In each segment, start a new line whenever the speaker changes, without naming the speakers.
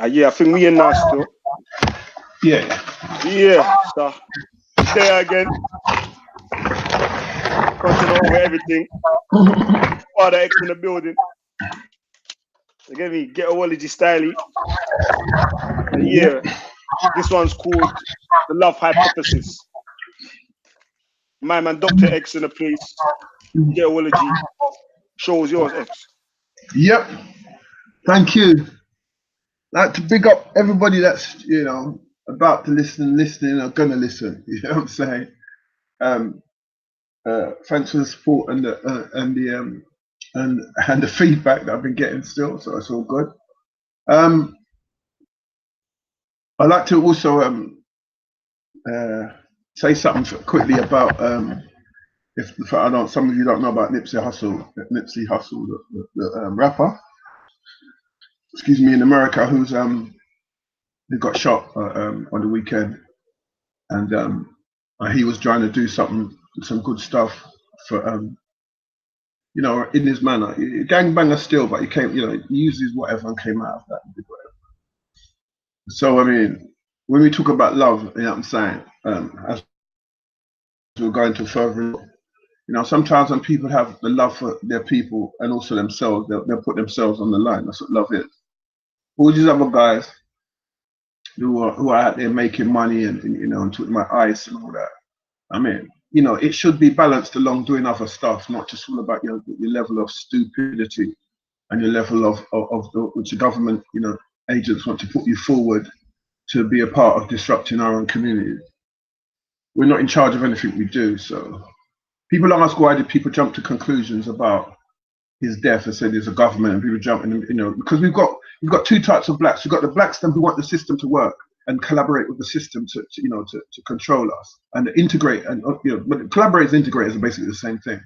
Yeah, I think we in now still.
Yeah.
Yeah, so there again. Continue over everything. Father X in the building. You get me? Ghetto ology style. Yeah. This one's called The Love Hypothesis. My man Doctah X in the place. Ghetto ology. Show is yours, X.
Yep. Thank you. I'd like to big up everybody that's, you know, about to listening, or gonna listen. You know what I'm saying? Thanks for the support and the feedback that I've been getting still, so it's all good. I'd like to also say something quickly about if I don't, some of you don't know about Nipsey Hussle, the rapper. Excuse me, in America, who got shot on the weekend, and he was trying to do some good stuff for you know, in his manner, gangbanger still, but he came, you know, he uses whatever and came out of that. So I mean, when we talk about love, you know what I'm saying, as we're going to further, you know, sometimes when people have the love for their people and also themselves, they'll put themselves on the line. That's what love is. All these other guys who are out there making money and you know, and talking about ice and all that. I mean, you know, it should be balanced along doing other stuff, not just all about your level of stupidity and your level of which the government, you know, agents want to put you forward to be a part of disrupting our own communities. We're not in charge of anything we do. So people ask, why did people jump to conclusions about his death and say there's a government, and people jumping, you know, because we've got two types of blacks. We've got the blacks who want the system to work and collaborate with the system to you know, to control us and integrate, and you know, but collaborators and integrators are basically the same thing,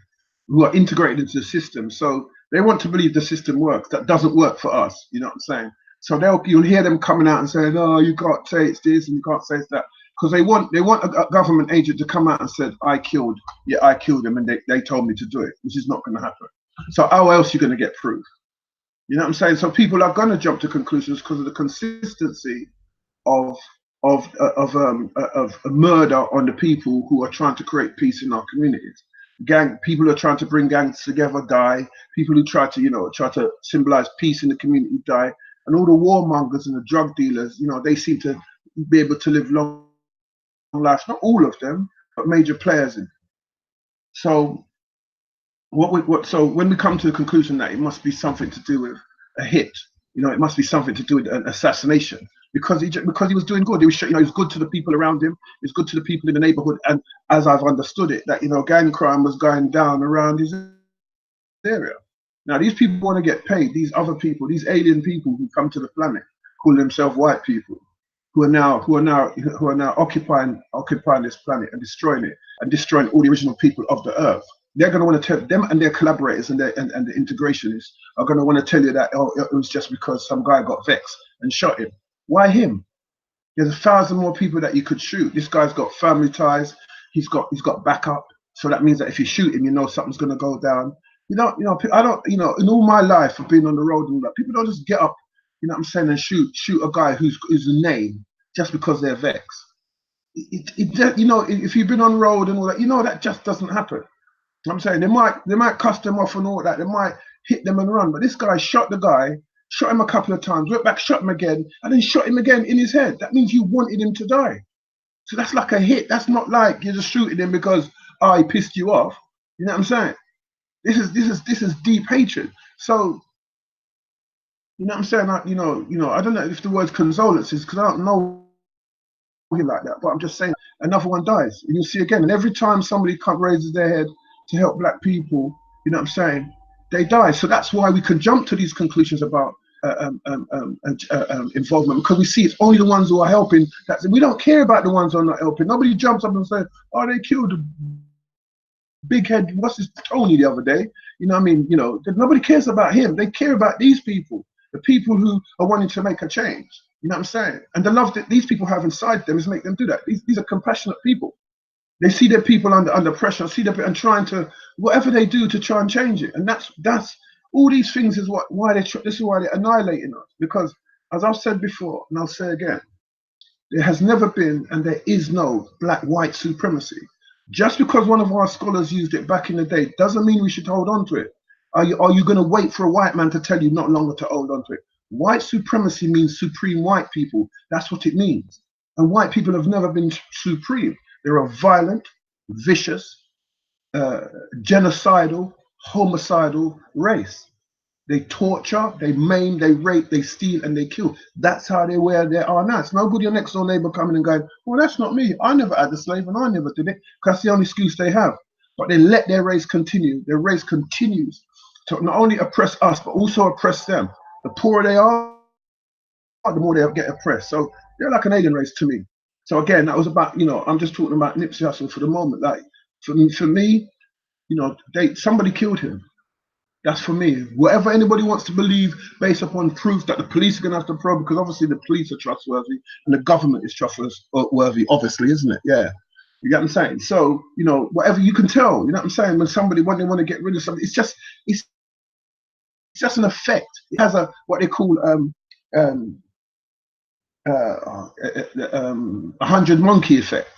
who are integrated into the system. So they want to believe the system works. That doesn't work for us. You know what I'm saying? So you'll hear them coming out and saying, "Oh, you can't say it's this and you can't say it's that," because they want a government agent to come out and say, I killed him, and they told me to do it, which is not going to happen. So how else are you going to get proof? You know what I'm saying? So people are going to jump to conclusions because of the consistency of murder on the people who are trying to create peace in our communities. People who are trying to bring gangs together die. People who try to symbolize peace in the community die. And all the warmongers and the drug dealers, you know, they seem to be able to live long lives. Not all of them, but major players in. So so when we come to the conclusion that it must be something to do with a hit, you know, it must be something to do with an assassination, because he was doing good. He was, you know, he was good to the people around him. He was good to the people in the neighborhood. And as I've understood it, that, you know, gang crime was going down around his area. Now these people want to get paid. These other people, these alien people who come to the planet, call themselves white people, who are now occupying this planet and destroying it, and destroying all the original people of the earth. They're going to want to tell them, and their collaborators and the integrationists are going to want to tell you that, oh, it was just because some guy got vexed and shot him. Why him? There's 1,000 more people that you could shoot. This guy's got family ties. He's got backup. So that means that if you shoot him, you know something's going to go down. I don't, you know, in all my life of being on the road and that, people don't just get up, you know what I'm saying, and shoot a guy who's a name just because they're vexed. You know, if you've been on the road and all that, you know that just doesn't happen. I'm saying they might cuss them off and all that. They might hit them and run. But this guy shot the guy, shot him a couple of times, went back, shot him again, and then shot him again in his head. That means you wanted him to die. So that's like a hit. That's not like you're just shooting him because he pissed you off. You know what I'm saying? This is deep hatred. So you know what I'm saying? You know, I don't know if the word condolences, because I don't know like that. But I'm just saying, another one dies, and you'll see again. And every time somebody raises their head to help black people, you know what I'm saying, they die. So that's why we can jump to these conclusions about involvement, because we see it's only the ones who are helping. We don't care about the ones who are not helping. Nobody jumps up and says, "Oh, they killed a big head, what's his, Tony, the other day." You know what I mean? You know, nobody cares about him. They care about these people, the people who are wanting to make a change. You know what I'm saying? And the love that these people have inside them is make them do that. These are compassionate people. They see their people under pressure, see their and trying to whatever they do to try and change it. And that's all these things is why this is why they're annihilating us. Because as I've said before, and I'll say again, there has never been and there is no black-white supremacy. Just because one of our scholars used it back in the day doesn't mean we should hold on to it. Are you going to wait for a white man to tell you not longer to hold on to it? White supremacy means supreme white people. That's what it means. And white people have never been supreme. They're a violent, vicious, genocidal, homicidal race. They torture, they maim, they rape, they steal, and they kill. That's how they where they are now. It's no good your next door neighbor coming and going, well, that's not me. I never had a slave and I never did it. Because that's the only excuse they have. But they let their race continue. Their race continues to not only oppress us, but also oppress them. The poorer they are, the more they get oppressed. So they're like an alien race to me. So again, that was about, you know, I'm just talking about Nipsey Hussle for the moment. Like for me, you know, somebody killed him. That's for me. Whatever anybody wants to believe based upon proof that the police are going to have to probe, because obviously the police are trustworthy and the government is trustworthy, obviously, isn't it? Yeah. You get what I'm saying? So, you know, whatever you can tell, you know what I'm saying? When they want to get rid of something, it's just an effect. It has what they call 100 monkey effect.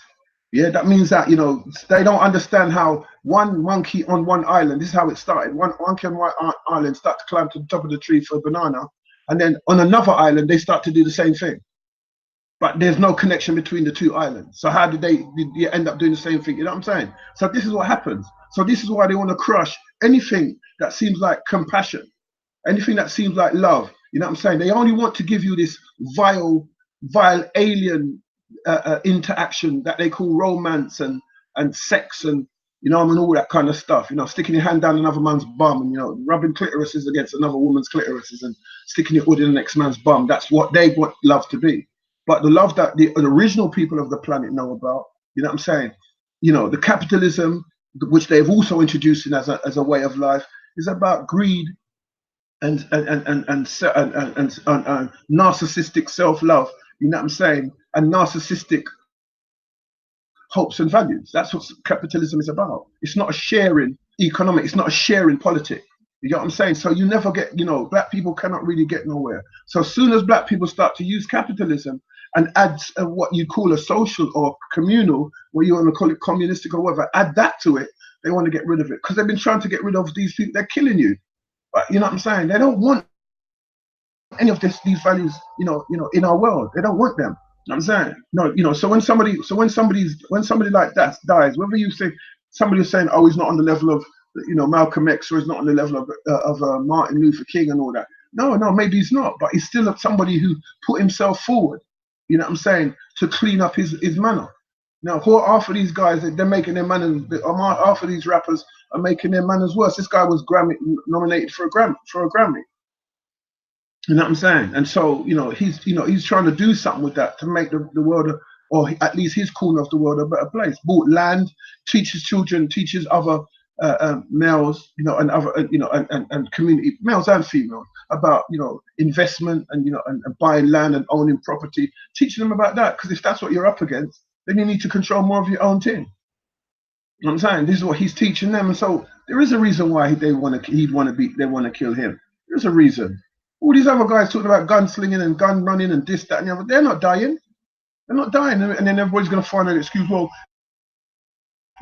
Yeah, that means that, you know, they don't understand how one monkey on one island, this is how it started. One monkey on one island start to climb to the top of the tree for a banana, and then on another island they start to do the same thing. But there's no connection between the two islands. So how did they end up doing the same thing? You know what I'm saying? So this is what happens. So this is why they want to crush anything that seems like compassion, anything that seems like love. You know what I'm saying? They only want to give you this vile alien interaction that they call romance and sex and, you know, and all that kind of stuff. You know, sticking your hand down another man's bum and, you know, rubbing clitorises against another woman's clitorises and sticking your hood in the next man's bum. That's what they want love to be. But the love that the original people of the planet know about, you know what I'm saying? You know, the capitalism, which they've also introduced in as a way of life, is about greed and narcissistic self-love. You know what I'm saying? And narcissistic hopes and values. That's what capitalism is about. It's not a sharing economic. It's not a sharing politic. You get what I'm saying? So you never get, you know, black people cannot really get nowhere. So as soon as black people start to use capitalism and add what you call a social or communal, what you want to call it communistic or whatever, add that to it, they want to get rid of it because they've been trying to get rid of these people. They're killing you. But you know what I'm saying? They don't want any of these values, you know, in our world. They don't want them. You know what I'm saying? No, you know, so when somebody like that dies, whether you say somebody is saying, oh, he's not on the level of, you know, Malcolm X, or he's not on the level of Martin Luther King and all that. No, maybe he's not, but he's still somebody who put himself forward, you know what I'm saying, to clean up his manner. Now, half of these guys, they're making their manners, half of these rappers are making their manners worse. This guy was nominated for a Grammy. You know what I'm saying? And so, you know, he's trying to do something with that to make the world, or at least his corner of the world, a better place. Bought land, teaches children, teaches other males, you know, and other, you know, and community, males and females, about, you know, investment and, you know, and buying land and owning property, teaching them about that. Because if that's what you're up against, then you need to control more of your own thing. You know what I'm saying? This is what he's teaching them. And so there is a reason why they want to kill him. There's a reason. All these other guys talking about gunslinging and gun running and this, that, and the other, they're not dying. They're not dying. And then everybody's going to find an excuse. Well,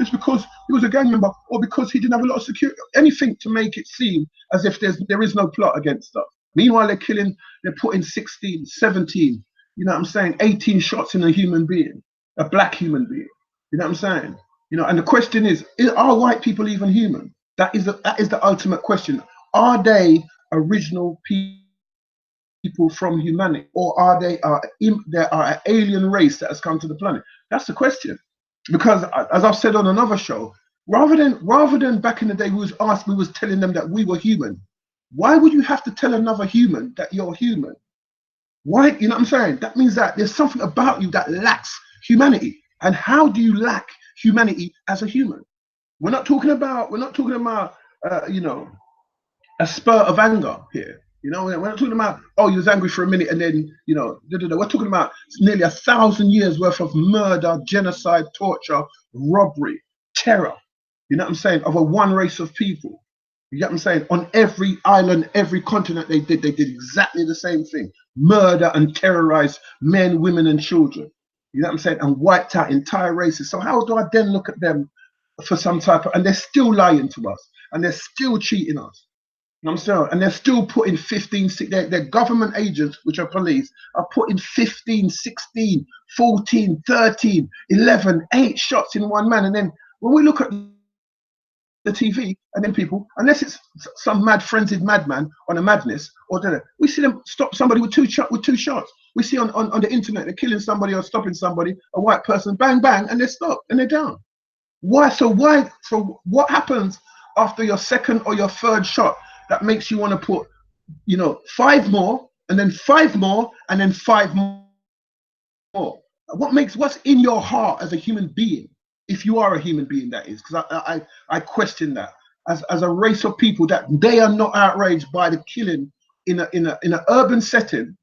it's because he was a gang member, or because he didn't have a lot of security. Anything to make it seem as if there is no plot against stuff. Meanwhile, they're putting 16, 17, you know what I'm saying, 18 shots in a human being, a black human being. You know what I'm saying? You know, and the question is are white people even human? That is the ultimate question. Are they original people from humanity, or are they an alien race that has come to the planet? That's the question. Because as I've said on another show, rather than back in the day we was telling them that we were human, why would you have to tell another human that you're human? Why? You know what I'm saying? That means that there's something about you that lacks humanity. And how do you lack humanity as a human? We're not talking about you know, a spur of anger here. You know, we're not talking about, oh, you was angry for a minute and then, you know, we're talking about nearly 1,000 years worth of murder, genocide, torture, robbery, terror. You know what I'm saying? Of a one race of people. You get what I'm saying? On every island, every continent they did exactly the same thing. Murder and terrorize men, women, and children. You know what I'm saying? And wiped out entire races. So how do I then look at them for some type of, and they're still lying to us, and they're still cheating us. You know what I'm saying? And they're still putting 15, their government agents, which are police, are putting 15, 16, 14, 13, 11, 8 shots in one man. And then when we look at the TV, and then people, unless it's some mad frenzied madman on a madness, or we see them stop somebody with two shots. We see on the internet they're killing somebody or stopping somebody, a white person, bang bang, and they stop and they're down. Why? So what happens after your second or your third shot that makes you want to put, you know, 5 more, and then 5 more, and then 5 more? What's in your heart as a human being? If you are a human being, that is, because I question that as a race of people, that they are not outraged by the killing in an urban setting.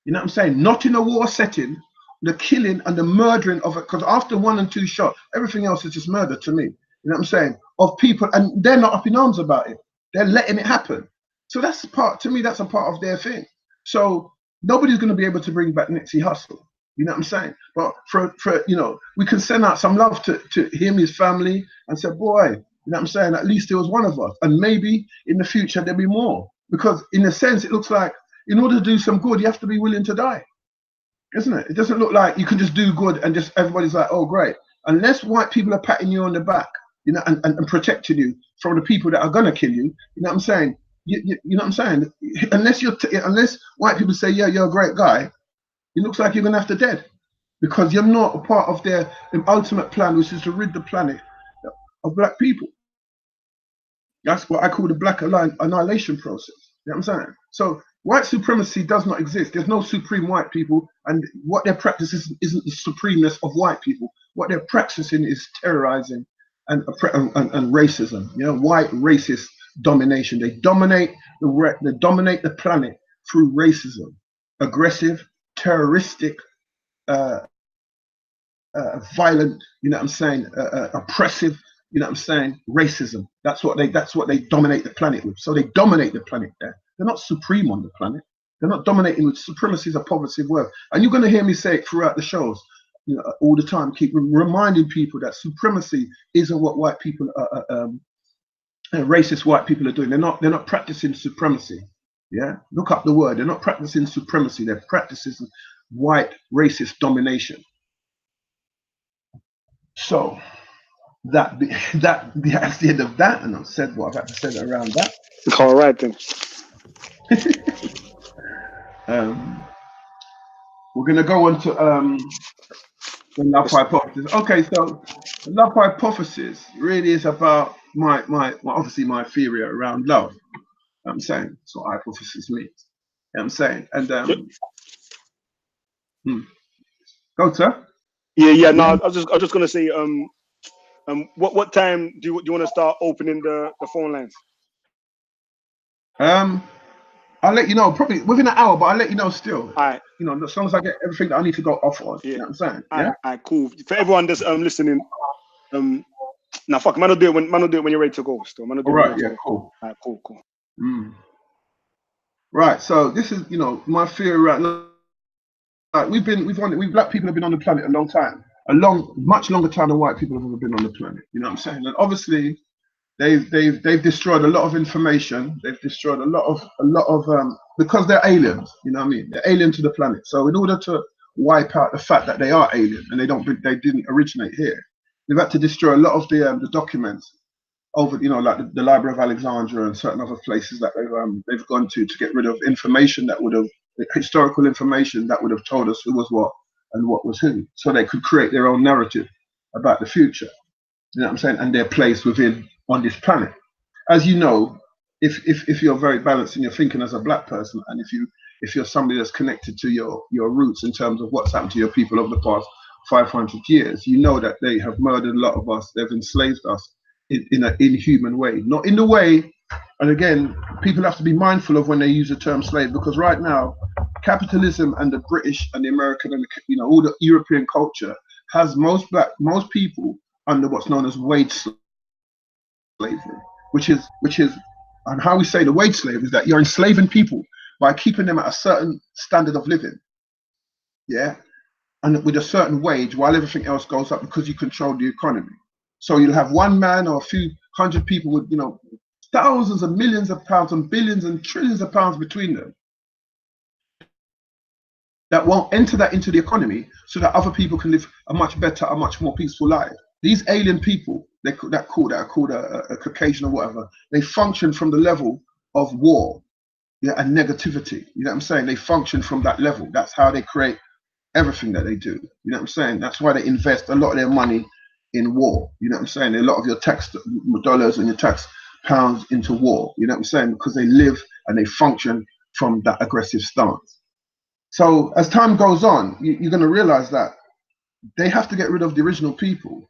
You know what I'm saying? Not in a war setting, the killing and the murdering of it. Because after 1 and 2 shots, everything else is just murder to me. You know what I'm saying? Of people, and they're not up in arms about it. They're letting it happen. So that's to me, that's a part of their thing. So nobody's going to be able to bring back Nipsey Hussle. You know what I'm saying? But for you know, we can send out some love to him, his family, and say, boy, you know what I'm saying? At least there was one of us. And maybe in the future there'll be more. Because in a sense, it looks like in order to do some good, you have to be willing to die. Isn't it? It doesn't look like you can just do good and just everybody's like, oh, great. Unless white people are patting you on the back, you know, and protecting you from the people that are going to kill you. You know what I'm saying? You know what I'm saying? Unless white people say, yeah, you're a great guy, it looks like you're going to have to dead, because you're not a part of their ultimate plan, which is to rid the planet of black people. That's what I call the black annihilation process. You know what I'm saying? So white supremacy does not exist. There's no supreme white people, and what they're practicing isn't the supremeness of white people. What they're practicing is terrorizing and racism. You know, white racist domination. They dominate the planet through racism, aggressive, terroristic, violent. You know what I'm saying? Oppressive. You know what I'm saying? Racism. That's what they dominate the planet with. So they dominate the planet there. They're not supreme on the planet. They're not dominating with supremacy is a positive word. And you're going to hear me say it throughout the shows, you know, all the time. Keep reminding people that supremacy isn't what white people, racist white people are doing. They're not practicing supremacy. Yeah, look up the word. They're not practicing supremacy. They're practicing white racist domination. So that's the end of that, and I've said what I've had to say around that.
All right then.
We're going to go on to the love hypothesis. Okay, so the love hypothesis really is about my obviously my theory around love. I'm saying that's what hypothesis means. You know what I'm saying, and go, sir.
Yeah. No, I was just gonna say, what time do you want to start opening the phone lines?
I'll let you know probably within an hour, but I'll let you know still.
All right.
You know, as long as I get everything that I need to go off on.
Yeah.
You know what I'm saying?
All right, cool. For everyone that's listening, now fuck, man, will do it when you're ready to go. Still, man, will do
all right, yeah, cool.
All right, cool.
Right, so this is, you know, my theory right now. Like we black people have been on the planet a long time, much longer time than white people have ever been on the planet. You know what I'm saying? And obviously, they've destroyed a lot of information. They've destroyed a lot of because they're aliens. You know what I mean? They're alien to the planet. So in order to wipe out the fact that they are alien and they didn't originate here, they've had to destroy a lot of the documents over, you know, like the Library of Alexandria and certain other places that they've gone to get rid of information that would have, historical information that would have told us who was what and what was who, so they could create their own narrative about the future. You know what I'm saying? And their place on this planet. As you know, if you're very balanced in your thinking as a black person, and if you're somebody that's connected to your roots in terms of what's happened to your people over the past 500 years, you know that they have murdered a lot of us. They've enslaved us in an inhuman way, not in the way And again, people have to be mindful of when they use the term slave, because right now, capitalism and the British and the American and the, all the European culture has most people under what's known as wage slavery, which is, and how we say the wage slave is that you're enslaving people by keeping them at a certain standard of living, yeah, and with a certain wage while everything else goes up because you control the economy. So you'll have one man or a few hundred people with, thousands and millions of pounds and billions and trillions of pounds between them that won't enter that into the economy so that other people can live a much better, a much more peaceful life. These alien people, that are called a Caucasian or whatever, they function from the level of war, yeah, and negativity. You know what I'm saying? They function from that level. That's how they create everything that they do. You know what I'm saying? That's why they invest a lot of their money in war. You know what I'm saying? A lot of your tax dollars and your tax pounds into war. You know what I'm saying? Because they live and they function from that aggressive stance. So as time goes on, you're going to realize that they have to get rid of the original people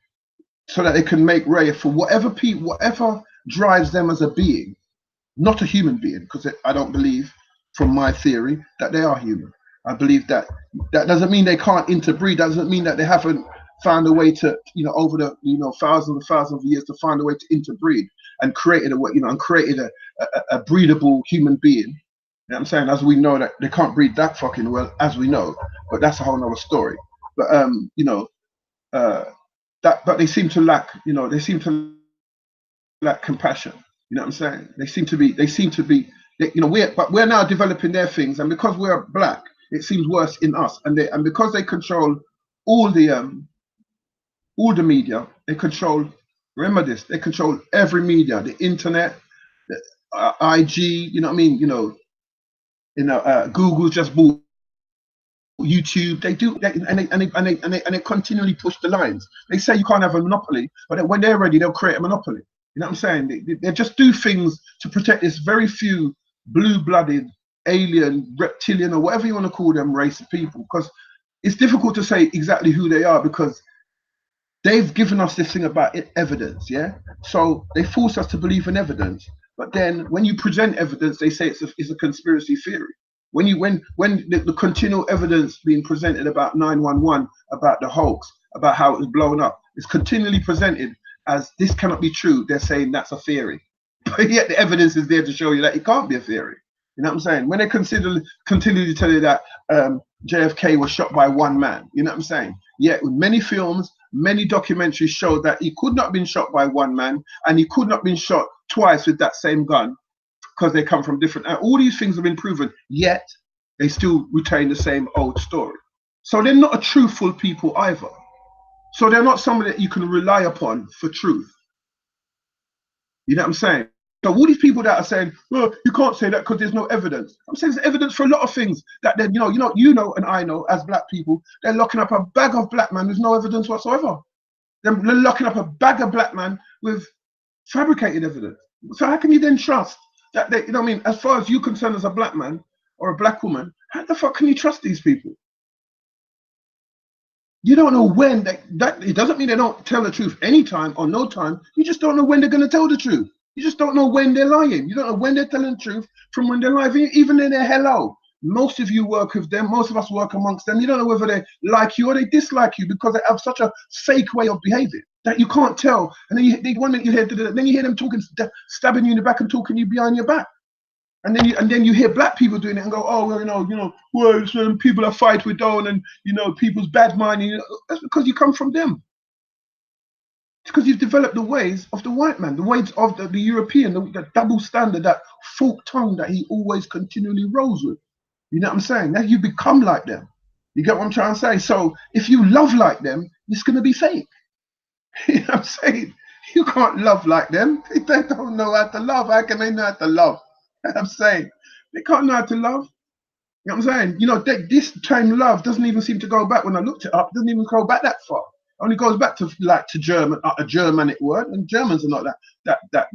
so that they can make way for whatever drives them as a being, not a human being, because I don't believe, from my theory, that they are human. I believe that doesn't mean they can't interbreed. Doesn't mean that they haven't found a way to, over the thousands and thousands of years, to find a way to interbreed and created a breedable human being. You know what I'm saying? As we know that they can't breed that fucking well, as we know, but that's a whole nother story. But but they seem to lack, compassion. You know what I'm saying? They seem to be, we're now developing their things, and because we're black, it seems worse in us. And because they control all the media, they control. Remember this: they control every media, the internet, the IG. You know what I mean? Google just bought YouTube. They do, and they continually push the lines. They say you can't have a monopoly, but when they're ready, they'll create a monopoly. You know what I'm saying? They just do things to protect this very few blue-blooded, alien, reptilian, or whatever you want to call them, race of people. Because it's difficult to say exactly who they are, because they've given us this thing about evidence, yeah? So they force us to believe in evidence. But then when you present evidence, they say it's a conspiracy theory. When the continual evidence being presented about 9/11, about the hoax, about how it was blown up, is continually presented as this cannot be true, they're saying that's a theory. But yet the evidence is there to show you that it can't be a theory. You know what I'm saying? When they continue to tell you that JFK was shot by one man, you know what I'm saying? Yet many films, many documentaries show that he could not have been shot by one man, and he could not have been shot twice with that same gun, because they come from different, all these things have been proven, yet they still retain the same old story. So they're not a truthful people either. So they're not somebody that you can rely upon for truth. You know what I'm saying? So all these people that are saying, well, you can't say that because there's no evidence. I'm saying there's evidence for a lot of things that they're, and I know as black people, they're locking up a bag of black man with no evidence whatsoever. They're locking up a bag of black man with fabricated evidence. So how can you then trust that they, as far as you're concerned as a black man or a black woman, how the fuck can you trust these people? You don't know when it doesn't mean they don't tell the truth anytime or no time. You just don't know when they're going to tell the truth. You just don't know when they're lying. You don't know when they're telling the truth from when they're lying. Even in their hello, most of you work with them. Most of us work amongst them. You don't know whether they like you or they dislike you, because they have such a fake way of behaving that you can't tell. And then one minute you hear, then you hear them talking, stabbing you in the back and talking you behind your back. And then you hear black people doing it and go, oh, well, well, so people that fight with down and people's bad mind. That's because you come from them. It's because you've developed the ways of the white man, the ways of the European, the double standard, that forked tongue that he always continually rolls with. You know what I'm saying? Now you become like them. You get what I'm trying to say? So if you love like them, it's going to be fake. You know what I'm saying? You can't love like them. They don't know how to love. How can they know how to love? You know what I'm saying? They can't know how to love. You know what I'm saying? This time love doesn't even seem to go back. When I looked it up, it doesn't even go back that far. It only goes back to German, a Germanic word, and Germans are not that I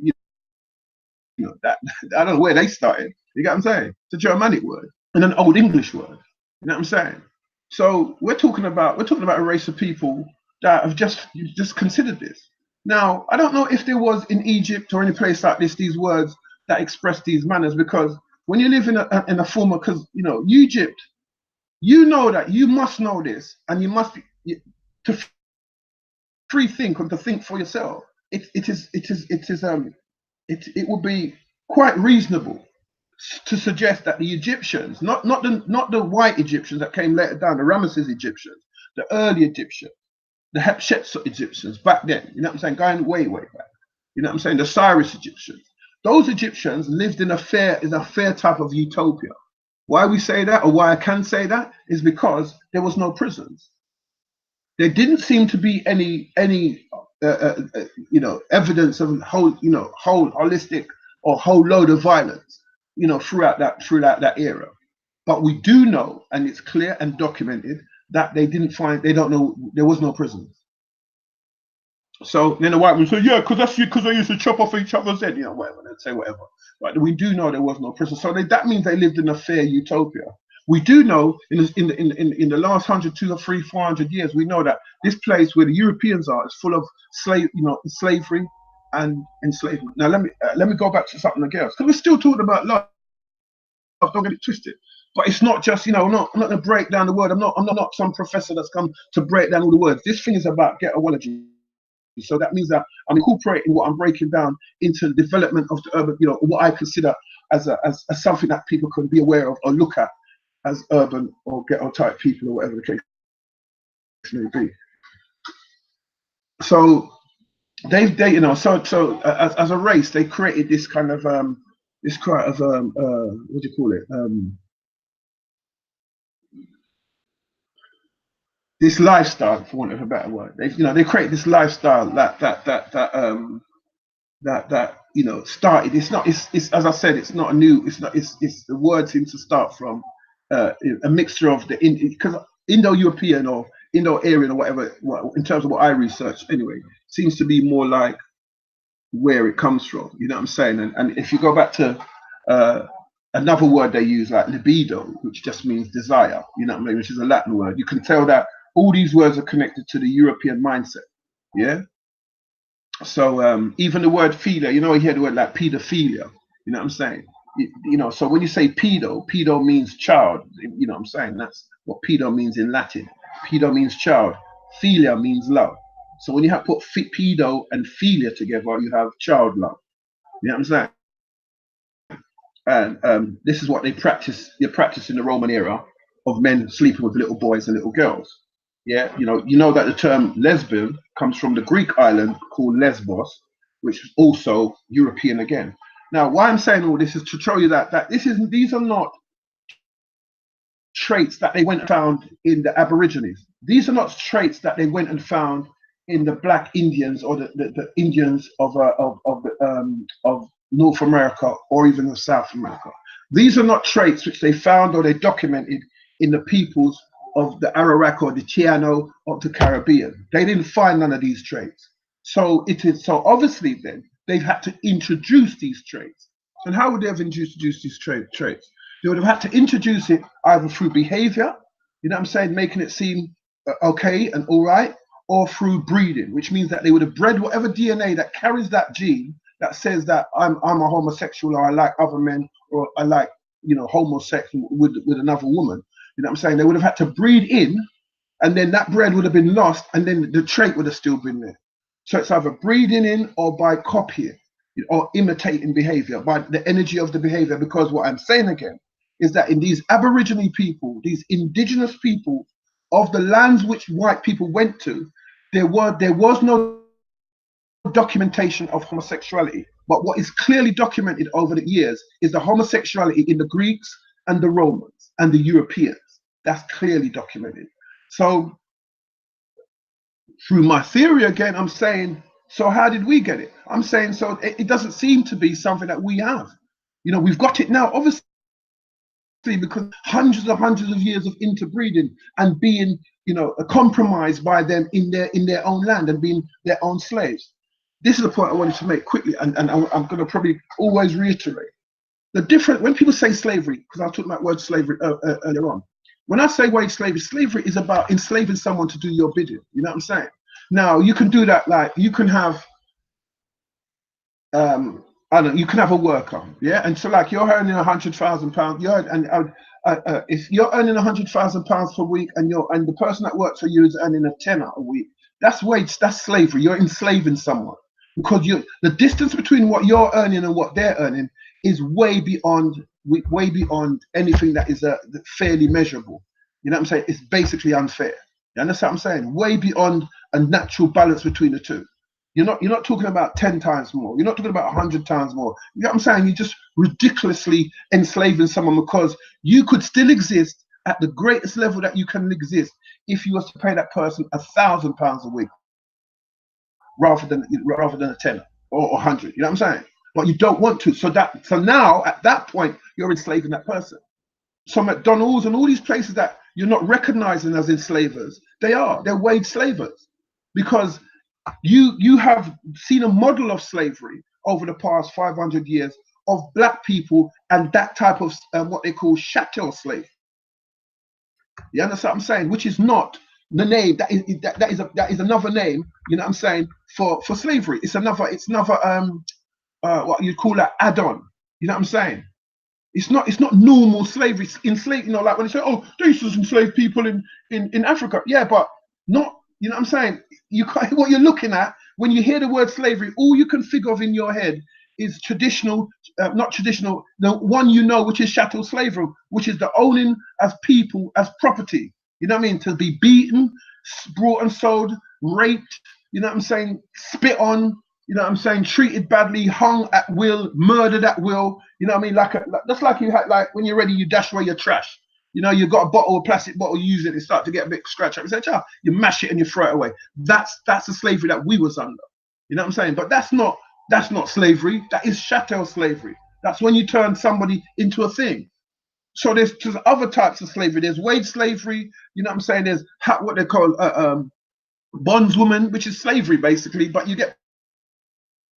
don't know where they started. You get what I'm saying? It's a Germanic word and an Old English word. You know what I'm saying? So we're talking about a race of people that have just considered this. Now, I don't know if there was in Egypt or any place like this these words that express these manners, because when you live in a former, because you know Egypt, you know that you must know this, and you must be to free think and to think for yourself. It would be quite reasonable to suggest that the Egyptians, not the white Egyptians that came later down, the Ramesses Egyptians, the early Egyptians, the Hatshepsut Egyptians back then, you know what I'm saying, going way back, you know what I'm saying, the Cyrus Egyptians, those Egyptians lived in a fair type of utopia. Why we say that, or why I can say that, is because there was no prisons. There didn't seem to be any you know, evidence of whole holistic or whole load of violence, you know, throughout that era. But we do know, and it's clear and documented, that they don't know, there was no prisons. So then the white man said, yeah, because they used to chop off each other's head, you know, whatever, they'd say whatever. But we do know there was no prison. So that means they lived in a fair utopia. We do know in the last 100, 200, 300, 400 years, we know that this place where the Europeans are is full of slavery and enslavement. Now let me go back to something else, because we're still talking about love. Don't get it twisted. But it's not just, you know, I'm not going to break down the word. I'm not some professor that's come to break down all the words. This thing is about ghettoology. So that means that I'm incorporating what I'm breaking down into the development of the urban, you know, what I consider as something that people can be aware of or look at as urban or ghetto type people, or whatever the case may be. So they you know, so as a race, they created this kind of what do you call it? This lifestyle, for want of a better word. They create this lifestyle that you know started. It's as I said, it's not a new. It's the word seems to start from a mixture of because Indo-European or Indo-Aryan or whatever. In terms of what I researched, anyway, seems to be more like where it comes from. You know what I'm saying? And if you go back to another word they use, like libido, which just means desire, you know what I mean, which is a Latin word, you can tell that all these words are connected to the European mindset. Yeah. So even the word philia, you know, you hear the word like pedophilia, you know what I'm saying? You know, so when you say pedo means child, you know what I'm saying? That's what pedo means in Latin. Pedo means child. Philia means love. So when you have put pedo and philia together, you have child love. You know what I'm saying? And this is what they practice in the Roman era, of men sleeping with little boys and little girls. Yeah, you know that the term lesbian comes from the Greek island called Lesbos, which is also European again. Now, why I'm saying all this is to show you that these are not traits that they went and found in the Aborigines. These are not traits that they went and found in the Black Indians or the Indians of North America or even of South America. These are not traits which they found or they documented in the peoples of the Arawak or the Chicano of the Caribbean. They didn't find none of these traits. So obviously then they've had to introduce these traits. And how would they have introduced these traits? They would have had to introduce it either through behavior, you know what I'm saying, making it seem okay and all right, or through breeding, which means that they would have bred whatever DNA that carries that gene that says that I'm a homosexual, or I like other men, or I like, you know, homosexual with another woman. You know what I'm saying? They would have had to breed in, and then that bred would have been lost, and then the trait would have still been there. So it's either breeding in or by copying or imitating behavior, by the energy of the behavior. Because what I'm saying again is that in these Aborigine people, these indigenous people of the lands which white people went to, there was no documentation of homosexuality. But what is clearly documented over the years is the homosexuality in the Greeks and the Romans and the Europeans. That's clearly documented. So through my theory again, I'm saying, so how did we get it? I'm saying, so it doesn't seem to be something that we have. You know, we've got it now, obviously, because hundreds of years of interbreeding and being, you know, compromised by them in their own land and being their own slaves. This is the point I wanted to make quickly, and I'm going to probably always reiterate. The difference, when people say slavery, because I was talking about word slavery earlier on, when I say wage slavery is about enslaving someone to do your bidding. You know what I'm saying? Now, you can do that, like, you can have, I I don't know, you can have a worker, yeah, and so like you're earning £100,000, if you're earning £100,000 per week, and the person that works for you is earning a tenner a week, that's wage, that's slavery. You're enslaving someone, because the distance between what you're earning and what they're earning is way beyond anything that is fairly measurable. You know what I'm saying? It's basically unfair. You understand what I'm saying? Way beyond a natural balance between the two. You're not talking about 10 times more. You're not talking about 100 times more. You know what I'm saying? You're just ridiculously enslaving someone, because you could still exist at the greatest level that you can exist if you was to pay that person £1,000 a week rather than a tenner or 100. You know what I'm saying? But you don't want to. So now at that point you're enslaving that person. So McDonald's and all these places that you're not recognizing as enslavers, they're wage slavers, because you have seen a model of slavery over the past 500 years of black people, and that type of what they call chattel slave. You understand what I'm saying? Which is not the name, that is another name, you know what I'm saying, for slavery. It's another what you call that add-on. You know what I'm saying? It's not normal slavery. Enslaved, like when they say, oh, they used to enslave people in Africa. Yeah, but not, you know what I'm saying? What you're looking at when you hear the word slavery, all you can figure of in your head is traditional, not traditional, the one which is chattel slavery, which is the owning as people, as property. You know what I mean? To be beaten, brought and sold, raped, you know what I'm saying? Spit on, you know what I'm saying? Treated badly, hung at will, murdered at will. You know what I mean? Just like you had, like when you're ready, you dash away your trash. You know, you've got a plastic bottle, you use it, it start to get a bit scratch up. You mash it and you throw it away. That's the slavery that we was under. You know what I'm saying? But that's not slavery. That is chattel slavery. That's when you turn somebody into a thing. So there's other types of slavery. There's wage slavery. You know what I'm saying? There's what they call bondswoman, which is slavery basically, but you get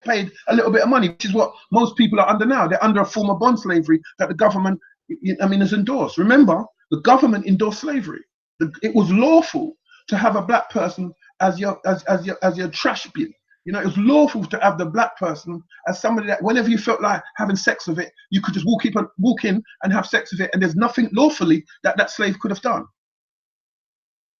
paid a little bit of money, which is what most people are under now. They're under a form of bond slavery that the government, has endorsed. Remember, the government endorsed slavery. It was lawful to have a black person as your trash bin. You know, it was lawful to have the black person as somebody that whenever you felt like having sex with it, you could just walk in and have sex with it, and there's nothing lawfully that slave could have done.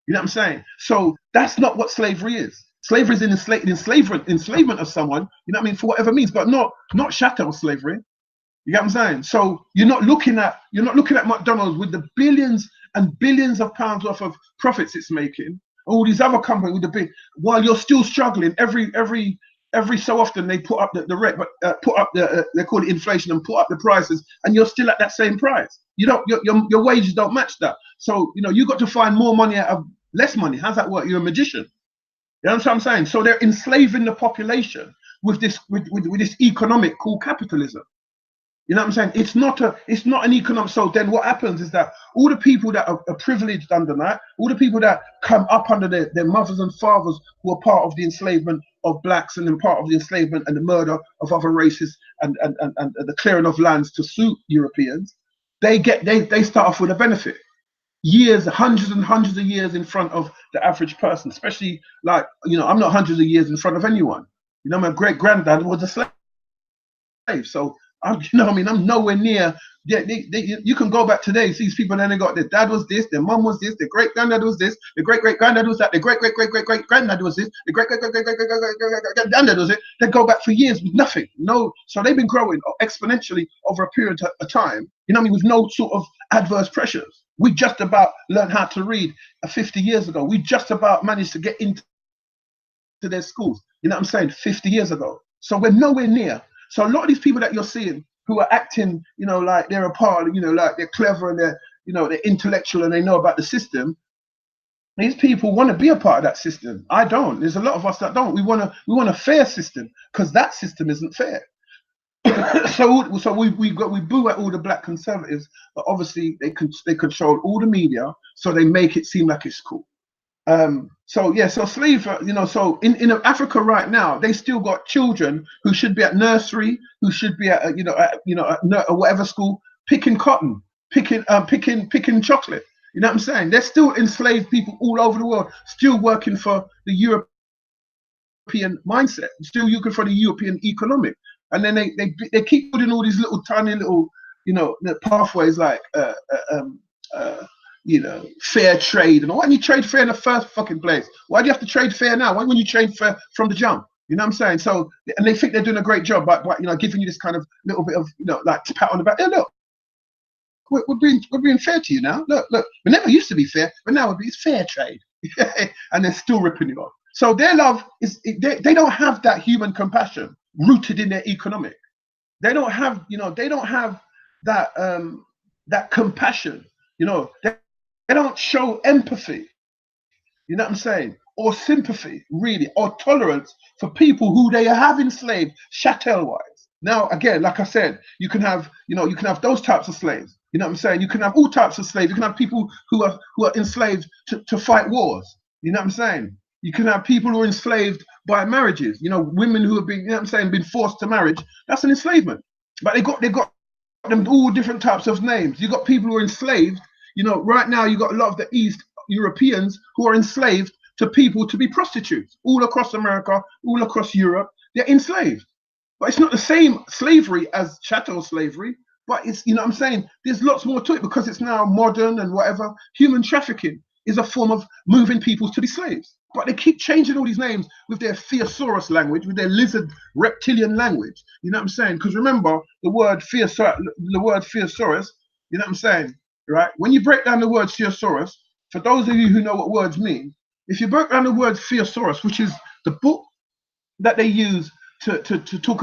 You know what I'm saying? So that's not what slavery is. Slavery is enslavement of someone, you know what I mean, for whatever means, but not chattel slavery. You get what I'm saying? So you're not looking at McDonald's with the billions and billions of pounds worth of profits it's making, all these other companies with the big, while you're still struggling. Every so often they put up they call it inflation, and put up the prices, and you're still at that same price. Your wages don't match that. So you got to find more money out of less money. How's that work? You're a magician. You know what I'm saying? So they're enslaving the population with this economic called capitalism. You know what I'm saying? It's not an economic. So then what happens is that all the people that are privileged under that, all the people that come up under their mothers and fathers who are part of the enslavement of blacks, and then part of the enslavement and the murder of other races, and the clearing of lands to suit Europeans, they start off with a benefit. Years, hundreds and hundreds of years in front of the average person, especially I'm not hundreds of years in front of anyone. My great granddad was a slave, so I'm nowhere near. You can go back today, see these people, and they got their dad was this, their mum was this, their great granddad was this, their great great granddad was that, their great great great great great granddad was this, their great great great great great great great granddad was it. They go back for years with nothing, so they've been growing exponentially over a period of time. With no sort of adverse pressures. We just about learned how to read 50 years ago. We just about managed to get into their schools. 50 years ago. So we're nowhere near. So a lot of these people that you're seeing who are acting, like they're a part, like they're clever and they're intellectual and they know about the system. These people want to be a part of that system. I don't. There's a lot of us that don't. We want a fair system, because that system isn't fair. so we boo at all the black conservatives, but obviously they control all the media, so they make it seem like it's cool. So slave, so in Africa right now, they still got children who should be at nursery, who should be at whatever school, picking cotton, picking chocolate. You know what I'm saying? They're still enslaved people all over the world, still working for the European mindset, still looking for the European economic. And then they keep putting all these little tiny little, you know, pathways like you know, fair trade. And why don't you trade fair in the first fucking place? Why do you have to trade fair now? Why wouldn't you trade fair from the jump? You know what I'm saying? So, and they think they're doing a great job by you know, giving you this kind of little bit of, you know, like pat on the back. Hey, look, we're being fair to you now. Look, it never used to be fair, but now it's fair trade. And they're still ripping you off. So their love is, they don't have that human compassion rooted in their economic. They don't have, you know, they don't have that that compassion, you know. They don't show empathy, you know what I'm saying, or sympathy, really, or tolerance for people who they have enslaved chattel-wise. Now, again, like I said, you can have, you know, you can have those types of slaves. You know what I'm saying? You can have all types of slaves. You can have people who are enslaved to fight wars. You know what I'm saying? You can have people who are enslaved by marriages. You know, women who have been, you know what I'm saying, been forced to marriage. That's an enslavement. But they got them all different types of names. You got people who are enslaved. You know, right now you got a lot of the East Europeans who are enslaved to people to be prostitutes all across America, all across Europe. They're enslaved. But it's not the same slavery as chattel slavery. But it's, you know what I'm saying, there's lots more to it because it's now modern and whatever. Human trafficking is a form of moving people to be slaves. But they keep changing all these names with their Theosaurus language, with their lizard reptilian language. You know what I'm saying? Because remember, the word Theosaurus, you know what I'm saying, right? When you break down the word Theosaurus, for those of you who know what words mean, if you break down the word Theosaurus, which is the book that they use to talk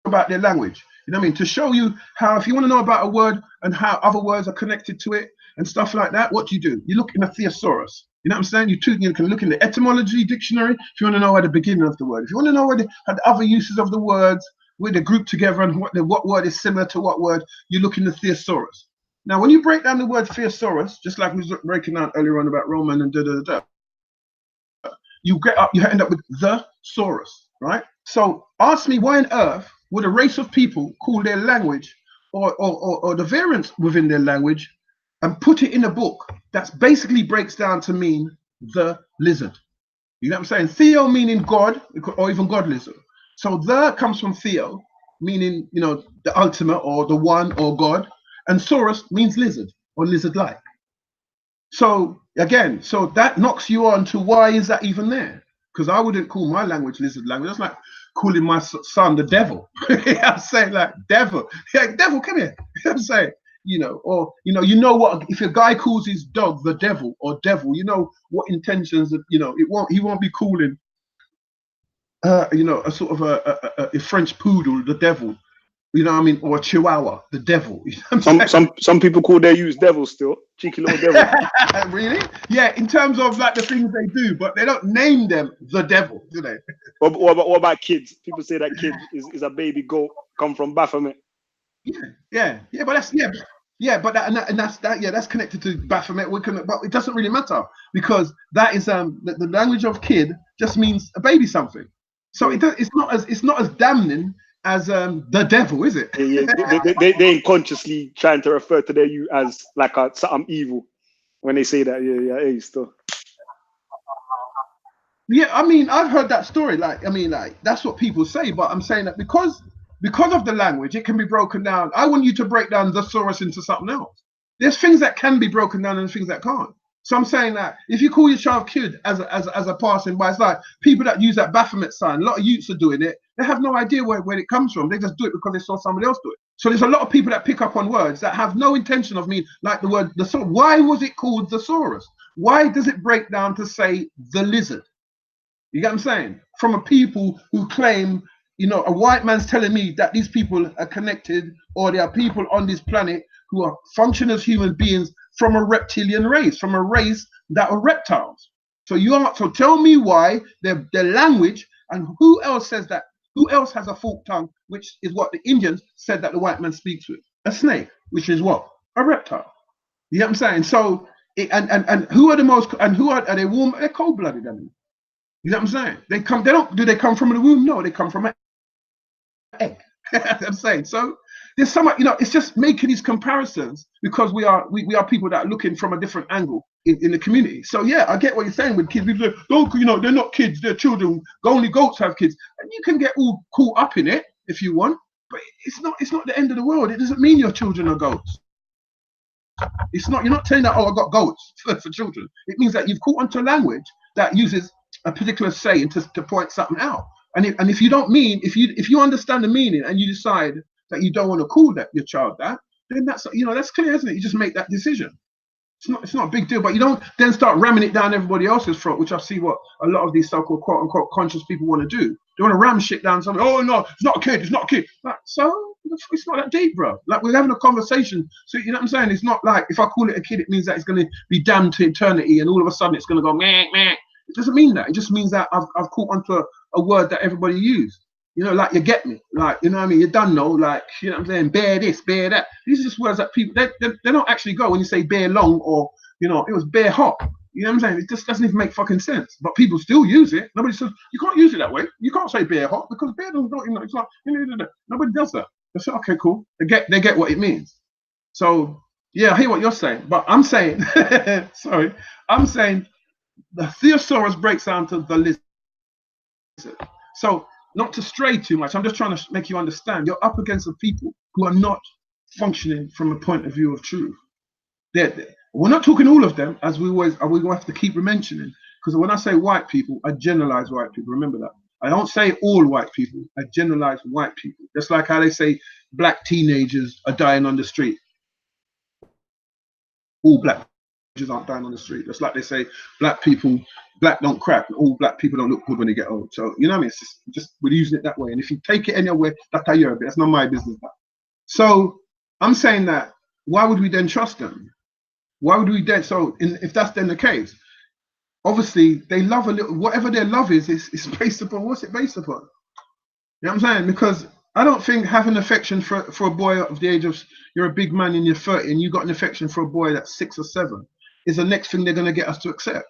about their language, you know what I mean? To show you how, if you want to know about a word and how other words are connected to it and stuff like that, what do? You look in a thesaurus. You know what I'm saying? You can look in the etymology dictionary if you want to know where the beginning of the word. If you want to know where the other uses of the words, where they're grouped together and what word is similar to what word, you look in the thesaurus. Now, when you break down the word thesaurus, just like we was breaking down earlier on about Roman and you end up with the saurus, right? So ask me, why on earth would a race of people call their language or the variants within their language and put it in a book that basically breaks down to mean the lizard? You know what I'm saying? Theo meaning God, or even God lizard. So the comes from Theo, meaning, you know, the ultimate or the one or God, and saurus means lizard or lizard-like. So again, so that knocks you on to why is that even there? Because I wouldn't call my language lizard language. That's like calling my son the devil. I'm saying, like, devil. Yeah, devil, come here. I'm saying, you know, or you know what? If a guy calls his dog the devil or devil, you know what intentions. You know, he won't be calling, you know, a sort of a French poodle the devil. You know what I mean? Or a chihuahua, the devil. You know
some people call their use devil still. Cheeky little devil.
Really? Yeah, in terms of like the things they do, but they don't name them the devil, do they?
What about kids? People say that kid is a baby goat come from Baphomet.
Yeah, but that's that's connected to Baphomet. But it doesn't really matter because that is the language of kid just means a baby something. So it's not as damning as the devil, is it?
They unconsciously trying to refer to their you as like something evil when they say that. Yeah, still.
Yeah, I mean, I've heard that story. Like, I mean, like that's what people say, but I'm saying that because of the language, it can be broken down. I want you to break down the saurus into something else. There's things that can be broken down and things that can't. So I'm saying that if you call your child kid as a passing by, it's like people that use that Baphomet sign. A lot of youths are doing it. They have no idea where it comes from. They just do it because they saw somebody else do it. So there's a lot of people that pick up on words that have no intention of meaning, like the word the saurus. Why was it called the saurus? Why does it break down to say the lizard? You get what I'm saying? From a people who claim, you know, a white man's telling me that these people are connected, or there are people on this planet who are function as human beings from a reptilian race, from a race that are reptiles. So tell me why their language, and who else says that? Who else has a forked tongue, which is what the Indians said that the white man speaks with? A snake, which is what? A reptile. You know what I'm saying? So and who are the most, and who are they warm? They're cold-blooded. I mean, you know what I'm saying? Do they come from the womb? No, they come from an egg. I'm saying. So there's so much, you know, it's just making these comparisons because we are people that are looking from a different angle in the community. So yeah, I get what you're saying with kids. People say, oh, you know, they're not kids, they're children. Only goats have kids. And you can get all caught up in it. if you want, but it's not the end of the world. It doesn't mean your children are goats. It's not. You're not saying that, oh, I got goats for children. It means that you've caught onto language that uses a particular saying to point something out. And if you don't mean, if you understand the meaning and you decide that you don't want to call that your child that, then that's, you know, that's clear, isn't it? You just make that decision. It's not a big deal, but you don't then start ramming it down everybody else's throat, which I see what a lot of these so-called quote unquote conscious people want to do. They want to ram shit down something. Oh no, it's not a kid, it's not a kid. Like, so it's not that deep, bro. Like, we're having a conversation. So you know what I'm saying? It's not like if I call it a kid, it means that it's going to be damned to eternity, and all of a sudden it's going to go meh meh. It doesn't mean that. It just means that I've caught onto a word that everybody use. You know, like, you get me, like, you know what I mean? You done know, like, you know what I'm saying? Bear this, bear that. These are just words that people, they don't actually go when you say bear long, or, you know, it was bear hot. You know what I'm saying? It just doesn't even make fucking sense. But people still use it. Nobody says, you can't use it that way. You can't say bear hot, because bear doesn't, you know, it's like, you know, nobody does that. They say, okay, cool. They get what it means. So, yeah, I hear what you're saying. But I'm saying, sorry, I'm saying the thesaurus breaks down to the lizard. So, not to stray too much, I'm just trying to make you understand. You're up against the people who are not functioning from a point of view of truth. We're not talking all of them, as we have to keep mentioning, because when I say white people, I generalize white people. Remember that. I don't say all white people, I generalize white people. Just like how they say black teenagers are dying on the street. All black teenagers aren't dying on the street. Just like they say black don't crack, and all black people don't look good when they get old. So, you know what I mean? It's just we're using it that way. And if you take it anywhere, that's how you're a bit. That's not my business. So I'm saying that, why would we then trust them? Why would we then? So if that's then the case, obviously they love a little, whatever their love is based upon, what's it based upon? You know what I'm saying? Because I don't think having affection for a boy of the age of, you're a big man in your 30 and you got an affection for a boy that's 6 or 7 is the next thing they're going to get us to accept.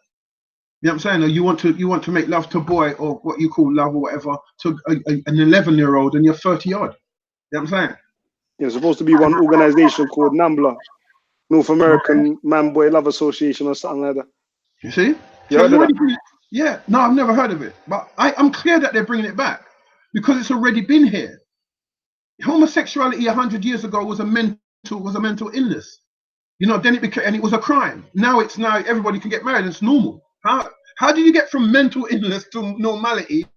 You know what I'm saying? Or you want to make love to a boy, or what you call love or whatever, to an 11-year-old and you're 30 odd. You know what I'm saying?
There's supposed to be one organization called NAMBLA, North American Man Boy Love Association, or something like that.
You see?
You heard of that?
Yeah, no, I've never heard of it, but I'm clear that they're bringing it back because it's already been here. Homosexuality 100 years ago was a mental illness. You know, then it became, and it was a crime. Now everybody can get married. It's normal. How do you get from mental illness to normality?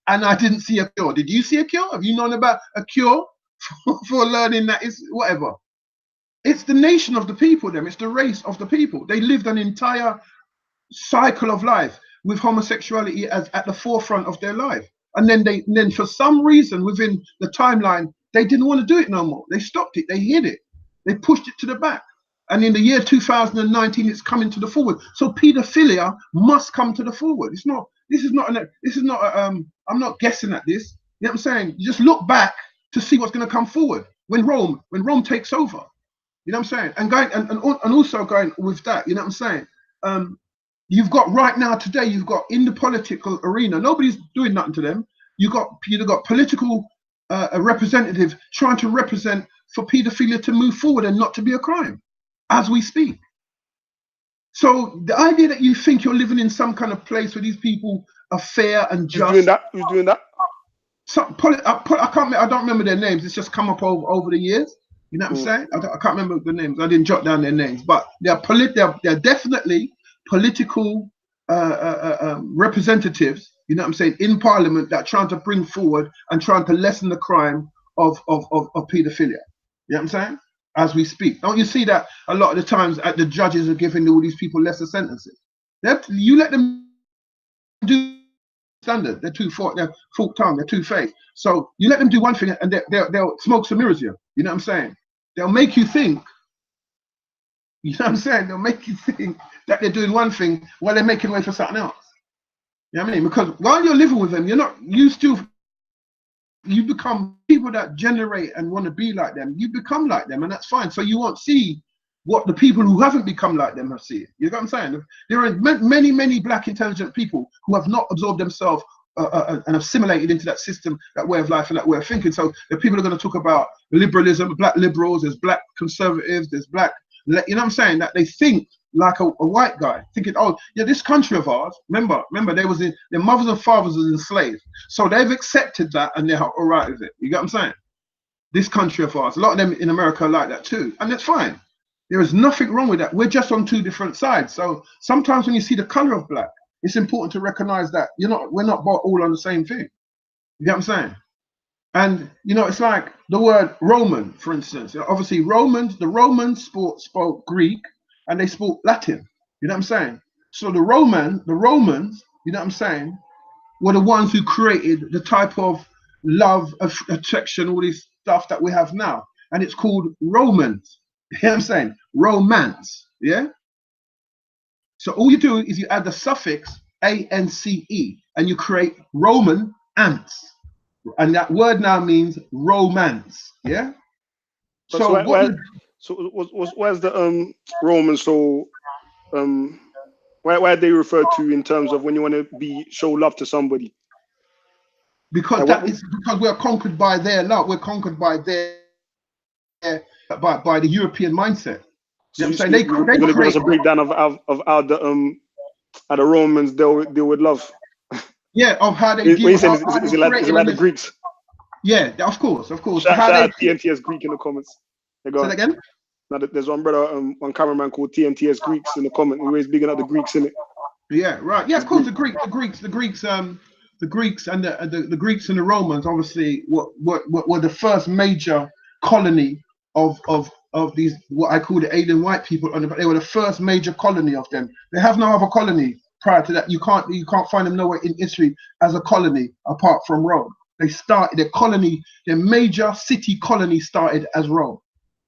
And I didn't see a cure. Did you see a cure? Have you known about a cure for learning that is whatever? It's the nation of the people, them. It's the race of the people. They lived an entire cycle of life with homosexuality as at the forefront of their life. And then for some reason within the timeline, they didn't want to do it no more. They stopped it. They hid it. They pushed it to the back. And in the year 2019, it's coming to the forward. So pedophilia must come to the forward. I'm not guessing at this. You know what I'm saying? You just look back to see what's going to come forward when Rome takes over. You know what I'm saying? And also going with that, you know what I'm saying? You've got right now today, you've got in the political arena, nobody's doing nothing to them. You've got political representatives trying to represent for pedophilia to move forward and not to be a crime as we speak. So the idea that you think you're living in some kind of place where these people are fair and just.
Who's doing that?
I don't remember their names. It's just come up over the years. You know what I'm saying? I can't remember the names. I didn't jot down their names, but they're definitely political representatives. You know what I'm saying? In Parliament that are trying to bring forward and trying to lessen the crime of pedophilia. You know what I'm saying? As we speak, don't you see that a lot of the times the judges are giving all these people lesser sentences? You let them do standard. They're forked tongue. They're two-faced. So you let them do one thing and they'll smoke some mirrors here. You know what I'm saying? They'll make you think. You know what I'm saying? They'll make you think that they're doing one thing while they're making way for something else. You know what I mean? Because while you're living with them, you become people that generate and want to be like them. You become like them, and that's fine. So you won't see what the people who haven't become like them have seen. You know what I'm saying? There are many, many black intelligent people who have not absorbed themselves and assimilated into that system, that way of life and that way of thinking. So the people are going to talk about liberalism, black liberals, there's black conservatives, there's black, you know what I'm saying? That they think like a white guy, thinking, oh yeah, this country of ours. Remember, they was in their mothers and fathers was enslaved, so they've accepted that and they're all right with it. You get what I'm saying? This country of ours, a lot of them in America are like that too, and that's fine. There is nothing wrong with that. We're just on two different sides. So sometimes when you see the color of black, it's important to recognize that we're not all on the same thing. You get what I'm saying? And it's like the word Roman, for instance. Obviously, the Romans spoke Greek and they spoke Latin. You know what I'm saying? So the Romans, you know what I'm saying, were the ones who created the type of love, attraction, all this stuff that we have now. And it's called Romans. You know what I'm saying? Romance. Yeah? So all you do is you add the suffix ance and you create Roman ants. And that word now means romance. Yeah?
So where's the Romans? So why they refer to in terms of when you want to show love to somebody?
Because because we're conquered by their love. We're conquered by by the European mindset.
So you know what I'm saying? They give us a breakdown of how the Romans deal with love.
Yeah, of how they
deal. Is it like the Greeks?
Yeah, of course.
Shout out TNTS Greek in the comments.
Say that again?
Now there's one brother, one cameraman called TNTS Greeks in the comment. We're always bigging up the Greeks, in it.
Yeah, right. Yeah, of course, the Greeks and the Greeks and the Romans obviously were the first major colony of these what I call the alien white people. They were the first major colony of them. They have no other colony prior to that. You can't find them nowhere in history as a colony apart from Rome. They started their colony, their major city colony started as Rome.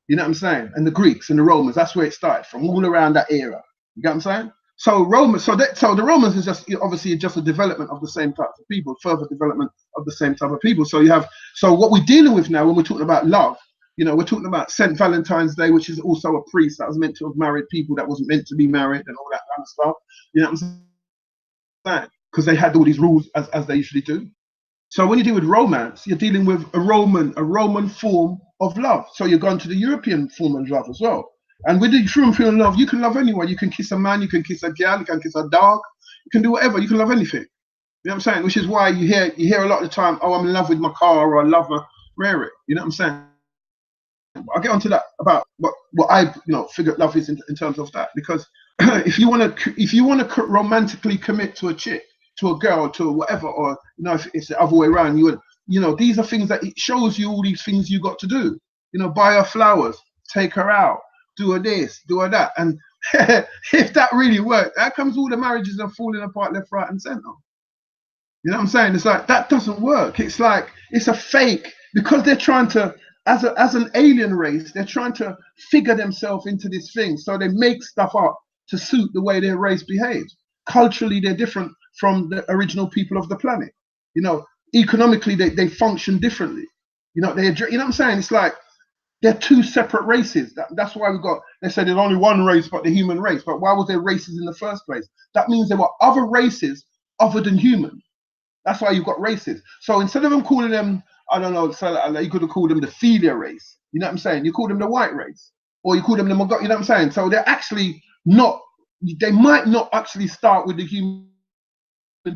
You know what I'm saying? And the Greeks and the Romans, that's where it started from, all around that era. You get what I'm saying? So the Romans is just obviously just a development of the same types of people, further development of the same type of people. So what we're dealing with now when we're talking about love, we're talking about St. Valentine's Day, which is also a priest that was meant to have married people that wasn't meant to be married and all that kind of stuff. You know what I'm saying? Because they had all these rules as they usually do. So when you deal with romance, you're dealing with a Roman form of love. So you're going to the European form of love as well. And with the true form of love, you can love anyone. You can kiss a man, you can kiss a girl, you can kiss a dog, you can do whatever. You can love anything. You know what I'm saying? Which is why you hear a lot of the time, oh, I'm in love with my car, or I love a Rare it. You know what I'm saying? I'll get onto that about what I figured love is in terms of that, because if you want to romantically commit to a chick, to a girl, to whatever, or if it's the other way around, these are things that it shows you all these things you got to do. Buy her flowers, take her out, do her this, do her that, and if that really worked, how comes all the marriages are falling apart left, right, and center? You know what I'm saying? It's like that doesn't work. It's like it's a fake, because they're trying to, as an alien race, they're trying to figure themselves into this thing, so they make stuff up to suit the way their race behaves. Culturally, they're different from the original people of the planet. Economically, they function differently. You know what I'm saying? It's like they're two separate races. That's why they said there's only one race, but the human race. But why was there races in the first place? That means there were other races other than human. That's why you've got races. So instead of them calling them, I don't know, you could have called them the Philia race. You know what I'm saying? You call them the white race, or you call them the you know what I'm saying? So they're actually not. They might not actually start with the human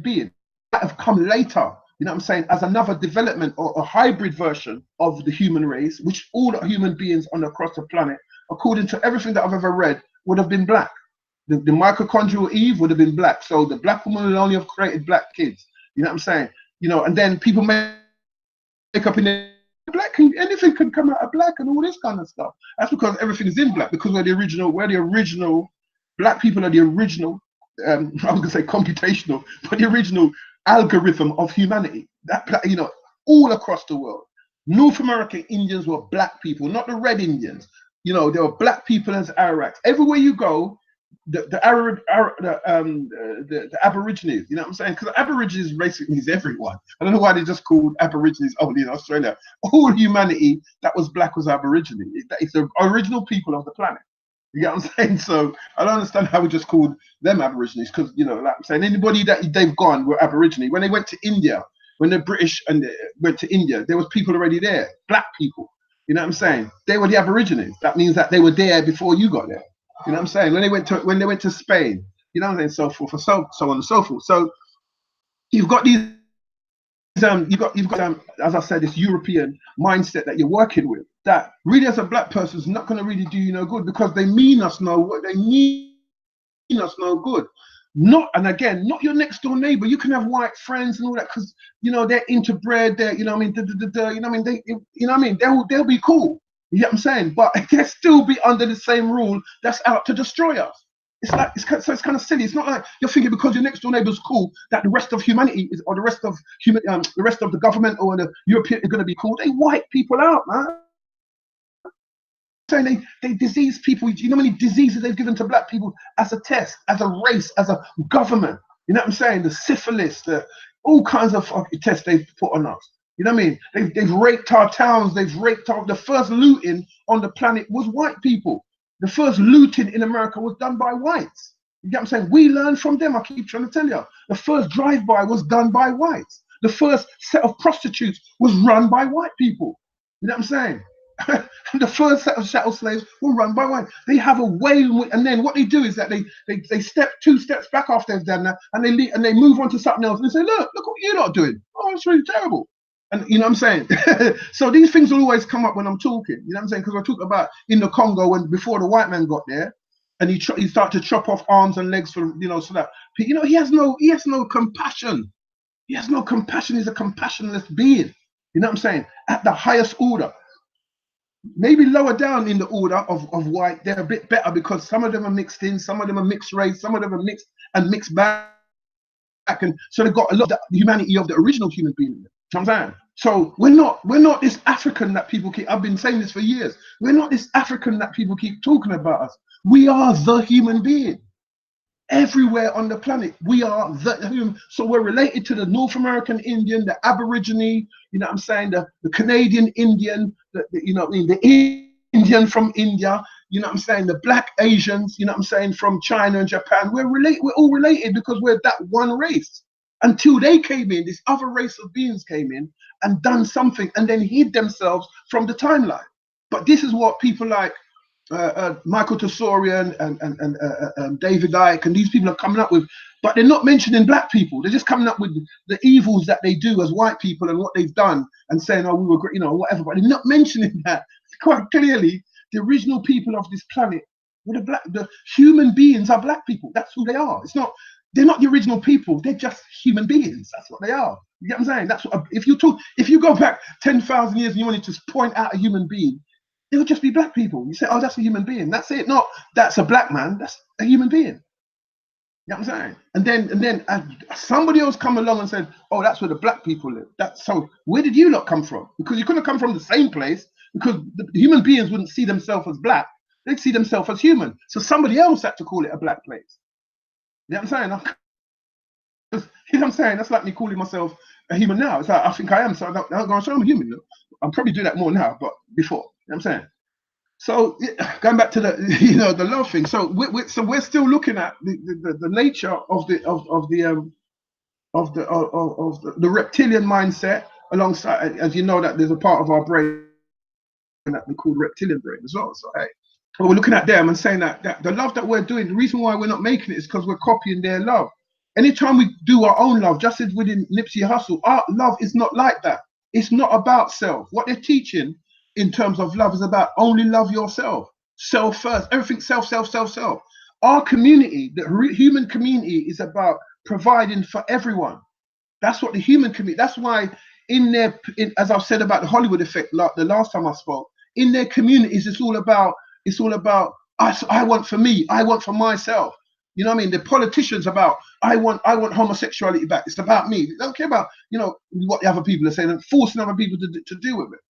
being. Might have come later. You know what I'm saying? As another development or a hybrid version of the human race, which all the human beings across the planet, according to everything that I've ever read, would have been black. The mitochondrial Eve would have been black. So the black woman would only have created black kids. You know what I'm saying? And then people make up in the black, anything can come out of black and all this kind of stuff. That's because everything is in black, because we're the original, black people are the original, I was gonna say computational, but the original algorithm of humanity. That, all across the world. North American Indians were black people, not the red Indians. There were black people as Arawaks. Everywhere you go, the Aborigines, you know what I'm saying? Because Aborigines basically is everyone. I don't know why they just called Aborigines only in Australia. All humanity that was black was Aborigine. It's the original people of the planet. You get what I'm saying? So I don't understand how we just called them Aborigines, because like I'm saying, anybody that they've gone were Aborigine. When they went to India, when the British went to India, there was people already there, black people. You know what I'm saying? They were the Aborigines. That means that they were there before you got there. You know what I'm saying? When they went to Spain, you know what I'm saying, so forth, and so on and so forth. So you've got these you've got as I said, this European mindset that you're working with, that really as a black person is not going to really do you no good, because they mean us no good. Not, and again, not your next door neighbor. You can have white friends and all that, because you know they're into bread, they're, you know what I mean, you know what I mean, you know what I mean, they'll be cool. You know what I'm saying? But they'll still be under the same rule that's out to destroy us. It's like, so it's kind of silly. It's not like you're thinking because your next door neighbor's cool that the rest of humanity is, or the rest of the rest of the government or the European are going to be cool. They wipe people out, man. Saying they disease people. You know how many diseases they've given to black people as a test, as a race, as a government. You know what I'm saying? The syphilis, all kinds of fucking tests they've put on us. You know what I mean? They've raped our towns. They've raped the first looting on the planet was white people. The first looting in America was done by whites. You get what I'm saying? We learned from them. I keep trying to tell you. The first drive-by was done by whites. The first set of prostitutes was run by white people. You know what I'm saying? The first set of chattel slaves were run by white. They have a way, and then what they do is that they step 2 steps back after they've done that, and they move on to something else, and they say, look what you're not doing. Oh, it's really terrible. And you know what I'm saying? So these things will always come up when I'm talking. You know what I'm saying? Because I talk about in the Congo, when before the white man got there, and he started to chop off arms and legs for, you know, so that, you know, he has no compassion. He has no compassion. He's a compassionless being. You know what I'm saying? At the highest order. Maybe lower down in the order of white, they're a bit better, because some of them are mixed in, some of them are mixed race, some of them are mixed back, and so they've got a lot of the humanity of the original human being. You know what I'm saying? So we're not this African that people keep. I've been saying this for years. We're not this African that people keep talking about us. We are the human being. Everywhere on the planet, we are the human. So we're related to the North American Indian, the Aborigine, you know what I'm saying, the Canadian Indian, you know what I mean, the Indian from India, you know what I'm saying, the Black Asians, you know what I'm saying, from China and Japan. We're all related because we're that one race. Until they came in, this other race of beings came in and done something and then hid themselves from the timeline. But this is what people like Michael Tesorian and David Icke and these people are coming up with, but they're not mentioning black people. They're just coming up with the evils that they do as white people and what they've done and saying, oh, we were great, you know, whatever. But they're not mentioning that quite clearly. The original people of this planet were the human beings are black people. That's who they are. They're not the original people. They're just human beings. That's what they are. You get what I'm saying? That's what, if you go back 10,000 years and you wanted to point out a human being, it would just be black people. You say, oh, that's a human being. That's it. Not that's a black man. That's a human being. You know what I'm saying? And then somebody else come along and said, oh, that's where the black people live. So where did you lot come from? Because you couldn't come from the same place, because the human beings wouldn't see themselves as black. They'd see themselves as human. So somebody else had to call it a black place. You know what I'm saying? You know what I'm saying? That's like me calling myself a human now. It's like, I think I am, so I'm not going to show I'm a human. I'll probably do that more now, but before. You know what I'm saying? So going back to the the love thing. So we're still looking at the nature of the reptilian mindset, alongside, as you know, that there's a part of our brain that we call reptilian brain as well. So hey, but we're looking at them and saying that the love that we're doing, the reason why we're not making it is because we're copying their love. Anytime we do our own love, just as within Nipsey Hussle, our love is not like that. It's not about self. What they're teaching in terms of love is about only love yourself. Self first. Everything self, self, self, self. Our community, the human community, is about providing for everyone. That's what the human community, that's why as I've said about the Hollywood effect the last time I spoke, in their communities, it's all about I want for me, I want for myself. You know what I mean? The politicians about I want homosexuality back. It's about me. They don't care about what the other people are saying and forcing other people to deal with it.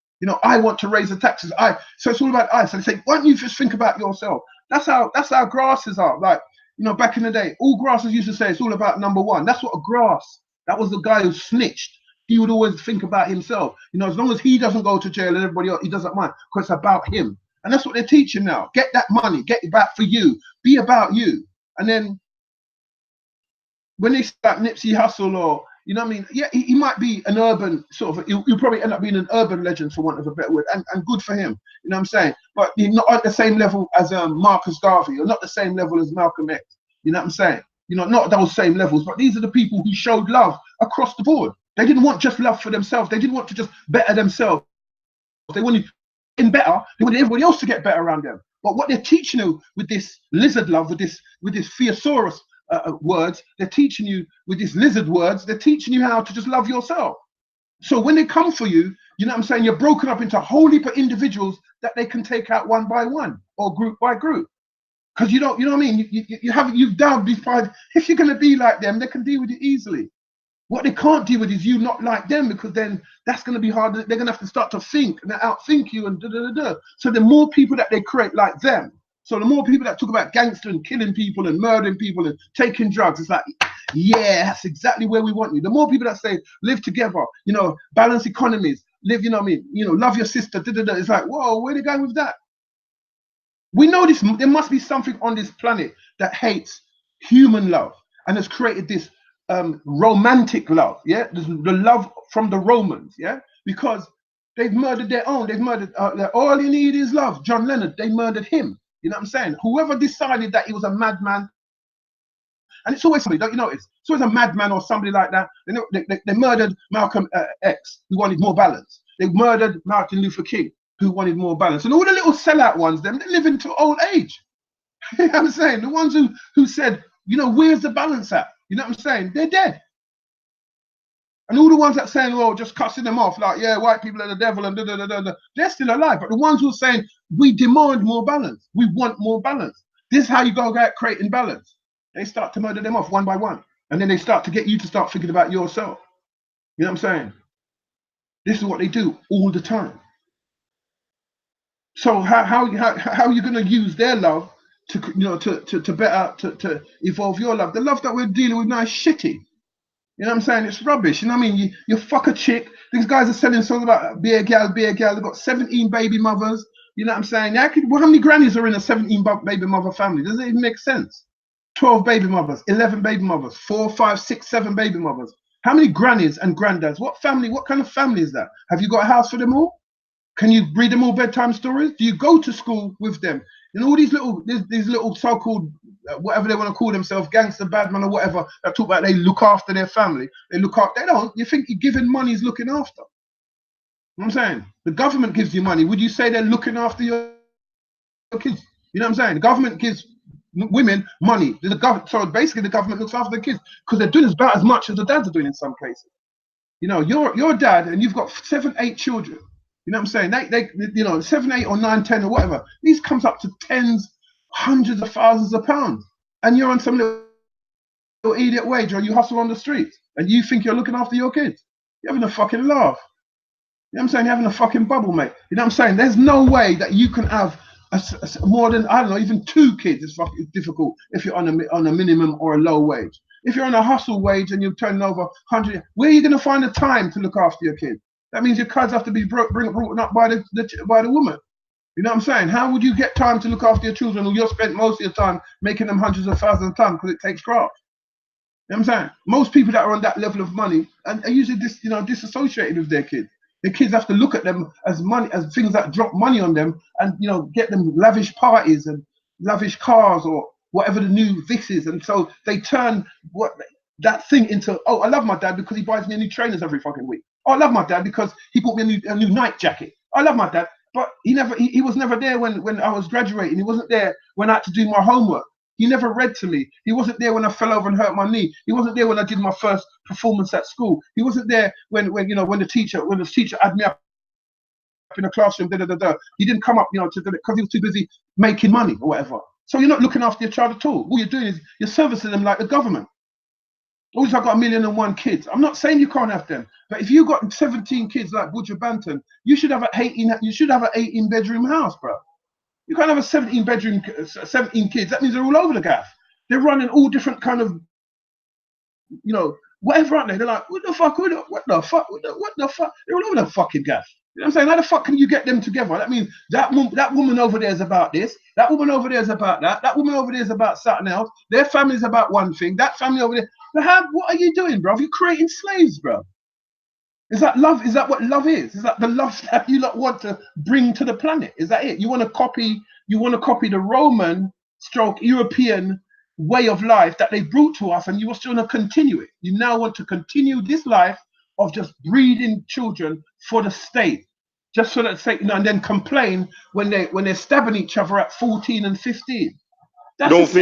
I want to raise the taxes. So it's all about I. So they say, why don't you just think about yourself? That's how grasses are. Like, back in the day, all grasses used to say it's all about number one. That's what a grass. That was the guy who snitched. He would always think about himself. As long as he doesn't go to jail and everybody else, he doesn't mind, because it's about him. And that's what they're teaching now. Get that money. Get it back for you. Be about you. And then when they start Nipsey Hussle or You know what I mean? Yeah, he might be an urban sort of, he'll probably end up being an urban legend, for want of a better word, and good for him. You know what I'm saying? But he's not at the same level as Marcus Garvey, or not the same level as Malcolm X. You know what I'm saying? You know, not those same levels, but these are the people who showed love across the board. They didn't want just love for themselves. They didn't want to just better themselves. They wanted in better. They wanted everybody else to get better around them. But what they're teaching you with this lizard love, with this thesaurus words, they're teaching you with these lizard words, they're teaching you how to just love yourself. So when they come for you, you know what I'm saying, you're broken up into a whole heap of individuals that they can take out one by one or group by group. Because you don't, you know what I mean? You've done these five. If you're going to be like them, they can deal with it easily. What they can't deal with is you not like them, because then that's going to be hard. They're going to have to start to think and outthink you and da da da da. So the more people that they create like them, so the more people that talk about gangster and killing people and murdering people and taking drugs, it's like, yeah, that's exactly where we want you. The more people that say live together, you know, balance economies, live, you know what I mean, you know, love your sister, da da da. It's like, whoa, where are they going with that? We know this. There must be something on this planet that hates human love and has created this romantic love, yeah, the love from the Romans, yeah, because they've murdered their own. They've murdered. All you need is love. John Lennon, they murdered him. You know what I'm saying? Whoever decided that he was a madman, and it's always somebody, don't you notice? It's always a madman or somebody like that. They murdered Malcolm X, who wanted more balance. They murdered Martin Luther King, who wanted more balance. And all the little sellout ones, them, they live into old age. You know what I'm saying? The ones who said, you know, where's the balance at? You know what I'm saying? They're dead. And all the ones that saying, well, just cussing them off, like, yeah, white people are the devil and da da da da, they're still alive. But the ones who are saying, we demand more balance, we want more balance, this is how you go about creating balance. They start to murder them off one by one. And then they start to get you to start thinking about yourself. You know what I'm saying? This is what they do all the time. So how are you going to use their love to, you know, to better, to evolve your love? The love that we're dealing with now is shitty. You know what I'm saying? It's rubbish. You know what I mean? You fuck a chick. These guys are selling songs about be a gal, be a gal. They've got 17 baby mothers. You know what I'm saying? Well, how many grannies are in a 17 baby mother family? Does it even make sense? 12 baby mothers, 11 baby mothers, 4, 5, 6, 7 baby mothers. How many grannies and granddads? What family? What kind of family is that? Have you got a house for them all? Can you read them all bedtime stories? Do you go to school with them? And all these little so-called whatever they want to call themselves, gangster, badman, or whatever, that talk about they look after their family. They look after. They don't. You think you're giving money is looking after? You know what I'm saying? The government gives you money. Would you say they're looking after your kids? You know what I'm saying? The government gives women money. So basically, the government looks after the kids because they're doing about as much as the dads are doing in some cases. You know, you're a dad and you've got 7, 8 children. You know what I'm saying? They you know, 7, 8 or 9, 10 or whatever. These comes up to tens, hundreds of thousands of pounds, and you're on some little idiot wage, or you hustle on the streets, and you think you're looking after your kids. You're having a fucking laugh. You know what I'm saying? You're having a fucking bubble, mate. You know what I'm saying? There's no way that you can have more than, I don't know, even 2 kids. It's fucking difficult if you're on a minimum or a low wage. If you're on a hustle wage and you're turning over 100, where are you going to find the time to look after your kids? That means your kids have to be brought up by the woman. You know what I'm saying? How would you get time to look after your children when you're spent most of your time making them hundreds of thousands of times because it takes craft? You know what I'm saying? Most people that are on that level of money are usually disassociated with their kids. Their kids have to look at them as money, as things that drop money on them, and you know, get them lavish parties and lavish cars or whatever the new this is. And so they turn that thing into, oh, I love my dad because he buys me new trainers every fucking week. Oh, I love my dad because he bought me a new night jacket. I love my dad, but he was never there when I was graduating. He wasn't there when I had to do my homework. He never read to me. He wasn't there when I fell over and hurt my knee. He wasn't there when I did my first performance at school. He wasn't there when the teacher had me up in the classroom. He didn't come up, you know, because he was too busy making money or whatever. So you're not looking after your child at all. All you're doing is you're servicing them like the government. Always, I've got 1,001 kids. I'm not saying you can't have them, but if you got 17 kids like Butcher Banton, you should have an 18 bedroom house, bro. You can't have a 17 kids. That means they're all over the gaff. They're running all different kind of, you know, whatever, aren't they? They're like, what the fuck? They're all over the fucking gaff. You know what I'm saying? How the fuck can you get them together? That means that woman over there is about this. That woman over there is about that. That woman over there is about something else. Their family is about one thing. That family over there. What are you doing, bro? You're creating slaves, bro. Is that love? Is that what love is? Is that the love that you lot want to bring to the planet? Is that it? You want to copy? You want to copy the Roman stroke European way of life that they brought to us, and you still want to continue it. You now want to continue this life of just breeding children for the state, just for that sake, and then complain when they're stabbing each other at 14 and 15. That's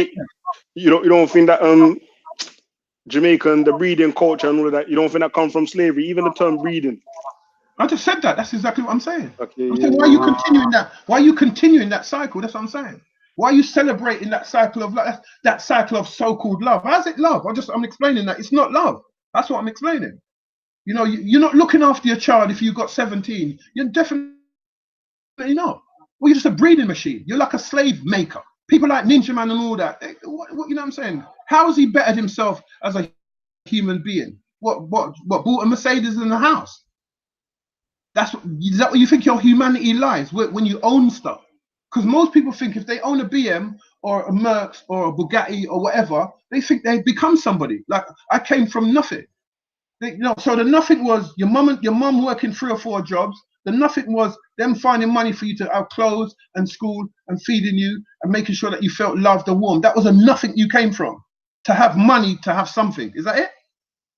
you don't think that Jamaican, the breeding culture and all of that, you don't think that come from slavery? Even the term breeding.
I just said that. That's exactly what I'm saying.
Okay,
I'm saying, why are you continuing that? Why are you continuing that cycle? That's what I'm saying. Why are you celebrating that cycle of love, that cycle of so-called love? How's it love? I'm explaining that it's not love. That's what I'm explaining. You know, you're not looking after your child if you've got 17. You're definitely not. Well, you're just a breeding machine. You're like a slave maker. People like Ninja Man and all that. What you know what I'm saying? How has he bettered himself as a human being? What bought a Mercedes in the house? Is that what you think your humanity lies when you own stuff? Because most people think if they own a BM or a Merc or a Bugatti or whatever, they think they become somebody. Like, I came from nothing. So the nothing was your mum working 3 or 4 jobs. The nothing was them finding money for you to have clothes and school and feeding you and making sure that you felt loved and warm. That was a nothing you came from. To have money, to have something. Is that it?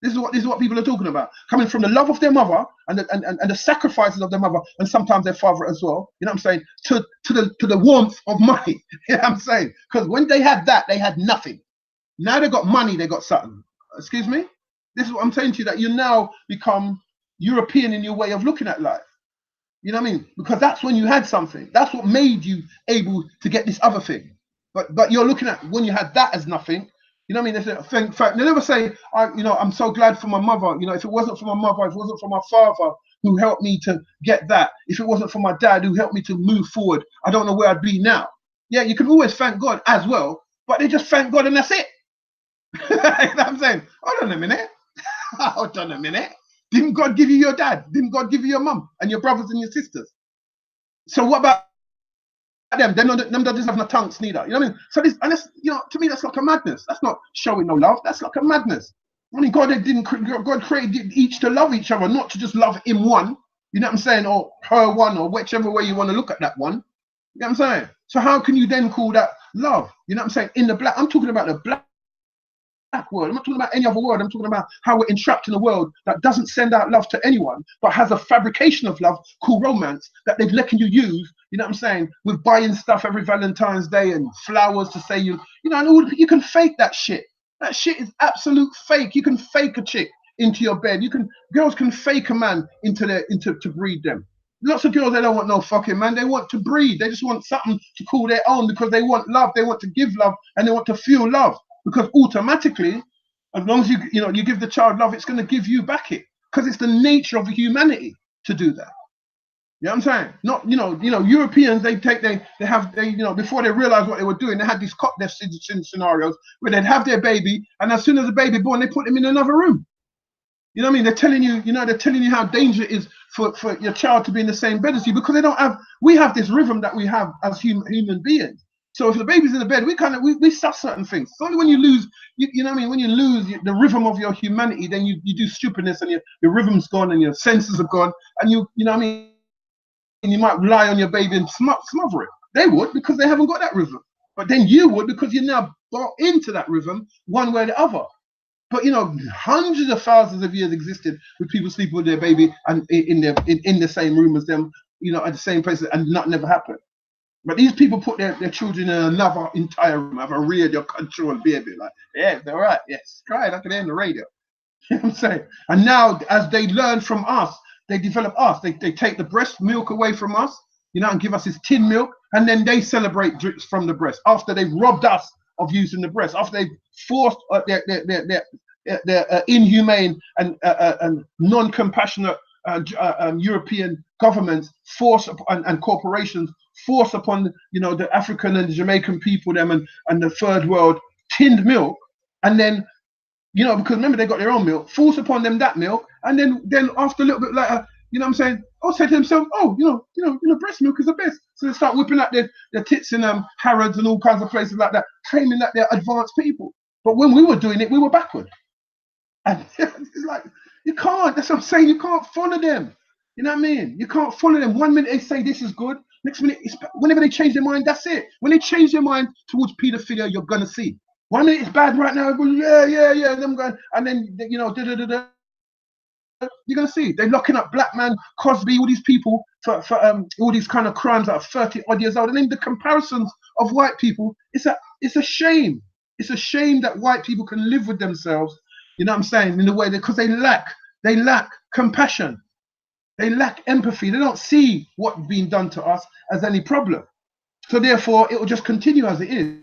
This is what people are talking about. Coming from the love of their mother and the sacrifices of their mother and sometimes their father as well. You know what I'm saying? To the warmth of money. You know what I'm saying? Because when they had that, they had nothing. Now they got money, they got something. Excuse me? This is what I'm saying to you, that you now become European in your way of looking at life. You know what I mean? Because that's when you had something. That's what made you able to get this other thing. But you're looking at when you had that as nothing. You know what I mean? In fact, they never say, I'm so glad for my mother. You know, if it wasn't for my mother, if it wasn't for my father who helped me to get that, if it wasn't for my dad who helped me to move forward, I don't know where I'd be now. Yeah, you can always thank God as well, but they just thank God and that's it. You know what I'm saying? Hold on a minute. Hold on a minute. Didn't God give you your dad? Didn't God give you your mum and your brothers and your sisters? So what about them? Them that doesn't have no tongues neither. You know what I mean? So this, and this, you know, to me that's like a madness. That's not showing no love. That's like a madness. I mean, God created each to love each other, not to just love him one. You know what I'm saying? Or her one, or whichever way you want to look at that one. You know what I'm saying? So how can you then call that love? You know what I'm saying? In the black, I'm talking about the black world. I'm not talking about any other world. I'm talking about how we're entrapped in a world that doesn't send out love to anyone, but has a fabrication of love called romance that they've letting you use. You know what I'm saying? With buying stuff every Valentine's Day and flowers to say you know, and all, you can fake that shit. That shit is absolute fake. You can fake a chick into your bed. Girls can fake a man to breed them. Lots of girls, they don't want no fucking man. They want to breed. They just want something to call their own because they want love. They want to give love and they want to feel love. Because automatically, as long as you give the child love, it's going to give you back it. Because it's the nature of humanity to do that. You know what I'm saying? Not, Europeans, they before they realized what they were doing, they had these cop death scenarios where they'd have their baby, and as soon as the baby born, they put them in another room. You know what I mean? They're telling you how dangerous it is for your child to be in the same bed as you, because we have this rhythm that we have as human beings. So if the baby's in the bed, we suss certain things. It's only when you lose, you know what I mean? When you lose the rhythm of your humanity, then you do stupidness and your rhythm's gone and your senses are gone, and you know what I mean? And you might lie on your baby and smother it. They would, because they haven't got that rhythm. But then you would, because you're now bought into that rhythm one way or the other. But hundreds of thousands of years existed with people sleeping with their baby and in the same room as them, at the same place, and nothing never happened. But these people put their children in another entire room, have a radio control baby, like, yeah, they're all right, yes, cry, I can hear on the radio. You know what I'm saying? And now, as they learn from us, they develop us. They take the breast milk away from us, and give us this tin milk, and then they celebrate drips from the breast after they've robbed us of using the breast, after they've forced their inhumane and non-compassionate European governments and corporations force upon the African and the Jamaican people and the third world tinned milk, and then because remember they got their own milk, force upon them that milk, and then after a little bit later, what I'm saying, I'll say to themselves, breast milk is the best. So they start whipping out their tits in Harrods and all kinds of places like that, claiming that they're advanced people. But when we were doing it, we were backward. And it's like, you can't. That's what I'm saying. You can't follow them. You know what I mean? You can't follow them. 1 minute they say this is good. Next minute, whenever they change their mind, that's it. When they change their mind towards paedophilia, you're gonna see. 1 minute it's bad right now. Yeah. And I'm going, and then you know, you're gonna see they're locking up black man, Cosby, all these people for all these kind of crimes that are 30 odd years old. And then the comparisons of white people, it's a shame. It's a shame that white people can live with themselves. You know what I'm saying? In a way, because they lack compassion. They lack empathy. They don't see what's being done to us as any problem. So therefore, it will just continue as it is.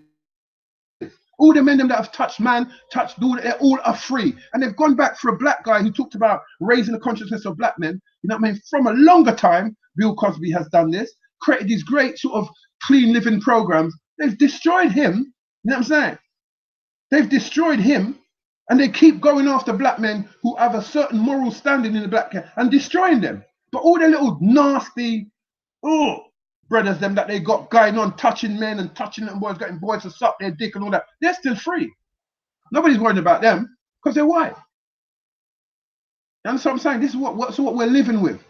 All the men that have touched man, touched daughter, they all are free. And they've gone back for a black guy who talked about raising the consciousness of black men. You know what I mean? From a longer time, Bill Cosby has done this, created these great sort of clean living programs. They've destroyed him. You know what I'm saying? They've destroyed him. And they keep going after black men who have a certain moral standing in the black community and destroying them. But all their little nasty, brothers, them that they got going on, touching men and touching little boys, getting boys to suck their dick and all that, they're still free. Nobody's worried about them because they're white. And so I'm saying this is what we're living with.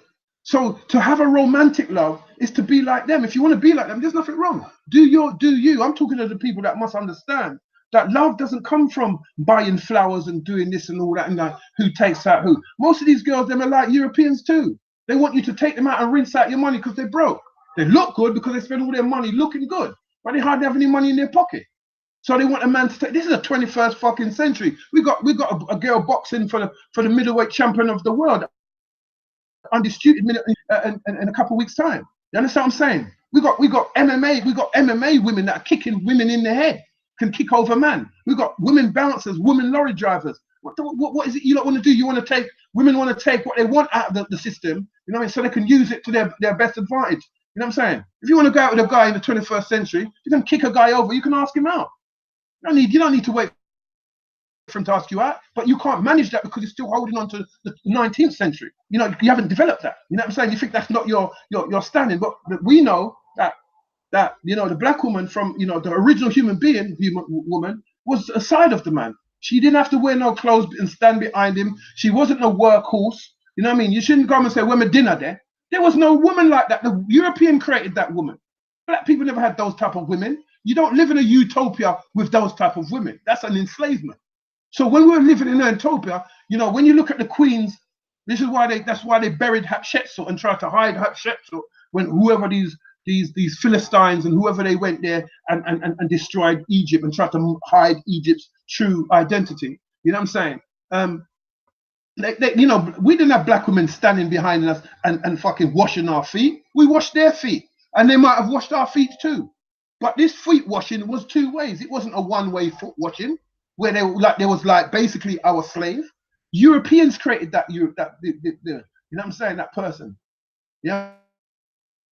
So to have a romantic love is to be like them. If you want to be like them, there's nothing wrong. Do you. I'm talking to the people that must understand that love doesn't come from buying flowers and doing this and all that and like who takes out who. Most of these girls, them are like Europeans too. They want you to take them out and rinse out your money because they're broke. They look good because they spend all their money looking good, but they hardly have any money in their pocket. So they want a man to take. This is the 21st fucking century. We got a girl boxing for the middleweight champion of the world, undisputed minute in a couple of weeks' time. You understand what I'm saying? We got MMA women that are kicking women in the head, can kick over man. We got women bouncers, women lorry drivers. What is it you don't want to do? You want to take, women want to take what they want out of the system, you know what I mean, so they can use it to their best advantage. You know what I'm saying? If you want to go out with a guy in the 21st century, you can kick a guy over, you can ask him out. You don't need to wait for him to ask you out, but you can't manage that because you're still holding on to the 19th century. You know, you haven't developed that. You know what I'm saying? You think that's not your standing, but we know that you know, the black woman from, you know, the original human woman was a side of the man. She didn't have to wear no clothes and stand behind him. She wasn't a workhorse. You know what I mean? You shouldn't come and say, "Where's my dinner there?" There was no woman like that. The European created that woman. Black people never had those type of women. You don't live in a utopia with those type of women. That's an enslavement. So when we're living in an utopia, you know, when you look at the queens, that's why they buried Hatshepsut and tried to hide Hatshepsut when whoever these Philistines and whoever they went there and destroyed Egypt and tried to hide Egypt's true identity. You know what I'm saying? You know, we didn't have black women standing behind us and fucking washing our feet. We washed their feet, and they might have washed our feet too. But this feet washing was two ways. It wasn't a one-way foot washing where they was basically our slave. Europeans created that. You know what I'm saying? That person. Yeah.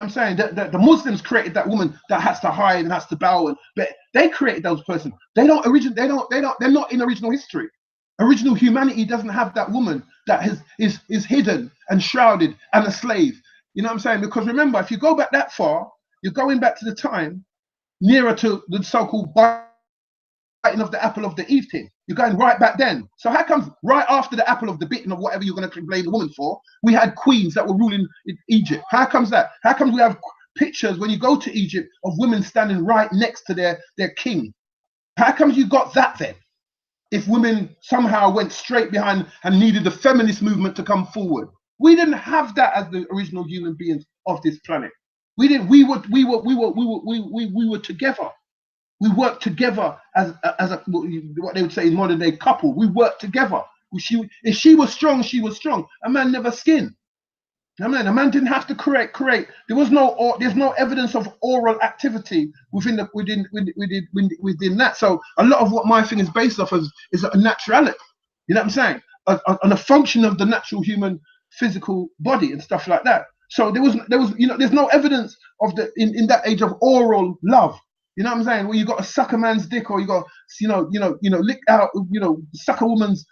I'm saying that the Muslims created that woman that has to hide and has to bow, but they created those persons. They're not in original history. Original humanity doesn't have that woman that is hidden and shrouded and a slave. You know what I'm saying? Because remember, if you go back that far, you're going back to the time nearer to the so-called biting of the apple of the Eve thing. You're going right back then. So how comes right after the apple of the bitten of whatever you're going to blame the woman for, we had queens that were ruling Egypt? How comes that? How comes we have pictures when you go to Egypt of women standing right next to their king? How comes you got that then? If women somehow went straight behind and needed the feminist movement to come forward, we didn't have that as the original human beings of this planet. We didn't. We were together. We worked together as a what they would say in modern day couple. We worked together. If she was strong, she was strong. A man never skinned. I mean, a man didn't have to create. There's no evidence of oral activity within that. So a lot of what my thing is based off of is a naturality. You know what I'm saying? On a function of the natural human physical body and stuff like that. So there was you know, there's no evidence of in that age of oral love. You know what I'm saying? Where you got to suck a man's dick, or you got lick out, suck a woman's,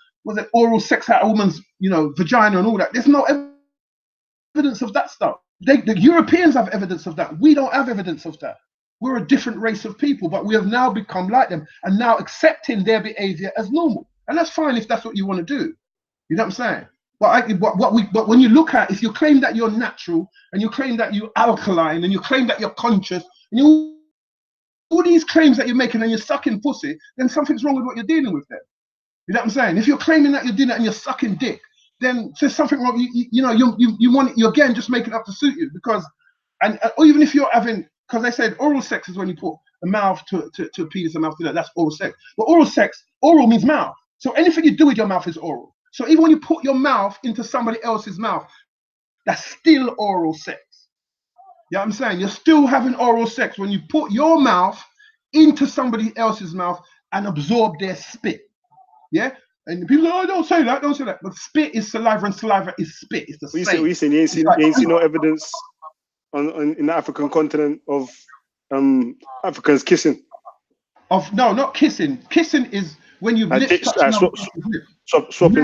oral sex out a woman's, vagina and all that. There's no evidence of that stuff. The Europeans have evidence of that. We don't have evidence of that. We're a different race of people, but we have now become like them and now accepting their behavior as normal. And that's fine if that's what you want to do. You know what I'm saying? But when you look at, if you claim that you're natural and you claim that you're alkaline and you claim that you're conscious and you all these claims that you're making and you're sucking pussy, then something's wrong with what you're dealing with then. You know what I'm saying? If you're claiming that you're doing that and you're sucking dick, then there's something wrong. You want it, you're again just making it up to suit you, because, or even if you're having, because they said oral sex is when you put a mouth to a penis and mouth to that, that's oral sex. But oral means mouth. So anything you do with your mouth is oral. So even when you put your mouth into somebody else's mouth, that's still oral sex. You know what I'm saying? You're still having oral sex when you put your mouth into somebody else's mouth and absorb their spit. Yeah? And people say, oh, don't say that, don't say that. But spit is saliva and saliva is spit. It's the same.
You ain't seen no evidence in the African continent of Africans kissing?
No, not kissing. Kissing is when you
swapping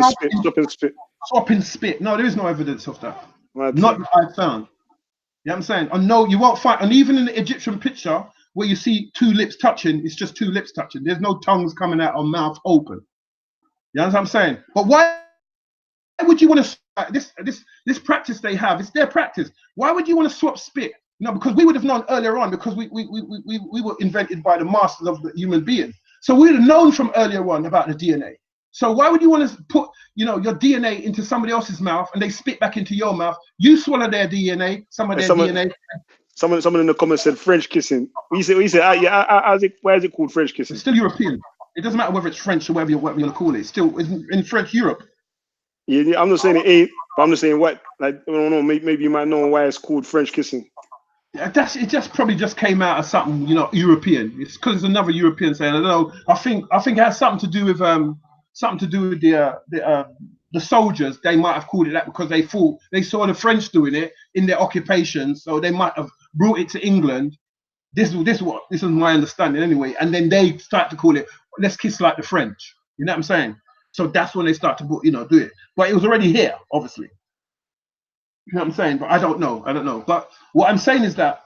spit.
Swapping spit. No, there is no evidence of that.
Right.
Not that I found. You know what I'm saying? And no, you won't find, and even in the Egyptian picture where you see two lips touching, it's just two lips touching. There's no tongues coming out or mouth open. You know what I'm saying? But why would you want to, this practice they have, it's their practice. Why would you want to swap spit? No, because we would have known earlier on, because we were invented by the masters of the human being. So we would have known from earlier on about the DNA. So why would you want to put, your DNA into somebody else's mouth and they spit back into your mouth? You swallow their DNA, DNA.
Someone in the comments said French kissing. We said, why is it called French kissing?
It's still European. It doesn't matter whether it's French or whatever you're going to call it. It's still in French Europe.
Yeah, I'm not saying it ain't, but I'm just saying what, like, I don't know, maybe you might know why it's called French kissing.
Yeah, it just probably just came out of something, European. It's because it's another European saying. I don't know. I think it has something to do with the soldiers. They might have called it that because they thought they saw the French doing it in their occupations, so they might have brought it to England. This is my understanding anyway. And then they start to call it, let's kiss like the French. You know what I'm saying? So that's when they start to do it. But it was already here, obviously. You know what I'm saying? But I don't know. But what I'm saying is that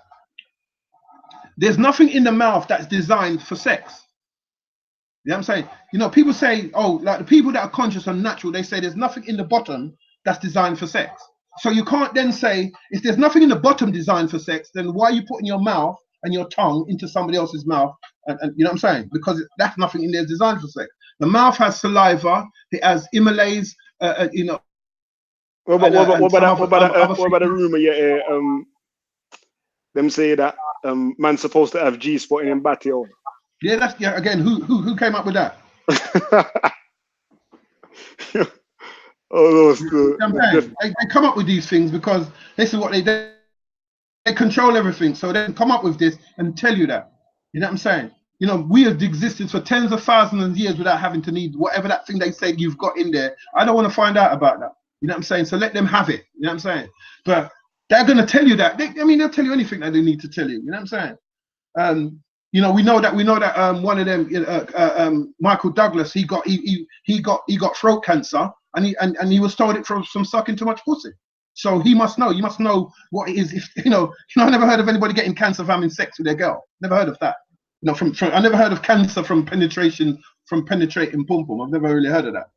there's nothing in the mouth that's designed for sex. You know what I'm saying? People say, oh, like the people that are conscious and natural, they say there's nothing in the bottom that's designed for sex. So you can't then say, if there's nothing in the bottom designed for sex, then why are you putting your mouth and your tongue into somebody else's mouth? And you know what I'm saying? Because that's nothing in there designed for sex. The mouth has saliva, it has amylase,
What about the rumor? Yeah, them say that man's supposed to have G spot in him batio.
Yeah, again. Who came up with that? They come up with these things because this is what they control everything. So they can come up with this and tell you that. You know what I'm saying? We have existed for tens of thousands of years without having to need whatever that thing they say you've got in there. I don't want to find out about that. You know what I'm saying? So let them have it. You know what I'm saying? But they're going to tell you that. They'll tell you anything that they need to tell you. You know what I'm saying? We know that one of them, Michael Douglas, he got throat cancer, and he was told it from sucking too much pussy. So he must know. You must know what it is. If I never heard of anybody getting cancer from having sex with their girl. Never heard of that. I never heard of cancer from penetrating pum pum. I've never really heard of that.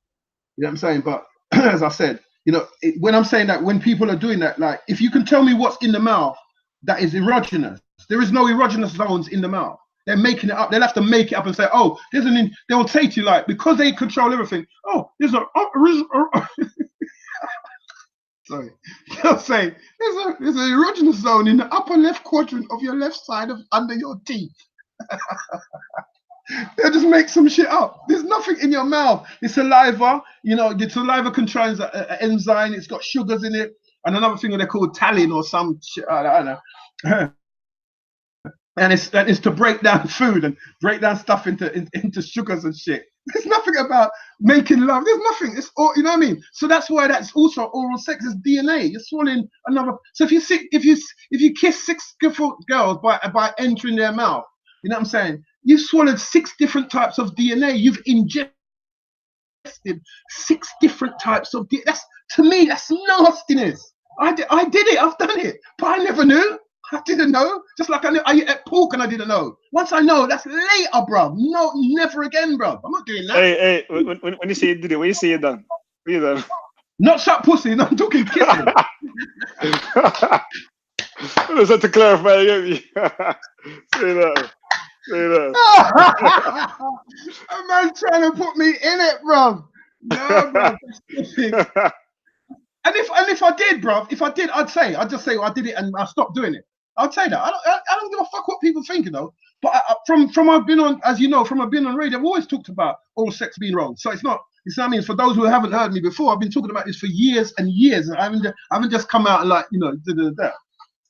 You know what I'm saying? But as I said, when I'm saying that, when people are doing that, like, if you can tell me what's in the mouth that is erogenous, there is no erogenous zones in the mouth. They're making it up. They'll have to make it up and say, oh, they'll say to you, like, because they control everything, oh, there's sorry. They'll say, there's an erogenous zone in the upper left quadrant of your left side under your teeth. They'll just make some shit up. There's nothing in your mouth. It's saliva. The saliva contains an enzyme. It's got sugars in it. And another thing they call talin or some shit. I don't know. And it's to break down food and break down stuff into sugars and shit. There's nothing about making love. There's nothing. It's all, you know what I mean? So that's why that's also oral sex is DNA. You're swallowing another. So if you kiss 6 different girls by entering their mouth, you know what I'm saying? You swallowed 6 different types of DNA. You've ingested 6 different types of DNA. To me, that's nastiness. I did it. I've done it, but I never knew. I didn't know. Just like I ate pork and I didn't know. Once I know, that's later, bro. No, never again, bro. I'm not doing that.
Hey, when you say you did it, when you say you're done? You know.
Not suck pussy. No, I'm talking kissing.
I just had to clarify. Yeah. Say that. Say that.
A man trying to put me in it, bro. No, bro. And if I did, bro, if I did, I'd just say, well, I did it and I stopped doing it. I'd say that. I don't give a fuck what people think, you know. But from I've been on, as you know, from I've been on radio, I've always talked about oral sex being wrong. So it's not. You know what I mean? For those who haven't heard me before, I've been talking about this for years and years. I haven't just come out and like, you know,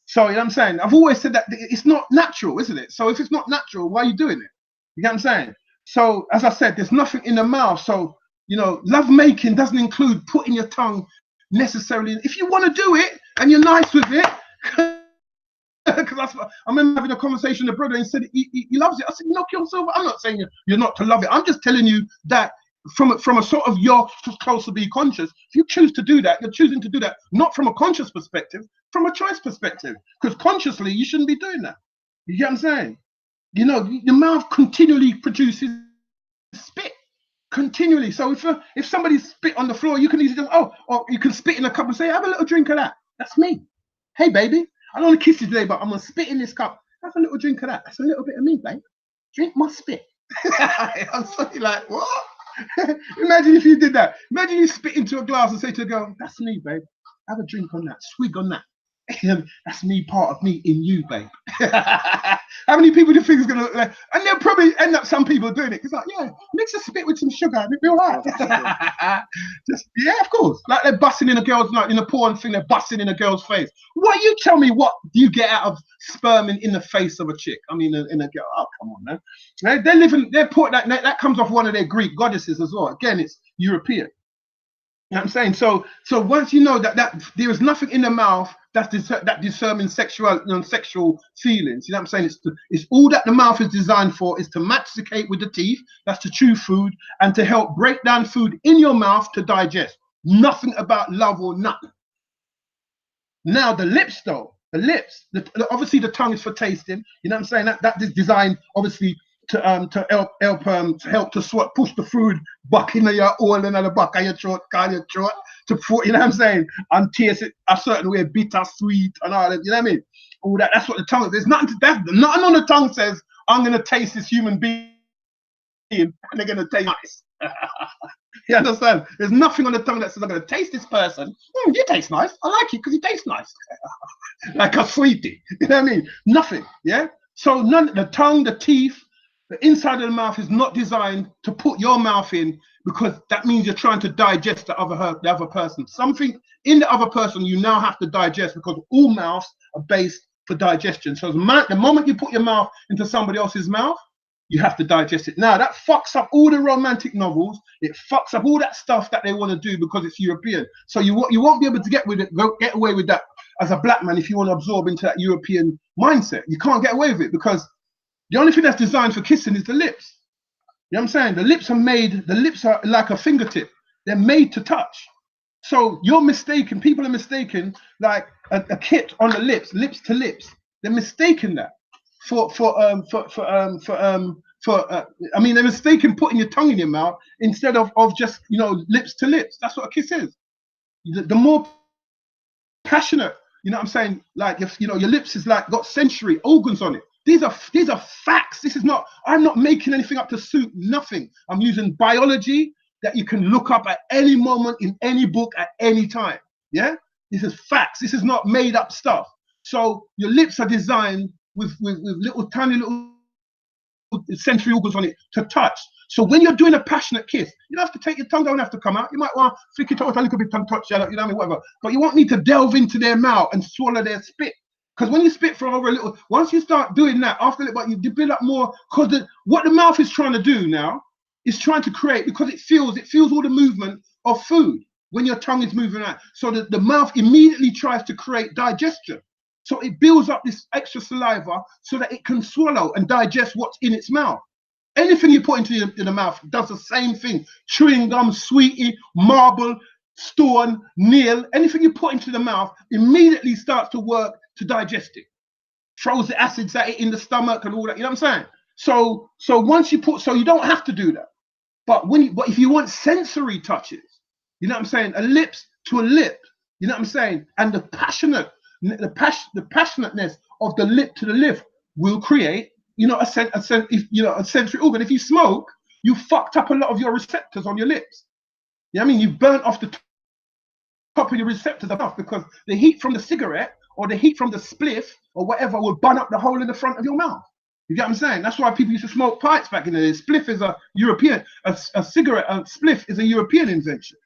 So you know what I'm saying? I've always said that it's not natural, isn't it? So if it's not natural, why are you doing it? You know what I'm saying? So as I said, there's nothing in the mouth. So you know, love making doesn't include putting your tongue necessarily. If you want to do it and you're nice with it, because I remember having a conversation with a brother and he said he loves it. I said, knock yourself. I'm not saying you're not to love it. I'm just telling you that from a sort of you're close to be conscious. If you choose to do that, you're choosing to do that not from a conscious perspective, from a choice perspective. Because consciously, you shouldn't be doing that. You get what I'm saying? You know, your mouth continually produces spit. Continually. So if somebody spit on the floor, you can easily just, or you can spit in a cup and say, have a little drink of that. That's me. Hey, baby, I don't want to kiss you today, but I'm going to spit in this cup. Have a little drink of that. That's a little bit of me, babe. Drink my spit. I'm sorry, like, what? Imagine if you did that. Imagine you spit into a glass and say to a girl, that's me, babe. Have a drink on that. Swig on that. That's me, part of me in you, babe. How many people do you think is gonna like, and they'll probably end up some people doing it. It's like, yeah, mix a spit with some sugar and it'll be all right. Just, yeah, of course. Like they're busting in a girl's, like in a porn thing, they're busting in a girl's face. What, you tell me, what do you get out of sperm in the face of a chick? I mean, in a girl. Oh, come on, man. They're living, they're put that comes off one of their Greek goddesses as well. Again, it's European. You know what I'm saying? So once you know that there is nothing in the mouth that determines sexual feelings. You know what I'm saying? It's all that the mouth is designed for is to masticate with the teeth. That's to chew food and to help break down food in your mouth to digest. Nothing about love or nothing. Now the lips, though, obviously the tongue is for tasting. You know what I'm saying? That is designed obviously to help to push the food back in your hole and the back of your throat, to put, you know what I'm saying, and taste it a certain way, bitter, sweet, and all that. You know what I mean? All that. That's what the tongue. There's nothing on the tongue says I'm gonna taste this human being and they're gonna taste nice. You understand? There's nothing on the tongue that says I'm gonna taste this person. You taste nice. I like you because you taste nice, like a sweetie. You know what I mean? Nothing. Yeah. So the tongue, the teeth. The inside of the mouth is not designed to put your mouth in, because that means you're trying to digest the other person. Something in the other person you now have to digest, because all mouths are based for digestion. So the moment you put your mouth into somebody else's mouth, you have to digest it. Now that fucks up all the romantic novels. It fucks up all that stuff that they want to do because it's European. So you won't be able to get away with that as a black man if you want to absorb into that European mindset. You can't get away with it, because the only thing that's designed for kissing is the lips. You know what I'm saying? The lips are like a fingertip. They're made to touch. So you're mistaken. People are mistaken like a kit on the lips to lips. They're mistaken that I mean, they're mistaken putting your tongue in your mouth instead of just, you know, lips to lips. That's what a kiss is. The more passionate, you know what I'm saying? Like, if you know, your lips is like got sensory organs on it. These are facts. This is not, I'm not making anything up to suit nothing. I'm using biology that you can look up at any moment in any book at any time. Yeah? This is facts. This is not made up stuff. So your lips are designed with little tiny little sensory organs on it to touch. So when you're doing a passionate kiss, you don't have to take your tongue, don't have to come out. You might want to flick it out a little bit, tongue touch, you know what I mean, whatever. But you won't need to delve into their mouth and swallow their spit. Because when you spit for over a little, once you start doing that, after a little, you build up more. Because what the mouth is trying to do now is trying to create, because it feels all the movement of food when your tongue is moving out. So the mouth immediately tries to create digestion. So it builds up this extra saliva so that it can swallow and digest what's in its mouth. Anything you put into the mouth does the same thing. Chewing gum, sweetie, marble, stone, nail, anything you put into the mouth immediately starts to work to digest it. Throws the acids at it in the stomach and all that, you know what I'm saying? So once you put, so you don't have to do that. But if you want sensory touches, You know what I'm saying? A lips to a lip. You know what I'm saying? And the passionateness of the lip to the lip will create, you know, a sensory organ. If you smoke, you fucked up a lot of your receptors on your lips. You know what I mean? You burnt off the top of your receptors enough because the heat from the cigarette or the heat from the spliff or whatever will burn up the hole in the front of your mouth. You get what I'm saying? That's why people used to smoke pipes back in the day. Spliff is a European, a spliff is a European invention.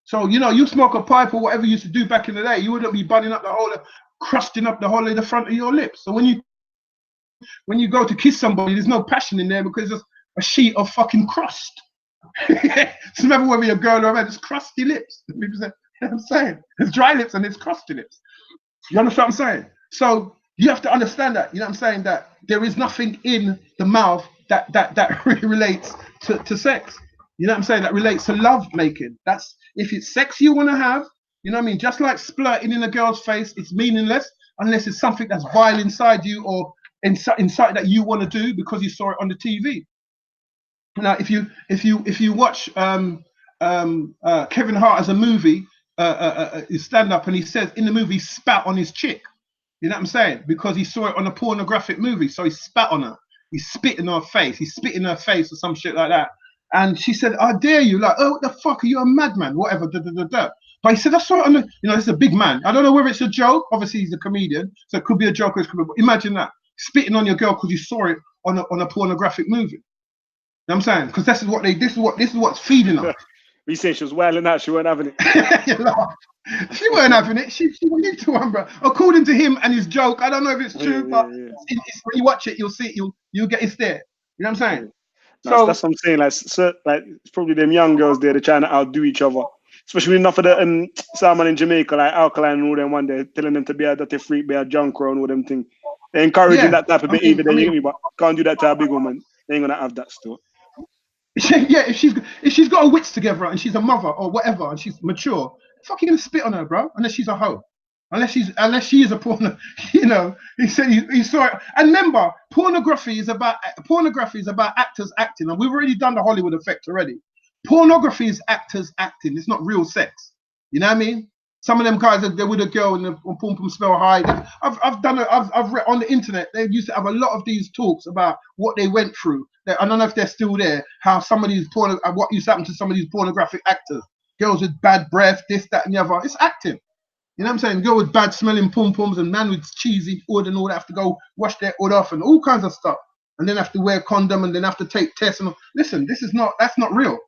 So, you know, you smoke a pipe or whatever you used to do back in the day, you wouldn't be burning up the whole, crusting up the whole in the front of your lips. So when you go to kiss somebody, there's no passion in there because there's a sheet of fucking crust. So remember when you're a girl or a man, it's crusty lips. You know what I'm saying? There's dry lips and there's crusty lips. You understand what I'm saying? So you have to understand that, you know what I'm saying, that there is nothing in the mouth that relates to sex. You know what I'm saying? That relates to love making. That's, if it's sex you want to have, you know what I mean? Just like splurting in a girl's face, it's meaningless unless it's something that's vile inside you or inside that you want to do because you saw it on the TV. Now, if you watch Kevin Hart as a movie, his stand up, and he says in the movie he spat on his chick. You know what I'm saying? Because he saw it on a pornographic movie, so he spat on her. He spit in her face. He spit in her face or some shit like that. And she said, "I dare you!" Like, "Oh, what the fuck? Are you a madman?" Whatever. But he said, "I saw it on the, you know, it's a big man. I don't know whether it's a joke. Obviously, he's a comedian, so it could be a joke or it could be. But imagine that spitting on your girl because you saw it on a pornographic movie. You know what I'm saying? Because this is what's feeding her.
We saying she was wilding out. She weren't having it.
She weren't having it. She went into one, bro. According to him and his joke, I don't know if it's true, but it's, when you watch it, you'll see. You'll get it there. You know what I'm saying?
So that's what I'm saying. Like it's probably them young girls there. They're trying to outdo each other. Especially enough of the someone in Jamaica, like Alkaline and all them one day, telling them to be a dirty freak, be a junk and all them thing. They're encouraging that type of behavior. But can't do that to a big woman. They ain't gonna have that still.
Yeah, if she's got her wits together and she's a mother or whatever and she's mature, fuck, you gonna spit on her, bro? Unless she's a hoe, unless she is a porno. You know, he said he saw it. And remember, pornography is about actors acting, and we've already done the Hollywood effect already. Pornography is actors acting. It's not real sex. You know what I mean? Some of them guys they're with a girl and the pum pum smell high. I've read on the internet. They used to have a lot of these talks about what they went through. I don't know if they're still there. How some of these what used to happen to some of these pornographic actors. Girls with bad breath, this, that, and the other. It's acting. You know what I'm saying? Girl with bad smelling pum pums and man with cheesy food and all that have to go wash their food off and all kinds of stuff. And then have to wear a condom and then have to take tests. And listen, that's not real.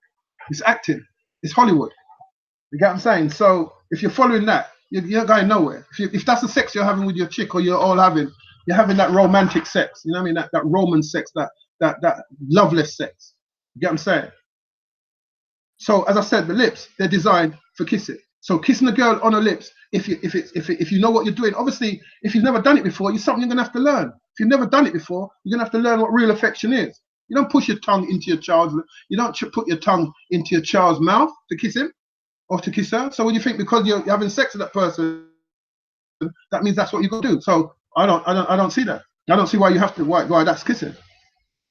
It's acting. It's Hollywood. You get what I'm saying? So if you're following that, you're not going nowhere. If that's the sex you're having with your chick or you're having that romantic sex, you know what I mean? That Roman sex, that loveless sex. You get what I'm saying? So as I said, the lips, they're designed for kissing. So kissing a girl on her lips, if you know what you're doing, obviously, if you've never done it before, it's something you're gonna have to learn. If you've never done it before, you're gonna have to learn what real affection is. You don't push your tongue into your child's, you don't put your tongue into your child's mouth to kiss him or to kiss her. So when you think because you're having sex with that person, that means that's what you got to do. So I don't see that. I don't see why you have to, why that's kissing.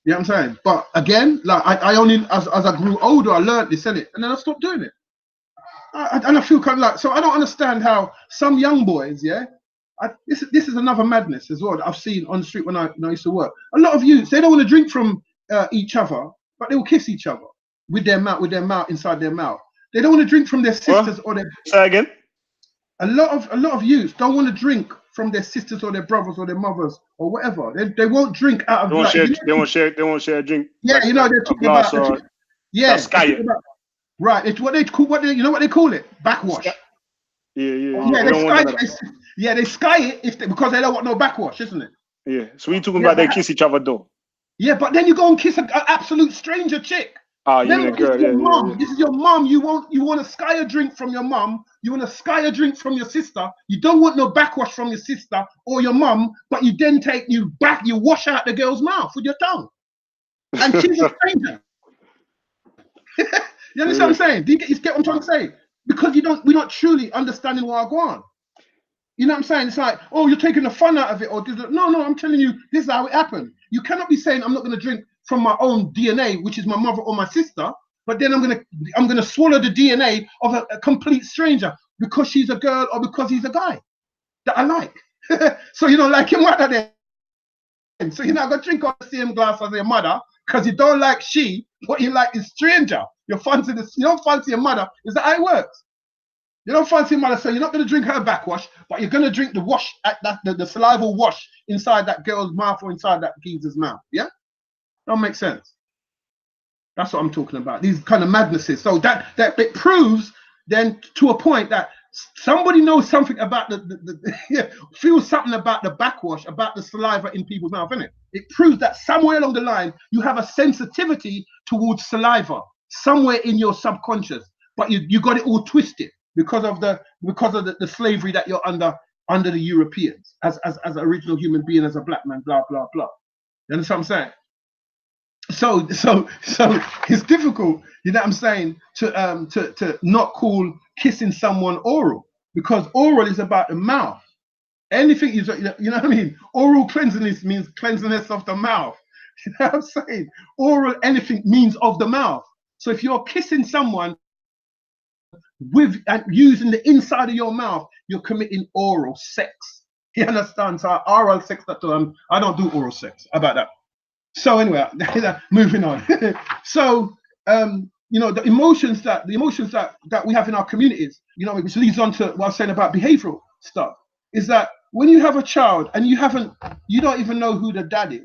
You know what I'm saying? But again, like I only, as I grew older, I learned this, innit? And then I stopped doing it. And I feel kind of like, so I don't understand how some young boys, this is another madness as well that I've seen on the street when I used to work. A lot of youths, they don't want to drink from each other, but they will kiss each other with their mouth inside their mouth. They don't want to drink from their sisters or their.
Say again.
A lot of youths don't want to drink from their sisters or their brothers or their mothers or whatever. They won't drink out of.
They won't share a drink.
Yeah, like, you know they're talking about. Right, it's what they call you know what they call it? Backwash. They sky it because they don't want no backwash, isn't it?
Yeah. So we talking about they kiss each other though.
Yeah, but then you go and kiss an absolute stranger chick.
Oh, you a girl.
This is your mom. You want to sky a drink from your mom. You want to sky a drink from your sister. You don't want no backwash from your sister or your mom, but you then you wash out the girl's mouth with your tongue. And she's a stranger. You understand what I'm saying? Do you get what I'm trying to say? Because we're not truly understanding what I go on. You know what I'm saying? It's like, oh, you're taking the fun out of it, or no, I'm telling you, this is how it happened. You cannot be saying I'm not going to drink from my own DNA, which is my mother or my sister, but then I'm gonna swallow the DNA of a complete stranger because she's a girl or because he's a guy that I like. So you don't like your mother then. So you're not gonna drink out the same glass as your mother because you don't like she. What you like is stranger. You don't fancy your mother. Is that how it works? You don't fancy your mother, so you're not gonna drink her backwash, but you're gonna drink the wash at the saliva wash inside that girl's mouth or inside that geezer's mouth. Yeah, don't make sense. That's what I'm talking about. These kind of madnesses. So that it proves then to a point that somebody knows something about feels something about the backwash, about the saliva in people's mouth, isn't it? It proves that somewhere along the line you have a sensitivity towards saliva somewhere in your subconscious, but you got it all twisted because of the slavery that you're under the Europeans as an original human being, as a black man, blah blah blah. You understand what I'm saying? So it's difficult, you know what I'm saying, to not call kissing someone oral, because oral is about the mouth. Anything is, you know what I mean? Oral cleanliness means cleanliness of the mouth. You know what I'm saying? Oral anything means of the mouth. So if you're kissing someone with using the inside of your mouth, you're committing oral sex. You understand? So oral sex, I don't do oral sex. How about that? So anyway, moving on. So you know, the emotions that we have in our communities, you know, which leads on to what I was saying about behavioral stuff, is that when you have a child and you don't even know who the dad is,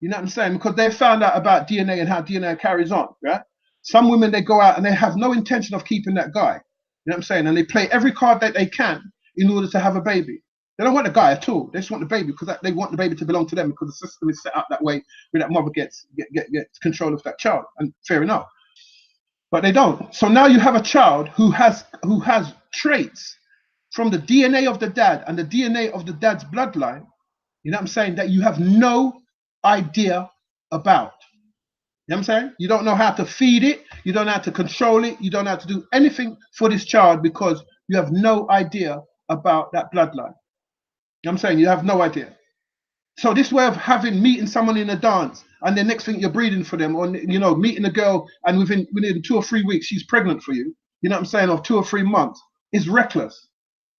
you know what I'm saying, because they found out about DNA and how DNA carries on, right? Some women, they go out and they have no intention of keeping that guy, you know what I'm saying, and they play every card that they can in order to have a baby. They don't want the guy at all. They just want the baby because they want the baby to belong to them, because the system is set up that way where that mother gets control of that child, and fair enough. But they don't. So now you have a child who has traits from the DNA of the dad and the DNA of the dad's bloodline, you know what I'm saying, that you have no idea about. You know what I'm saying? You don't know how to feed it, you don't know how to control it, you don't know how to do anything for this child because you have no idea about that bloodline. You know what I'm saying? You have no idea. So this way of meeting someone in a dance and the next thing you're breeding for them, or, you know, meeting a girl and within 2 or 3 weeks she's pregnant for you, you know what I'm saying, of 2 or 3 months, is reckless.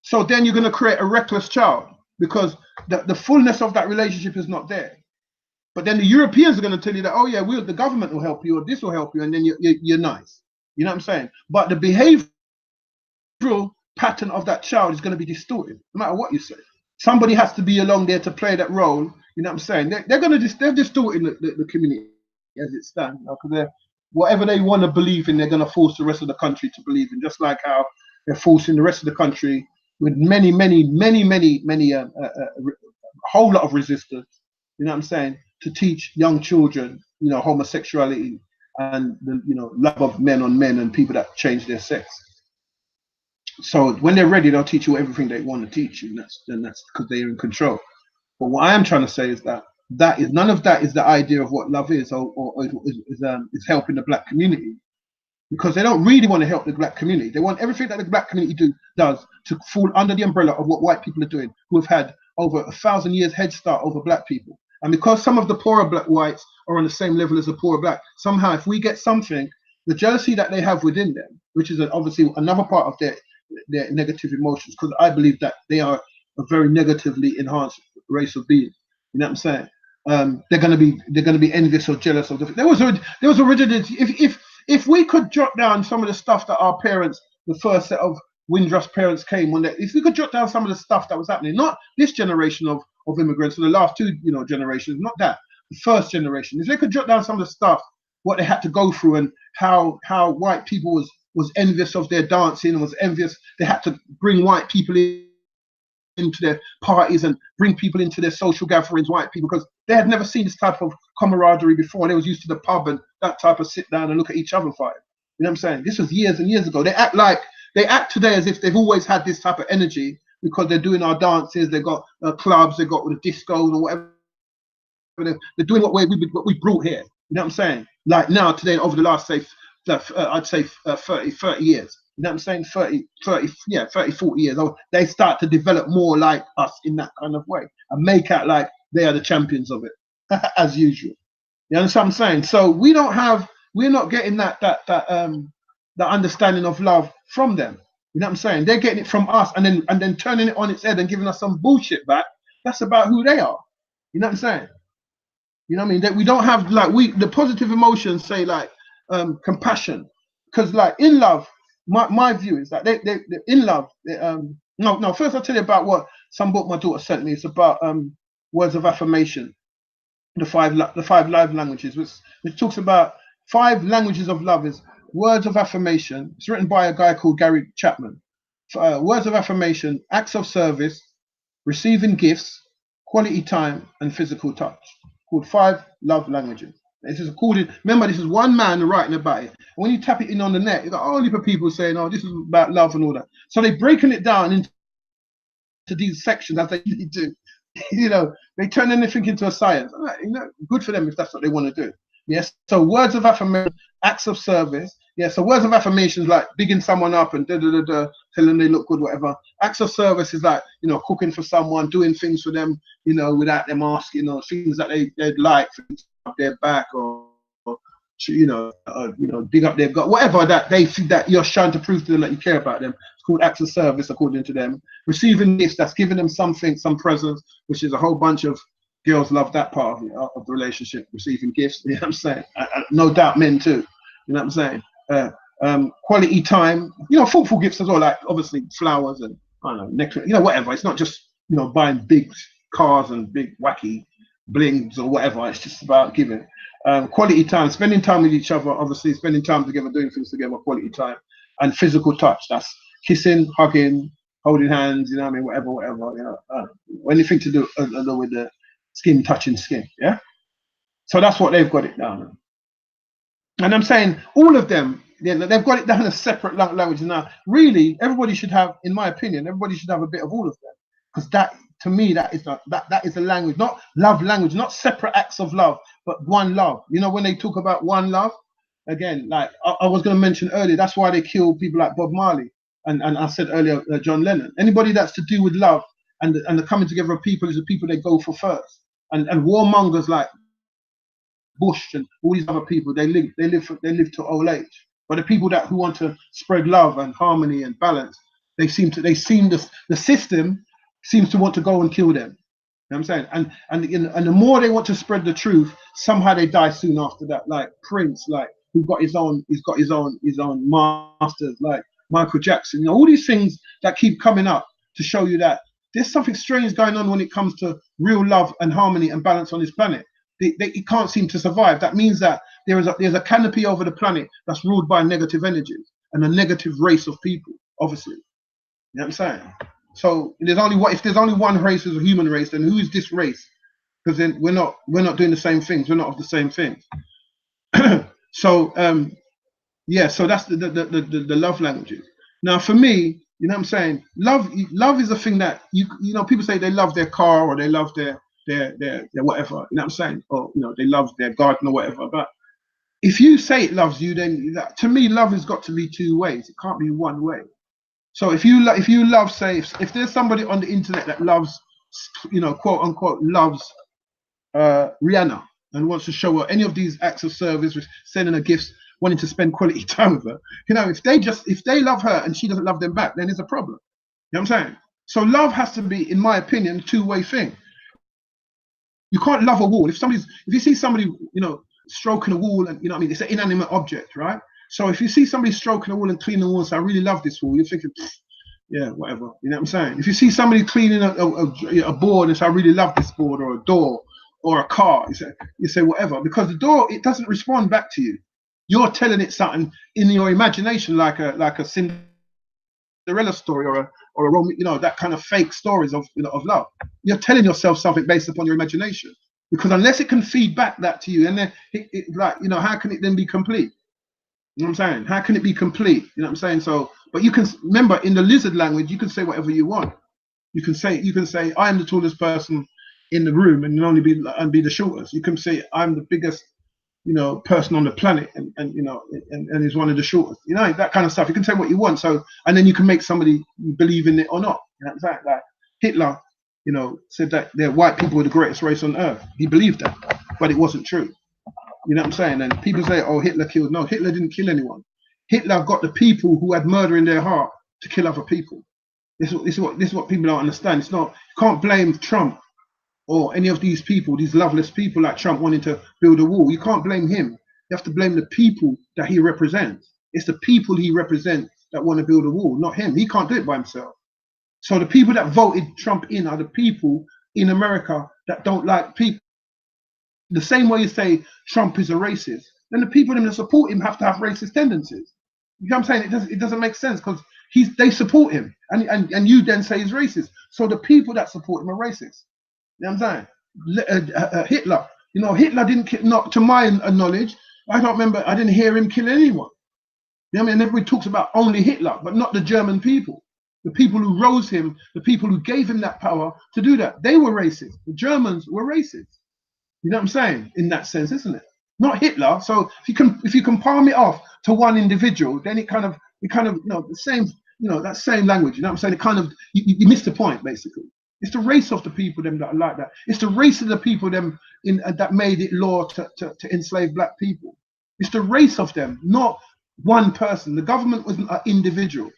So then you're going to create a reckless child because the fullness of that relationship is not there. But then the Europeans are going to tell you that, oh yeah, the government will help you, or this will help you, and then you're nice. You know what I'm saying? But the behavioral pattern of that child is going to be distorted, no matter what you say. Somebody has to be along there to play that role. You know what I'm saying? They're distorting the community as it stands. You know, because whatever they want to believe in, they're going to force the rest of the country to believe in. Just like how they're forcing the rest of the country with many whole lot of resistance. You know what I'm saying? To teach young children, you know, homosexuality and the, you know, love of men on men and people that change their sex. So when they're ready, they'll teach you everything they want to teach you, and that's because they're in control. But what I am trying to say is that none of that is the idea of what love is, or is helping the black community, because they don't really want to help the black community. They want everything that the black community does to fall under the umbrella of what white people are doing, who have had over 1,000 years head start over black people. And because some of the poorer black whites are on the same level as the poorer black, somehow if we get something, the jealousy that they have within them, which is obviously another part of their negative emotions, because I believe that they are a very negatively enhanced race of being. You know what I'm saying? They're gonna be envious or jealous of the. There was originally, if we could jot down some of the stuff that our parents, the first set of Windrush parents came when if we could jot down some of the stuff that was happening, not this generation of immigrants, or the last 2 generations, not that, the first generation, if they could jot down some of the stuff, what they had to go through, and how white people was envious of their dancing, and was envious, they had to bring white people into their parties and bring people into their social gatherings, white people, because they had never seen this type of camaraderie before. They was used to the pub and that type of sit down and look at each other fight. You know what I'm saying? This was years and years ago. They act today as if they've always had this type of energy, because they're doing our dances, they've got clubs, they've got the discos or whatever. They're doing what we brought here. You know what I'm saying? Like now, today, over the last, say, I'd say 30 years. You know what I'm saying? 30, 40 years. They start to develop more like us in that kind of way and make out like they are the champions of it, as usual. You understand what I'm saying? So we don't have we're not getting that understanding of love from them. You know what I'm saying? They're getting it from us, and then turning it on its head and giving us some bullshit back. That's about who they are. You know what I'm saying? You know what I mean? That we don't have like the positive emotions say like compassion, because like in love, my view is that they in love. No. First I'll tell you about what some book my daughter sent me. It's about words of affirmation, the five love languages, which talks about 5 languages of love. Is words of affirmation. It's written by a guy called Gary Chapman. Words of affirmation, acts of service, receiving gifts, quality time, and physical touch. Called 5 love languages. This is according. Remember, this is one man writing about it. And when you tap it in on the net, you got all heap of people saying, "Oh, this is about love and all that." So they're breaking it down into these sections as they usually do. You know, they turn anything into a science. You know, good for them if that's what they want to do. Yes. So words of affirmation, acts of service. Yeah. So words of affirmation is like bigging someone up and telling them they look good, whatever. Acts of service is like, you know, cooking for someone, doing things for them, you know, without them asking, or things that they'd like, up their back, or you know, dig up their gut, whatever that they think that you're trying to prove to them that you care about them. It's called acts of service according to them. Receiving gifts, that's giving them something, some presents, which is a whole bunch of girls love that part of the relationship, receiving gifts. You know what I'm saying? No doubt men too. You know what I'm saying? Quality time, you know, thoughtful gifts as well, like obviously flowers and I don't know, necklace, you know, whatever. It's not just, you know, buying big cars and big wacky blings or whatever. It's just about giving. Quality time, spending time with each other, obviously spending time together, doing things together, quality time, and physical touch. That's kissing, hugging, holding hands, you know what I mean, whatever, you know, anything to do with the skin touching skin, yeah? So that's what they've got it down. And I'm saying all of them, they've got it down as separate languages. Now, really, everybody should have, in my opinion, everybody should have a bit of all of them. Because that, to me, that is a language, not love language, not separate acts of love, but one love. You know, when they talk about one love, again, like I was going to mention earlier, that's why they kill people like Bob Marley. And I said earlier, John Lennon. Anybody that's to do with love and the coming together of people is the people they go for first. And warmongers like Bush and all these other people, they live to old age. But the people who want to spread love and harmony and balance, the system seems to want to go and kill them. You know what I'm saying? And the more they want to spread the truth, somehow they die soon after that. Like Prince, like he's got his own masters, like Michael Jackson. You know, all these things that keep coming up to show you that there's something strange going on when it comes to real love and harmony and balance on this planet. It can't seem to survive. That means that there's a canopy over the planet that's ruled by negative energies and a negative race of people, obviously. You know what I'm saying? So if there's only one race as a human race, then who is this race? Because then we're not doing the same things. We're not of the same things. So so that's the love languages. Now for me, you know what I'm saying? Love is a thing that you know, people say they love their car or they love their whatever, you know what I'm saying? Or, you know, they love their garden or whatever. But if you say it loves you, then to me, love has got to be 2 ways. It can't be one way. So if you love, say, if there's somebody on the internet that loves, you know, quote unquote, loves Rihanna and wants to show her any of these acts of service, sending her gifts, wanting to spend quality time with her, you know, if they love her and she doesn't love them back, then there's a problem. You know what I'm saying? So love has to be, in my opinion, a 2-way thing. You can't love a wall. If you see somebody, you know, stroking a wall, and you know what I mean, it's an inanimate object, right? So if you see somebody stroking a wall and cleaning the wall and say, I really love this wall, you're thinking, yeah, whatever. You know what I'm saying? If you see somebody cleaning a board and say, I really love this board, or a door or a car, you say whatever, because the door, it doesn't respond back to you. You're telling it something in your imagination, like a Cinderella story or a Roman, you know, that kind of fake stories of, you know, of love. You're telling yourself something based upon your imagination, because unless it can feed back that to you, and then it like, you know, how can it then be complete? You know what I'm saying? How can it be complete? You know what I'm saying? So, but you can remember, in the lizard language, you can say whatever you want. You can say I am the tallest person in the room and only be the shortest. You can say I'm the biggest, you know, person on the planet, and you know, and is one of the shortest. You know, that kind of stuff. You can say what you want. So, and then you can make somebody believe in it or not. You know what I'm saying? Like Hitler, you know, said that white people were the greatest race on earth. He believed that, but it wasn't true. You You know what I'm saying? And people say, oh, Hitler killed. No, Hitler didn't kill anyone. Hitler got the people who had murder in their heart to kill other people. This is what people don't understand. It's not, you can't blame Trump or any of these people, these loveless people like Trump wanting to build a wall. You can't blame him. You have to blame the people that he represents. It's the people he represents that want to build a wall, not him. He can't do it by himself. So the people that voted Trump in are the people in America that don't like people. The same way you say Trump is a racist, then the people that support him have to have racist tendencies. You know what I'm saying? It doesn't make sense because they support him, and you then say he's racist. So the people that support him are racist. You know what I'm saying? Hitler, you know, Hitler didn't kill, not to my knowledge, I don't remember, I didn't hear him kill anyone. You know what I mean? Everybody talks about only Hitler, but not the German people. The people who rose him, the people who gave him that power to do that, they were racist. The Germans were racist. You know what I'm saying? In that sense, isn't it? Not Hitler. So if you can palm it off to one individual, then it kind of you know the same, you know, that same language. You know what I'm saying? It kind of you missed the point basically. It's the race of the people them that are like that. It's the race of the people them that made it law to enslave black people. It's the race of them, not one person. The government wasn't an individual.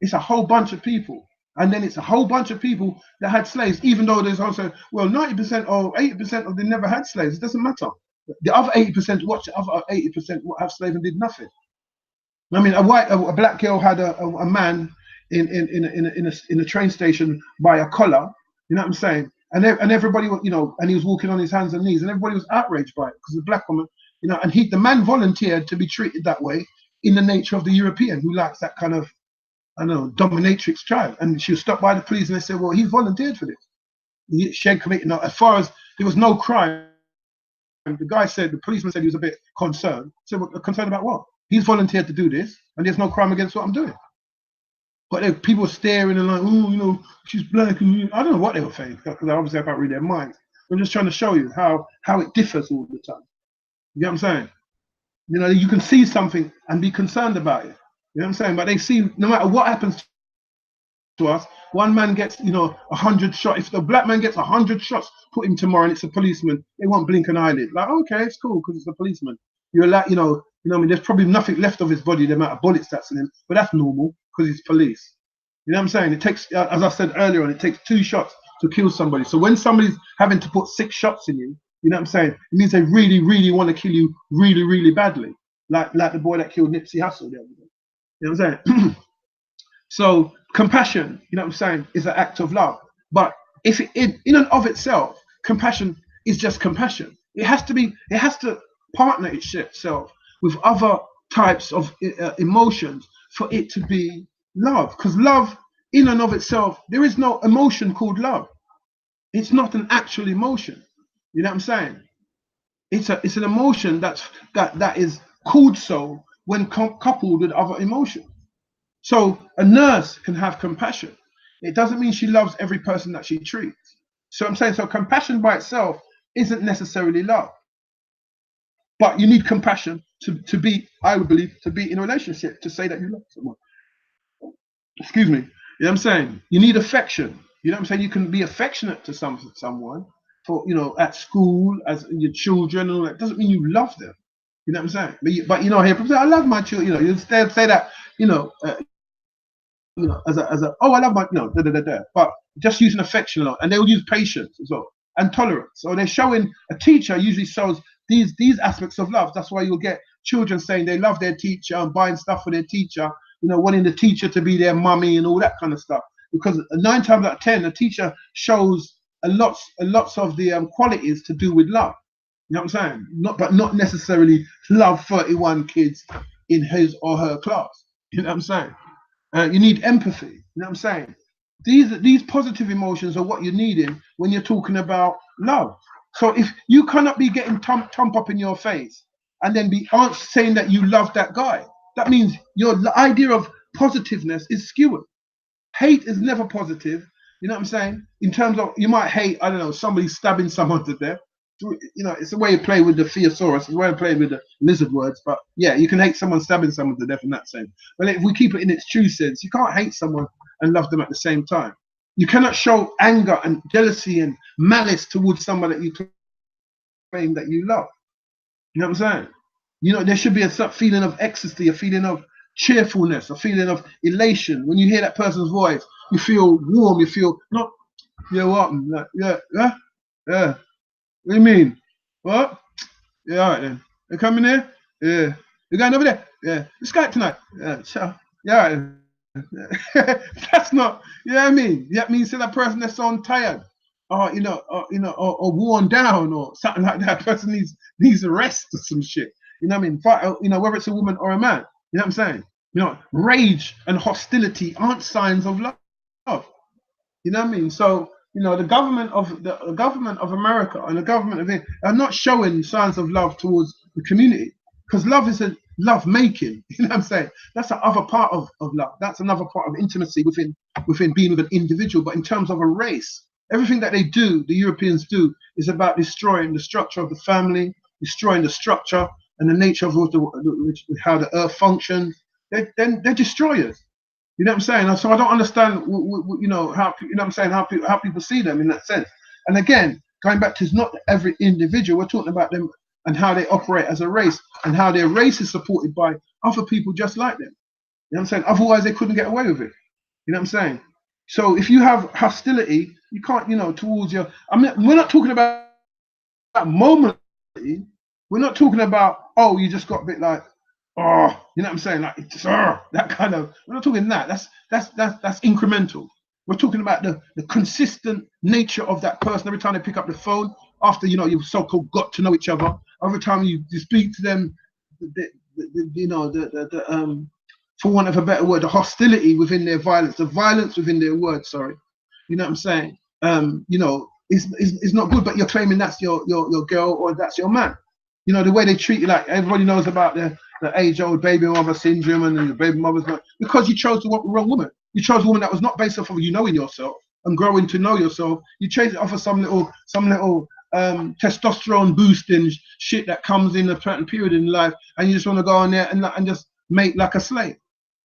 It's a whole bunch of people. And then it's a whole bunch of people that had slaves, even though there's also, well, 90% or 80% of them never had slaves. It doesn't matter. The other 80%, watch the other 80% have slaves and did nothing. I mean, a black girl had a man in a train station by a collar. You know what I'm saying? And everybody, you know, and he was walking on his hands and knees, and everybody was outraged by it because the black woman, you know, and the man volunteered to be treated that way in the nature of the European who likes that kind of, I don't know, dominatrix child. And she was stopped by the police and they said, well, he volunteered for this. She had committed, as far as there was no crime, the guy said, the policeman said he was a bit concerned. So well, concerned about what? He's volunteered to do this and there's no crime against what I'm doing. But people were staring and like, oh, you know, she's black. And I don't know what they were saying because obviously I can't read their minds. I'm just trying to show you how it differs all the time. You know what I'm saying? You know, you can see something and be concerned about it. You know what I'm saying? But they see, no matter what happens to us, one man gets, you know, 100 shots. If the black man gets 100 shots, put him tomorrow and it's a policeman, they won't blink an eyelid. Like, okay, it's cool because it's a policeman. You're like, you know what I mean? There's probably nothing left of his body, the amount of bullets that's in him, but that's normal because he's police. You know what I'm saying? It takes, as I said earlier on, it takes 2 shots to kill somebody. So when somebody's having to put 6 shots in you, you know what I'm saying? It means they really, really want to kill you really, really badly. Like the boy that killed Nipsey Hussle the other day. You know what I'm saying? So compassion, you know what I'm saying, is an act of love. But if it, in and of itself, compassion is just compassion. It has to partner itself with other types of emotions for it to be love. Because love, in and of itself, there is no emotion called love. It's not an actual emotion. You know what I'm saying? It's an emotion that is called so when coupled with other emotions. So a nurse can have compassion. It doesn't mean she loves every person that she treats. So I'm saying, so compassion by itself isn't necessarily love. But you need compassion to be, I would believe, to be in a relationship, to say that you love someone. Excuse me. You know what I'm saying? You need affection. You know what I'm saying? You can be affectionate to someone for, you know, at school, as your children, and all that. Doesn't mean you love them. You know what I'm saying? But you know, here people say, I love my children. You know, you instead say that, you know, as a oh, I love my, you know, but just using affection a lot, and they will use patience as well and tolerance. So they're showing, a teacher usually shows these aspects of love. That's why you'll get children saying they love their teacher and buying stuff for their teacher, you know, wanting the teacher to be their mummy and all that kind of stuff. Because 9 times out of 10, a teacher shows a lots of the qualities to do with love. You know what I'm saying? But not necessarily love 31 kids in his or her class. You know what I'm saying? You need empathy. You know what I'm saying? These positive emotions are what you're needing when you're talking about love. So if you cannot be getting thump up in your face and then be saying that you love that guy, that means your idea of positiveness is skewed. Hate is never positive. You know what I'm saying? In terms of, you might hate, I don't know, somebody stabbing someone to death. You know, it's a way of playing with the thesaurus, it's a way of playing with the lizard words. But yeah, you can hate someone stabbing someone to death in that sense. But if we keep it in its true sense, you can't hate someone and love them at the same time. You cannot show anger and jealousy and malice towards someone that you claim that you love. You know what I'm saying? You know, there should be a feeling of ecstasy, a feeling of cheerfulness, a feeling of elation. When you hear that person's voice, you feel warm, you feel not, you know what, like, yeah. What do you mean? What? Yeah, all right then. You coming here? Yeah. You going over there? Yeah. Let's go out tonight. Yeah. So, yeah, all right. That's not, you know what I mean? That means to that person that's so tired, or or worn down, or something like that. Person needs a rest or some shit. You know what I mean? Whether it's a woman or a man. You know what I'm saying? Rage and hostility aren't signs of love. You know what I mean? So the government of America and the government of it are not showing signs of love towards the community, because love isn't love making. You know what I'm saying? That's the other part of love. That's another part of intimacy within being with an individual. But in terms of a race, everything that they do, the Europeans do, is about destroying the structure of the family, destroying the structure and the nature of how the earth functions. They're destroyers. You know what I'm saying? So I don't understand, how how people see them in that sense. And again, going back to, it's not every individual. We're talking about them and how they operate as a race, and how their race is supported by other people just like them. You know what I'm saying? Otherwise, they couldn't get away with it. You know what I'm saying? So if you have hostility, you can't, towards your. I mean, we're not talking about momently. We're not talking about, oh, you just got a bit like, oh, you know what I'm saying? Like, just, that kind of. We're not talking that. That's incremental. We're talking about the consistent nature of that person. Every time they pick up the phone, after you've so-called got to know each other, every time you speak to them, for want of a better word, the hostility within their violence, the violence within their words. Sorry, you know what I'm saying? Is not good. But you're claiming that's your girl or that's your man. The way they treat you, like everybody knows about the age-old baby mother syndrome and the baby mother's not, because you chose the wrong woman. You chose a woman that was not based off of you knowing yourself and growing to know yourself. You chose it off of some little testosterone boosting shit that comes in a certain period in life, and you just want to go on there and just mate like a slave.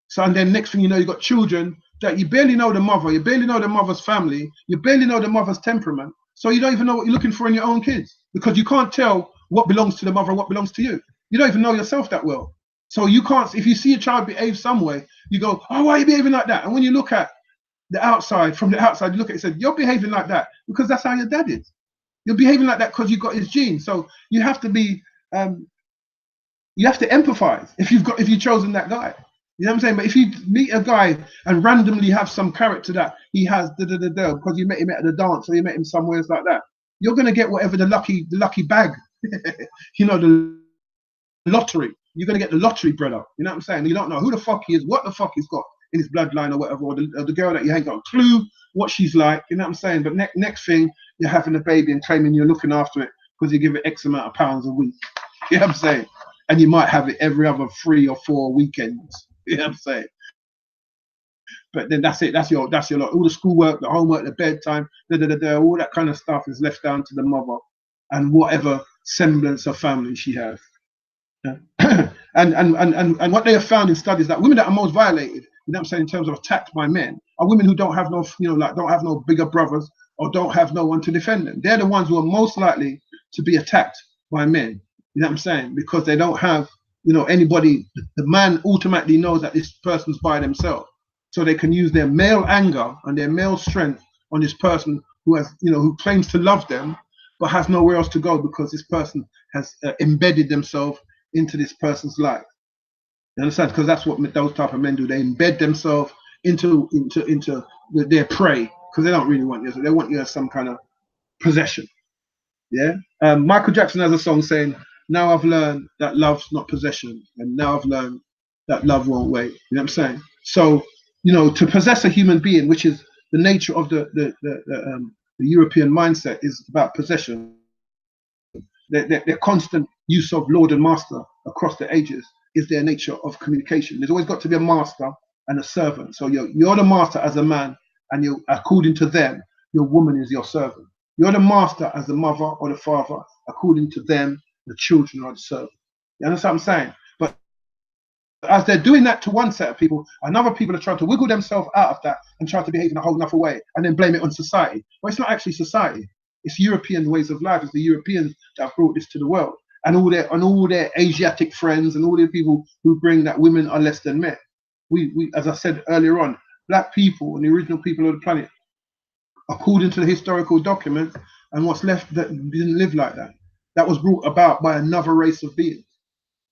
So, and then next thing you know, you got children that you barely know the mother, you barely know the mother's family, you barely know the mother's temperament. So you don't even know what you're looking for in your own kids, because you can't tell what belongs to the mother and what belongs to you. You don't even know yourself that well. So you can't, if you see a child behave some way, you go, oh, why are you behaving like that? And when you look at the outside, from the outside, you look at it and say, you're behaving like that because that's how your dad is. You're behaving like that because you got his genes. So you have to be, you have to empathize if you've chosen that guy. You know what I'm saying? But if you meet a guy and randomly have some character that he has because you met him at the dance or you met him somewhere like that, you're gonna get whatever the lucky bag, the lottery. You're gonna get the lottery, brother. You know what I'm saying? You don't know who the fuck he is, what the fuck he's got in his bloodline or whatever, or the girl that you ain't got a clue what she's like. You know what I'm saying? But next thing, you're having a baby and claiming you're looking after it because you give it X amount of pounds a week. You know what I'm saying? And you might have it every other 3 or 4 weekends. You know what I'm saying? But then that's it. That's your lot. All the schoolwork, the homework, the bedtime, all that kind of stuff is left down to the mother and whatever semblance of family she has. Yeah. and what they have found in studies, that women that are most violated, you know what I'm saying, in terms of attacked by men, are women who don't have no, don't have no bigger brothers or don't have no one to defend them. They're the ones who are most likely to be attacked by men. You know what I'm saying? Because they don't have, anybody. The man automatically knows that this person's by themselves, so they can use their male anger and their male strength on this person who has, who claims to love them, but has nowhere else to go because this person has embedded themselves into this person's life. You understand? Because that's what those type of men do. They embed themselves into their prey, because they don't really want you. They want you as some kind of possession. Yeah. Michael Jackson has a song saying, "Now I've learned that love's not possession, and now I've learned that love won't wait." You know what I'm saying? So, to possess a human being, which is the nature of the European mindset, is about possession. Their constant use of lord and master across the ages is their nature of communication. There's always got to be a master and a servant. So you're the master as a man, and according to them, your woman is your servant. You're the master as the mother or the father. According to them, the children are the servant. You understand what I'm saying? But as they're doing that to one set of people, another people are trying to wiggle themselves out of that and try to behave in a whole other way and then blame it on society. Well, it's not actually society. It's European ways of life. It's the Europeans that have brought this to the world. and all their Asiatic friends and all the people who bring that women are less than men. We as I said earlier on, black people and the original people of the planet, according to the historical documents and what's left, that didn't live like that. That was brought about by another race of beings.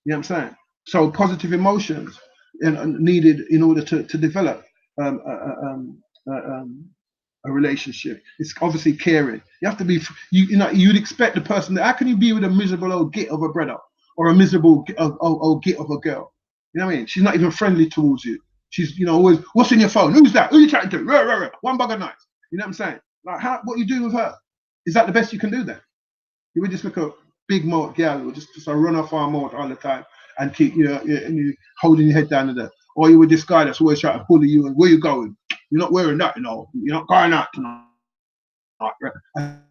You know what I'm saying? So positive emotions needed in order to develop a relationship. It's obviously caring. You have to be, you know, you'd expect the person that, how can you be with a miserable old git of a brother or a miserable old git of a girl? You know what I mean? She's not even friendly towards you. She's, you know, always, what's in your phone? Who's that? Who you chatting to? Rah, rah, rah. One bag of nights. You know what I'm saying? Like, what you doing with her? Is that the best you can do then? You would just look at big mode girl who just run off our mode all the time and keep, you know, and you holding your head down to that. Or you with this guy that's always trying to bully you and where you going? You're not wearing that, you know. You're not going out tonight.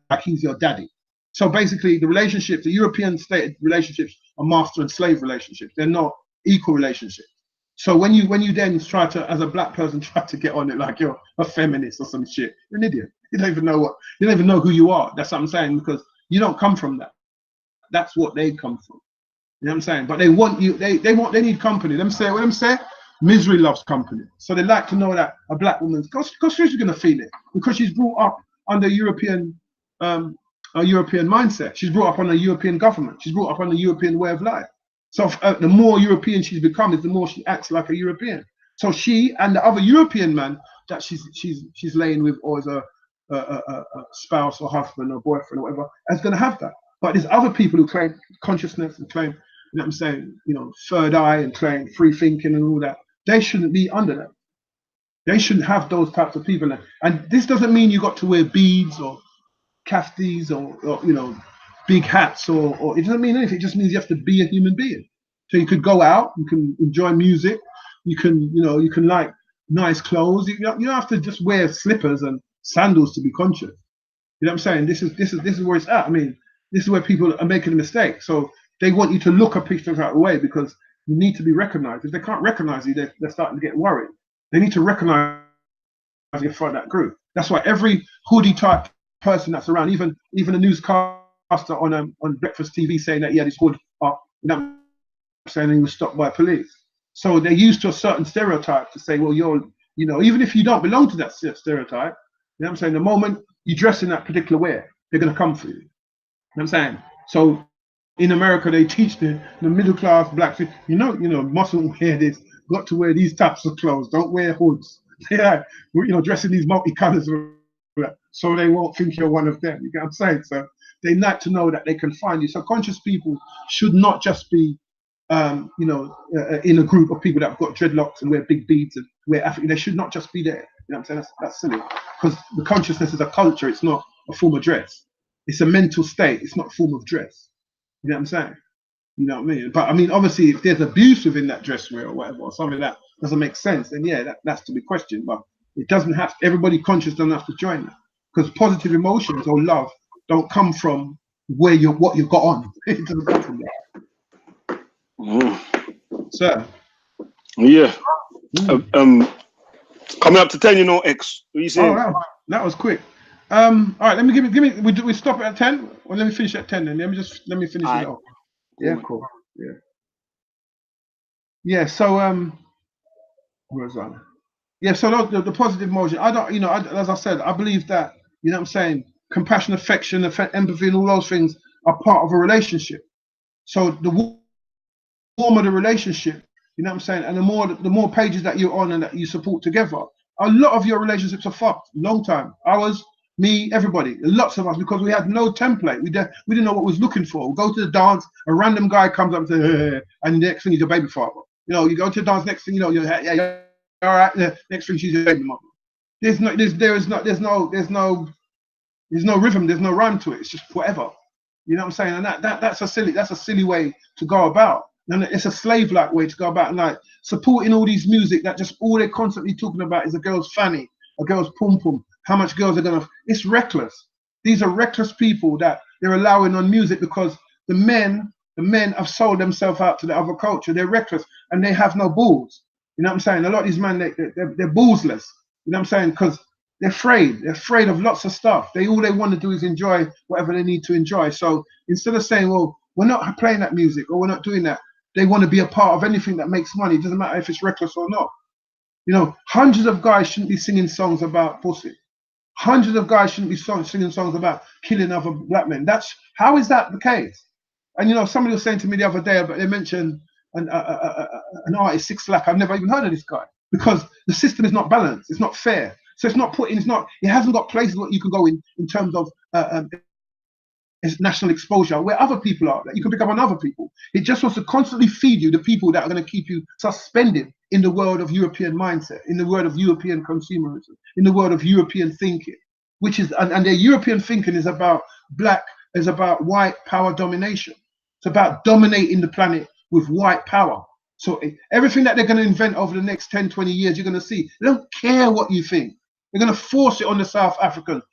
Like he's your daddy. So basically, the relationships, the European state relationships, are master and slave relationships. They're not equal relationships. So when you then try to, as a black person, try to get on it like you're a feminist or some shit, you're an idiot. You don't even know who you are. That's what I'm saying, because you don't come from that. That's what they come from. You know what I'm saying? But they want you. They need company. Them say. Misery loves company. So they like to know that a black woman's, because she's gonna feel it, because she's brought up under European mindset. She's brought up on a European government. She's brought up on a European way of life. So the more European she's become, is the more she acts like a European. So she and the other European man that she's laying with, or as a spouse or husband or boyfriend or whatever, is gonna have that. But there's other people who claim consciousness and claim, you know what I'm saying, you know, third eye and claim free thinking and all that. They shouldn't be under that. They shouldn't have those types of people. And this doesn't mean you got to wear beads or kaftis or you know, big hats or it doesn't mean anything. It just means you have to be a human being. So you could go out, you can enjoy music, you can like nice clothes. You don't have to just wear slippers and sandals to be conscious. You know what I'm saying? This is where it's at. I mean, this is where people are making a mistake. So they want you to look a picture out of the way because you need to be recognized. If they can't recognize you, they're starting to get worried. They need to recognize you for that group. That's why every hoodie type person that's around, even a newscaster on breakfast TV saying that he had his hood up, you know what I'm saying, he was stopped by police. So they're used to a certain stereotype to say, well, you're, you know, even if you don't belong to that stereotype, you know what I'm saying, the moment you dress in that particular way, they're going to come for you. You know what I'm saying? So in America, they teach the middle class blacks, you know, mustn't wear this, got to wear these types of clothes, don't wear hoods. Yeah, you know, dressing these multi-colors so they won't think you're one of them. You get what I'm saying? So they like to know that they can find you. So conscious people should not just be, you know, in a group of people that have got dreadlocks and wear big beads and wear African. They should not just be there. You know what I'm saying? That's silly. Because the consciousness is a culture. It's not a form of dress. It's a mental state. It's not a form of dress. You know what I'm saying? You know what I mean? But I mean, obviously, if there's abuse within that dress wear or whatever, or something that doesn't make sense, then yeah, that's to be questioned. But it doesn't have, everybody conscious doesn't have to join that. Because positive emotions or love don't come from what you've got on. It doesn't come from that. So
yeah. Coming up to 10, you know, X. What are you saying?
Oh, that was quick. All right, let me give me. We stop at 10, or let me finish at 10. Then let me finish it off. Yeah, cool. Yeah. Yeah. So where was I? Yeah. So the positive emotion. I don't. You know, as I said, I believe that. You know what I'm saying? Compassion, affection, empathy, and all those things are part of a relationship. So the warmer the relationship, you know what I'm saying, and the more pages that you're on and that you support together, a lot of your relationships are fucked. Long time. Ours, me, everybody, lots of us, because we had no template. We didn't know what we was looking for. We go to the dance, a random guy comes up and says, hey, and the next thing he's your baby father. You know, you go to the dance, next thing you know, you're yeah, all right. The next thing she's your baby mother. There's no rhythm, there's no rhyme to it. It's just whatever. You know what I'm saying? And that's a silly way to go about. And it's a slave-like way to go about, and like supporting all these music that just all they're constantly talking about is a girl's fanny, a girl's pum pum, how much girls are gonna. It's reckless. These are reckless people that they're allowing on music because the men have sold themselves out to the other culture. They're reckless and they have no balls. You know what I'm saying? A lot of these men, they're ballsless. You know what I'm saying? Because they're afraid. They're afraid of lots of stuff. All they want to do is enjoy whatever they need to enjoy. So instead of saying, well, we're not playing that music, or we're not doing that. They want to be a part of anything that makes money. It doesn't matter if it's reckless or not. You know, hundreds of guys shouldn't be singing songs about pussy. Hundreds of guys shouldn't be singing songs about killing other black men. How is that the case? And you know, somebody was saying to me the other day, but they mentioned an artist, 6 Lack. I've never even heard of this guy, because the system is not balanced. It's not fair. So it's not put in. It hasn't got places where you can go in terms of national exposure, where other people are, that you can pick up on other people. It just wants to constantly feed you the people that are going to keep you suspended in the world of European mindset, in the world of European consumerism, in the world of European thinking, which is, and their European thinking is about white power domination. It's about dominating the planet with white power. So everything that they're going to invent over the next 10, 20 years, you're going to see. They don't care what you think. They're going to force it on the South Africans.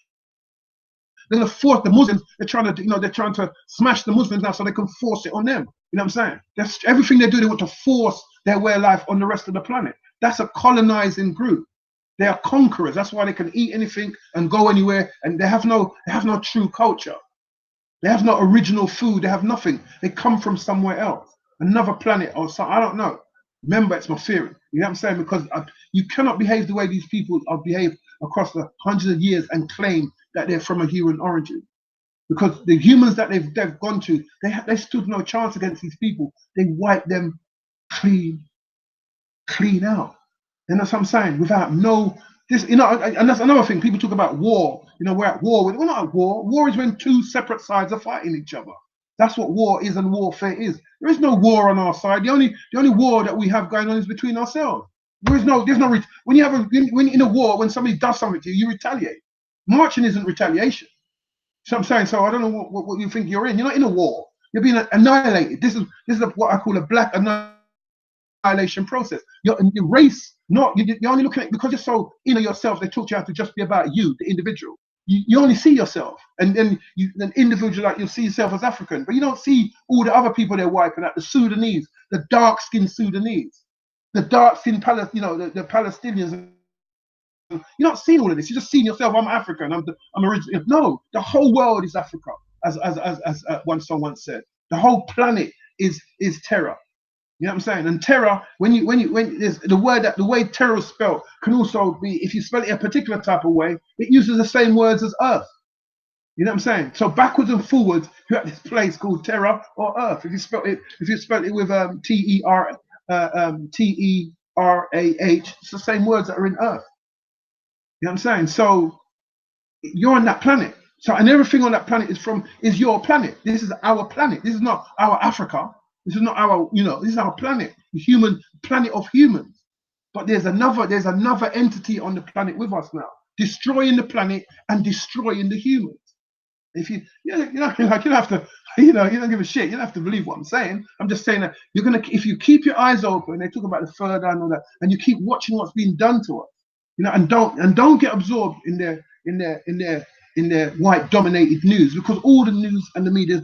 They're going to force the Muslims. They're trying to smash the Muslims now so they can force it on them. You know what I'm saying? That's everything they do. They want to force their way of life on the rest of the planet. That's a colonizing group. They are conquerors. That's why they can eat anything and go anywhere. And they have no true culture. They have no original food. They have nothing. They come from somewhere else, another planet or something. I don't know. Remember, it's my theory. You know what I'm saying? Because you cannot behave the way these people have behaved across the hundreds of years and claim that they're from a human origin. Because the humans that they've gone to, they stood no chance against these people. They wiped them clean out. And that's what I'm saying. Without and that's another thing. People talk about war. You know, we're at war. We're not at war. War is when two separate sides are fighting each other. That's what war is and warfare is. There is no war on our side. The only war that we have going on is between ourselves. There's no when you're in a war, when somebody does something to you, you retaliate. Marching isn't retaliation. So I'm saying, so I don't know what you think you're in. You're not in a war. You're being annihilated. This is what I call a black annihilation process. Your race, you're only looking at, because you're so in yourself, they taught you how to just be about you, the individual. You only see yourself, and then an individual, like, you'll see yourself as African, but you don't see all the other people they're wiping out, the Sudanese, the dark-skinned Sudanese, the dark-skinned the Palestinians. You're not seeing all of this. You're just seeing yourself. I'm African. I'm original. No, the whole world is Africa, as one song once said. The whole planet is terror. You know what I'm saying? And terror, when there's the way terror is spelled can also be, if you spell it a particular type of way, it uses the same words as earth. You know what I'm saying? So backwards and forwards, you're at this place called terror or earth. If you spell it with Terrah, it's the same words that are in earth. You know what I'm saying? So you're on that planet. So, and everything on that planet is your planet. This is our planet. This is not our Africa. This is not our, this is our planet, the human planet of humans. But there's another entity on the planet with us now, destroying the planet and destroying the humans. If you don't have to, you don't give a shit. You don't have to believe what I'm saying. I'm just saying that if you keep your eyes open, they talk about the third eye and all that, and you keep watching what's being done to us, and don't get absorbed in their white dominated news, because all the news and the media is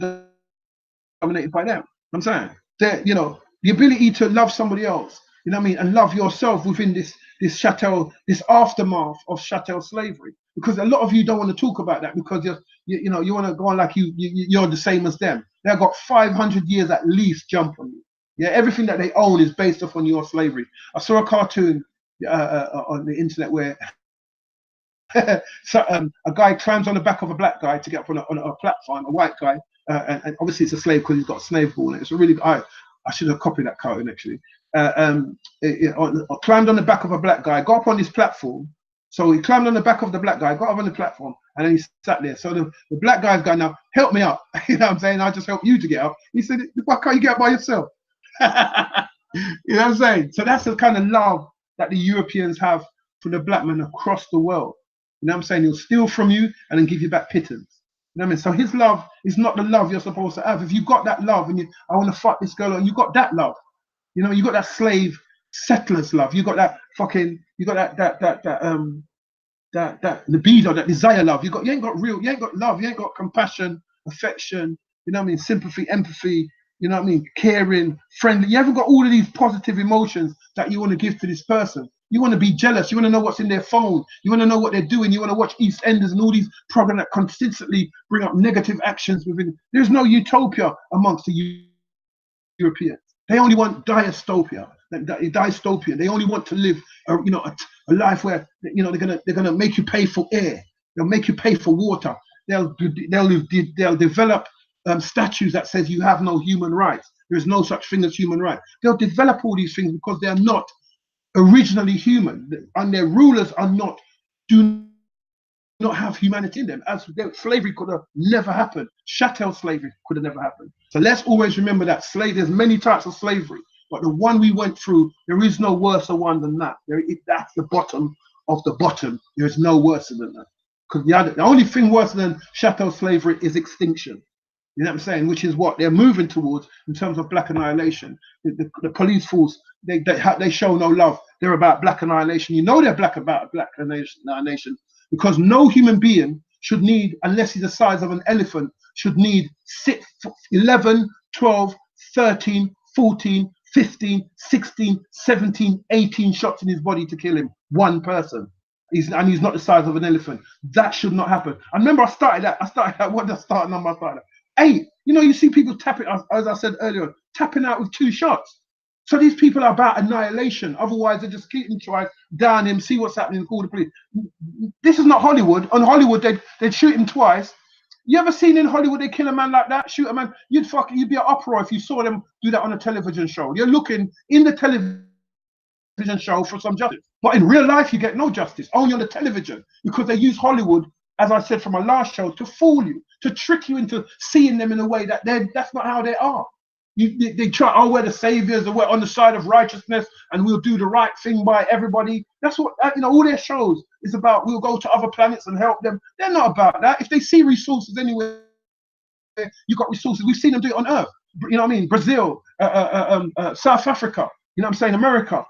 dominated by them. I'm saying that, the ability to love somebody else, and love yourself within this chattel, this aftermath of chattel slavery. Because a lot of you don't want to talk about that, because you want to go on like you're the same as them. They've got 500 years at least jump on you. Yeah, everything that they own is based upon your slavery. I saw a cartoon on the internet where a guy climbs on the back of a black guy to get up on a platform, a white guy, and obviously it's a slave because he's got a slave ball. It's a really, I should have copied that cartoon actually. Climbed on the back of a black guy, got up on this platform. So he climbed on the back of the black guy, got up on the platform, and then he sat there. So the black guy's going, now help me up. You know what I'm saying? I'll just help you to get up. He said, why can't you get up by yourself? You know what I'm saying? So that's the kind of love that the Europeans have for the black man across the world. You know what I'm saying? He'll steal from you and then give you back pittance. You know what I mean? So his love is not the love you're supposed to have. If you got that love and I want to fuck this girl, you got that love. You got that slave settlers love. You got that fucking, that libido, that desire love. You ain't got love. You ain't got compassion, affection. You know what I mean? Sympathy, empathy. You know what I mean? Caring, friendly. You haven't got all of these positive emotions that you want to give to this person. You want to be jealous. You want to know what's in their phone. You want to know what they're doing. You want to watch EastEnders and all these programs that consistently bring up negative actions within. There's no utopia amongst the Europeans. They only want dystopia. Dystopia. They only want to live, a life where they're gonna make you pay for air. They'll make you pay for water. They'll develop statutes that says you have no human rights. There is no such thing as human rights. They'll develop all these things because they are not originally human, and their rulers do not have humanity in them. As slavery could have never happened. Chattel slavery could have never happened. So let's always remember that there's many types of slavery, but the one we went through, there is no worse one than that. That's the bottom of the bottom. There is no worse than that. Because the only thing worse than chattel slavery is extinction. You know what I'm saying? Which is what they're moving towards in terms of black annihilation. The police force, they show no love. They're about black annihilation. You know they're about black annihilation because no human being should need, unless he's the size of an elephant, should need 11, 12, 13, 14, 15, 16, 17, 18 shots in his body to kill him. One person. He's not the size of an elephant. That should not happen. I remember I started that. What the start number I started at? 8. You see people tapping, as I said earlier, tapping out with 2 shots. So these people are about annihilation. Otherwise, they just keep him twice, down him, see what's happening, call the police. This is not Hollywood. On Hollywood, they'd shoot him twice. You ever seen in Hollywood they kill a man like that, shoot a man? You'd be an uproar if you saw them do that on a television show. You're looking in the television show for some justice. But in real life, you get no justice, only on the television, because they use Hollywood, as I said from my last show, to fool you, to trick you into seeing them in a way that that's not how they are. They try, we're the saviors, we're on the side of righteousness, and we'll do the right thing by everybody. That's what, all their shows is about. We'll go to other planets and help them. They're not about that. If they see resources anywhere, you've got resources. We've seen them do it on Earth. You know what I mean? Brazil, South Africa, you know what I'm saying? America,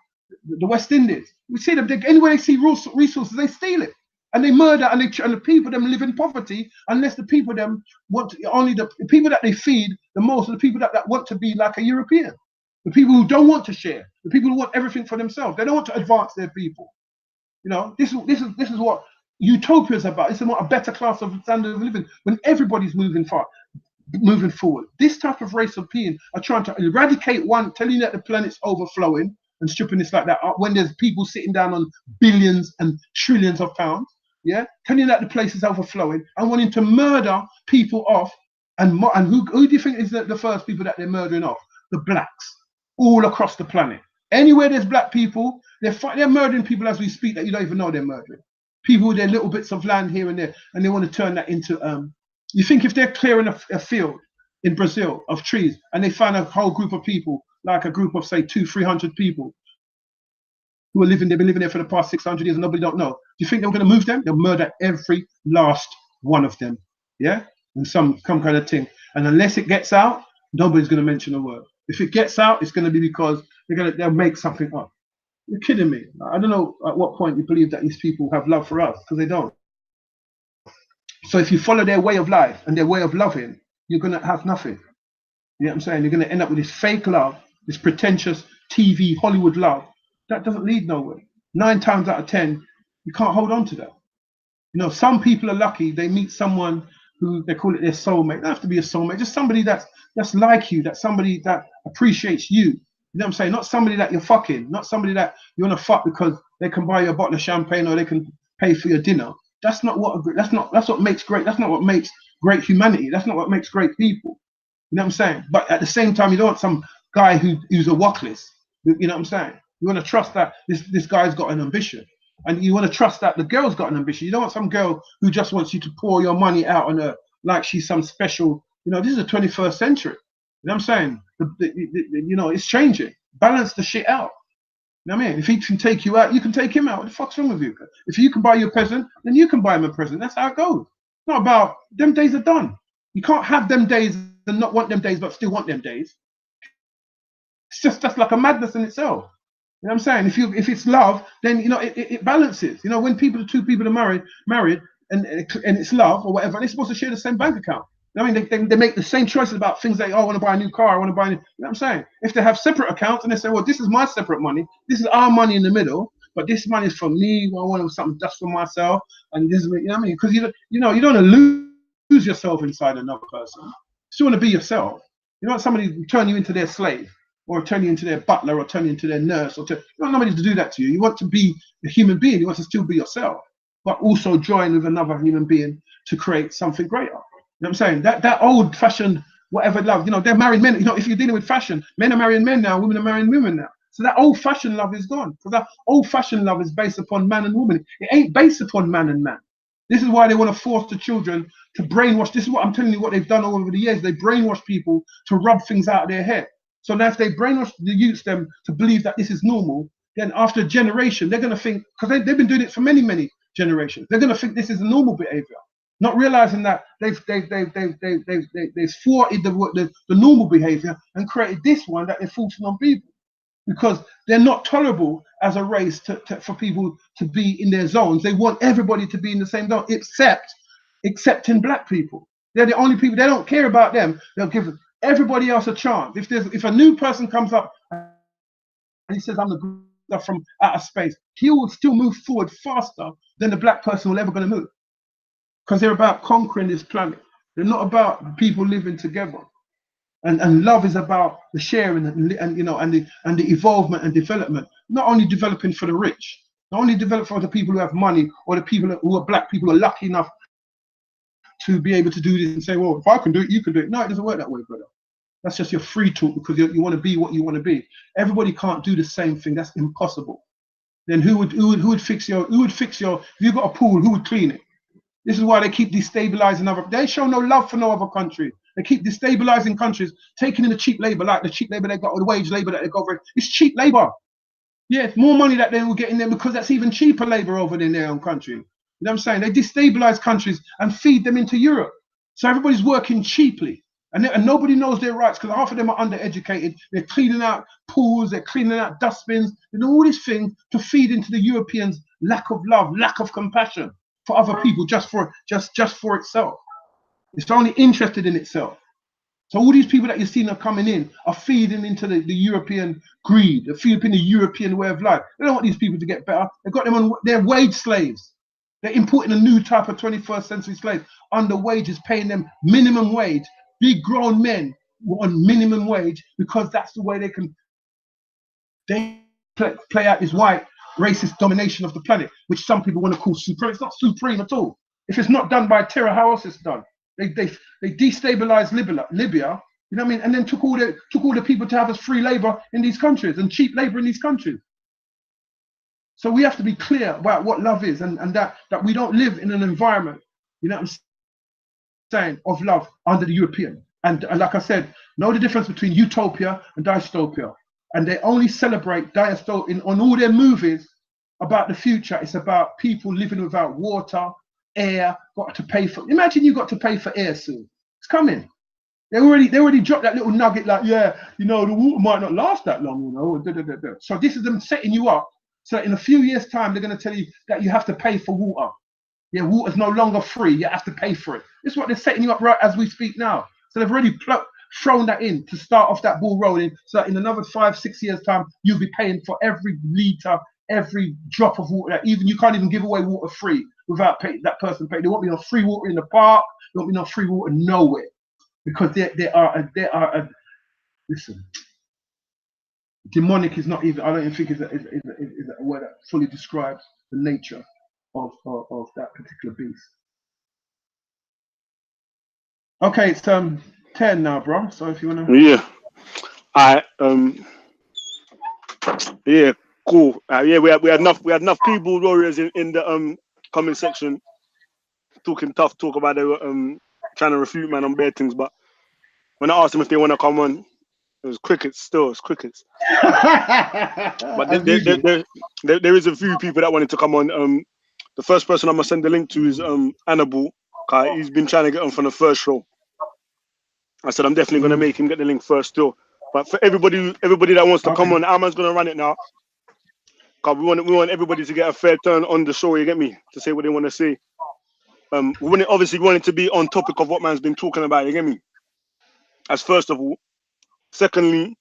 the West Indies. We see them, anywhere they see resources, they steal it. And they murder, and the people them live in poverty, unless the people them want to, only the people that they feed the most are the people that want to be like a European. The people who don't want to share, the people who want everything for themselves. They don't want to advance their people. This is what utopia is about. It's about a better class of standard of living when everybody's moving forward. This type of race of being are trying to eradicate one, telling you that the planet's overflowing and stripping this like that when there's people sitting down on billions and trillions of pounds. Yeah, telling you that the place is overflowing and wanting to murder people off. And who do you think is the first people that they're murdering off? The blacks, all across the planet. Anywhere there's black people, they're murdering people as we speak that you don't even know they're murdering. People with their little bits of land here and there, and they want to turn that into. You think if they're clearing a field in Brazil of trees and they find a whole group of people, like a group of say 200-300 people, who they've been living there for the past 600 years and nobody don't know. Do you think they're going to move them? They'll murder every last one of them. Yeah? And some kind of thing. And unless it gets out, nobody's going to mention a word. If it gets out, it's going to be because they'll make something up. You're kidding me. I don't know at what point you believe that these people have love for us, because they don't. So if you follow their way of life and their way of loving, you're going to have nothing. You know what I'm saying? You're going to end up with this fake love, this pretentious TV Hollywood love. That doesn't lead nowhere. 9 times out of 10, you can't hold on to that. Some people are lucky. They meet someone who they call it their soulmate. It doesn't have to be a soulmate. Just somebody that's like you, that's somebody that appreciates you. You know what I'm saying? Not somebody that you're fucking. Not somebody that you want to fuck because they can buy you a bottle of champagne or they can pay for your dinner. That's what makes great. That's not what makes great humanity. That's not what makes great people. You know what I'm saying? But at the same time, you don't want some guy who's a wockless. You know what I'm saying? You want to trust that this guy's got an ambition. And you want to trust that the girl's got an ambition. You don't want some girl who just wants you to pour your money out on her like she's some special, this is the 21st century. You know what I'm saying? It's changing. Balance the shit out. You know what I mean? If he can take you out, you can take him out. What the fuck's wrong with you? If you can buy you a present, then you can buy him a present. That's how it goes. It's not about them days are done. You can't have them days and not want them days, but still want them days. That's like a madness in itself. You know what I'm saying? If it's love, then it balances. When two people are married and it's love or whatever, they're supposed to share the same bank account. I mean, they make the same choices about things like, I want to buy a new car, I want to buy you know what I'm saying? If they have separate accounts and they say, well, this is my separate money, this is our money in the middle, but this money is for me. I want something just for myself, and this is, you know what I mean? Because you don't want to lose yourself inside another person. You still want to be yourself. You don't want somebody to turn you into their slave, or turn you into their butler, or turn you into their nurse, or you don't want nobody to do that to you. You want to be a human being. You want to still be yourself, but also join with another human being to create something greater. You know what I'm saying? That old-fashioned whatever love, they're married men. If you're dealing with fashion, men are marrying men now, women are marrying women now. So that old-fashioned love is gone, because that old-fashioned love is based upon man and woman. It ain't based upon man and man. This is why they want to force the children to brainwash. This is what I'm telling you, what they've done all over the years. They brainwash people to rub things out of their head. So now if they brainwash the youths them to believe that this is normal, then after a generation, they're going to think, because they've been doing it for many, many generations, they're going to think this is a normal behavior, not realizing that they've thwarted the normal behavior and created this one that they're forcing on people, because they're not tolerable as a race for people to be in their zones. They want everybody to be in the same zone, excepting black people. They're the only people. They don't care about them. They'll give everybody else a chance. If a new person comes up and he says, I'm the stuff from outer space, he will still move forward faster than the black person will ever going to move, because they're about conquering this planet. They're not about people living together. And love is about the sharing and the evolvement and development. Not only developing for the rich, not only develop for the people who have money, or the people who are black people who are lucky enough to be able to do this and say, well, if I can do it, you can do it. No, it doesn't work that way, brother. That's just your free talk, because you want to be what you want to be. Everybody can't do the same thing. That's impossible. Then who would fix your if you got a pool, who would clean it? This is why they keep destabilizing other. They show no love for no other country. They keep destabilizing countries, taking in the cheap labor, like the cheap labor they got, or the wage labor that they got over. It's cheap labor. Yeah, it's more money that they will get in there, because that's even cheaper labor over in their own country. You know what I'm saying? They destabilize countries and feed them into Europe. So everybody's working cheaply, and nobody knows their rights, because half of them are undereducated. They're cleaning out pools, they're cleaning out dustbins, and all these things to feed into the Europeans' lack of love, lack of compassion for other people, just for itself. It's only interested in itself. So all these people that you're seeing are coming in are feeding into the European greed, they're feeding the European way of life. They don't want these people to get better. They've got them on, they're wage slaves. They're importing a new type of 21st century slave under wages, paying them minimum wage. Big grown men on minimum wage, because that's the way they can play out this white racist domination of the planet, which some people want to call supreme. It's not supreme at all. If it's not done by terror, how else is it done? They destabilized Libya, you know what I mean, and then took all the people to have us free labor in these countries and cheap labor in these countries. So we have to be clear about what love is, and that we don't live in an environment, you know what I'm saying, of love under the European. And like I said, know the difference between utopia and dystopia. And they only celebrate dystopia on all their movies about the future. It's about people living without water, air, got to pay for. Imagine you got to pay for air soon. It's coming. They already dropped that little nugget, like, yeah, the water might not last that long, So this is them setting you up, so that in a few years' time they're going to tell you that you have to pay for water. Yeah, water's no longer free. You have to pay for it. This is what they're setting you up right as we speak now. So they've already thrown that in to start off that ball rolling, so that in another 5-6 years' time you'll be paying for every liter, every drop of water. Even you can't even give away water free without that person paying. There won't be no free water in the park. There won't be no free water nowhere, because they are listen. Demonic is not even. I don't even think is a word that fully describes the nature of that particular beast. Okay, it's 10 now, bro. So if you wanna.
Yeah. Yeah. Cool. Yeah, we had enough keyboard warriors in the comment section talking tough talk about they were trying to refute man on bad things, but when I asked them if they want to come on, it was crickets. Still, it's crickets. But there is a few people that wanted to come on. The first person I'm gonna send the link to is Annabelle. He's been trying to get on from the first show. I said I'm definitely gonna make him get the link first still. But for everybody that wants to come on, Alman's gonna run it now. Cause we want everybody to get a fair turn on the show. You get me? To say what they want to say. We want it to be on topic of what man's been talking about. You get me? As first of all. Secondly,